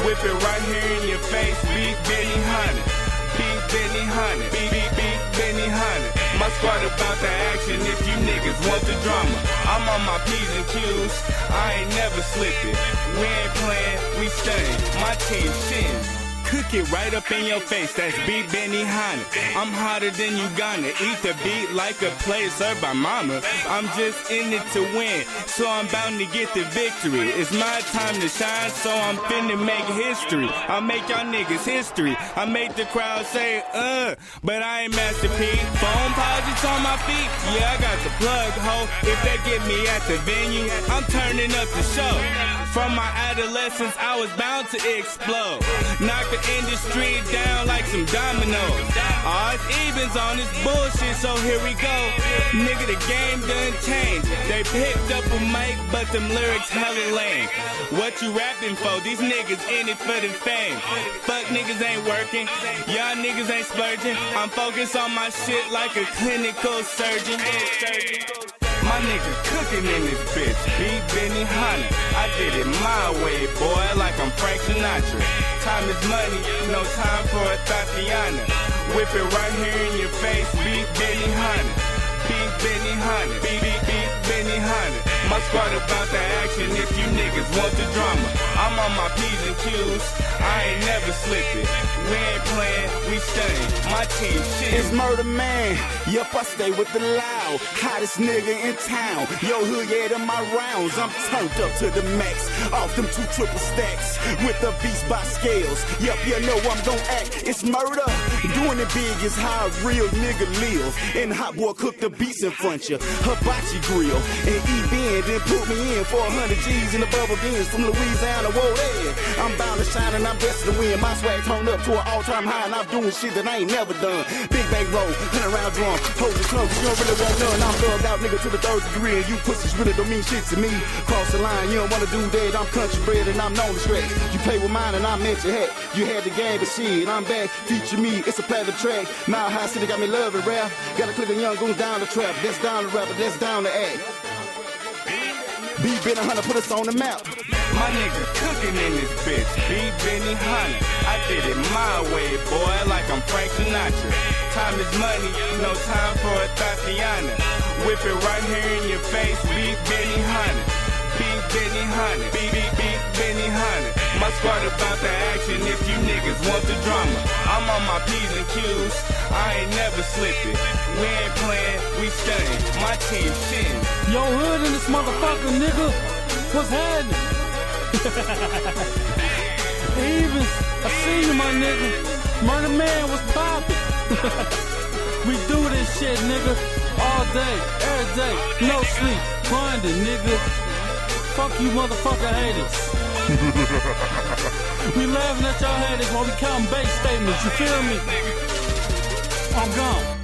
Whip it right here in your face. Beat Benny Hanna. Beat Benny Hanna. Beat Benny Hanna. My squad about the action if you niggas want the drama. I'm on my P's and Q's. I ain't never slipping. We ain't playing, we staying. My team shins. Cook it right up in your face, that's beat Benny Hanna. I'm hotter than Uganda, eat the beat like a play served by mama. I'm just in it to win, so I'm bound to get the victory. It's my time to shine, so I'm finna make history. I make y'all niggas history. I make the crowd say, but I ain't Master P. Phone posits on my feet, yeah, I got the plug, ho. If they get me at the venue, I'm turning up the show. From my adolescence, I was bound to explode. Knock the industry down like some dominoes. Odds evens on this bullshit, so here we go. Nigga, the game done changed. They picked up a mic, but them lyrics hella lame. What you rapping for? These niggas in it for the fame. Fuck niggas ain't working. Y'all niggas ain't splurging. I'm focused on my shit like a clinical surgeon. My nigga cooking in this bitch. Beat Benny Hanna. I did it my way, boy, like I'm Frank Sinatra. Time is money, no time for a Tatiana. Whip it right here in your face. Beat Benny Hanna. Beat Benny Hanna. Beat Benny Hanna. My squad about the action if you niggas want the drama. I'm on my P's and Q's. I ain't never slipping. We ain't playing, we staying. My team shit. It's Murder Man. Yup, I stay with the loud. Hottest nigga in town. Yo, hood, yeah, them my rounds. I'm turned up to the max. Off them 2 triple stacks. With the beast by scales. Yup, you know I'm gon' act. It's murder. Doing it big is how a real nigga live. And Hot Boy cook the beats in front ya. Hibachi grill. And E-Ben then put me in for 100 G's in the bubble beans from Louisiana. Whoa, there. I'm bound to shine and I'm best to win. My swag turned up to an all-time high and I'm doing shit that I ain't never done. Big bang roll, 100 round drum, hold your tongue, you don't really want none. I'm thugged out nigga to the 3rd degree and you pussies really don't mean shit to me. Cross the line, you don't wanna do that, I'm country bred and I'm known to stretch. You play with mine and I meant your hat. You had the game but shit, I'm back, feature me, it's a platinum track. Now High City got me loving rap. Gotta click a young goons down the trap, that's down the rapper, that's down the act. Beat Benny Hanna, put us on the map. My nigga cooking in this bitch. Beat Benny Hanna. I did it my way, boy, like I'm Frank Sinatra. Time is money, no time for a Tatiana. Whip it right here in your face. Beat Benny Hanna. Beat Benny Hanna. Beat Benny Hanna. My squad about the action if you niggas want the drama. I'm on my P's and Q's. I ain't never slipping. We ain't playing, we staying. My team shitting. Yo, hood in this motherfucker, nigga. What's happening? Evens, I see you, my nigga. Murder Man, what's poppin'? We do this shit, nigga. All day, every day. No sleep, grinding, nigga. Fuck you motherfucker haters. We laughing at y'all haters while we counting base statements, you feel me? I'm gone.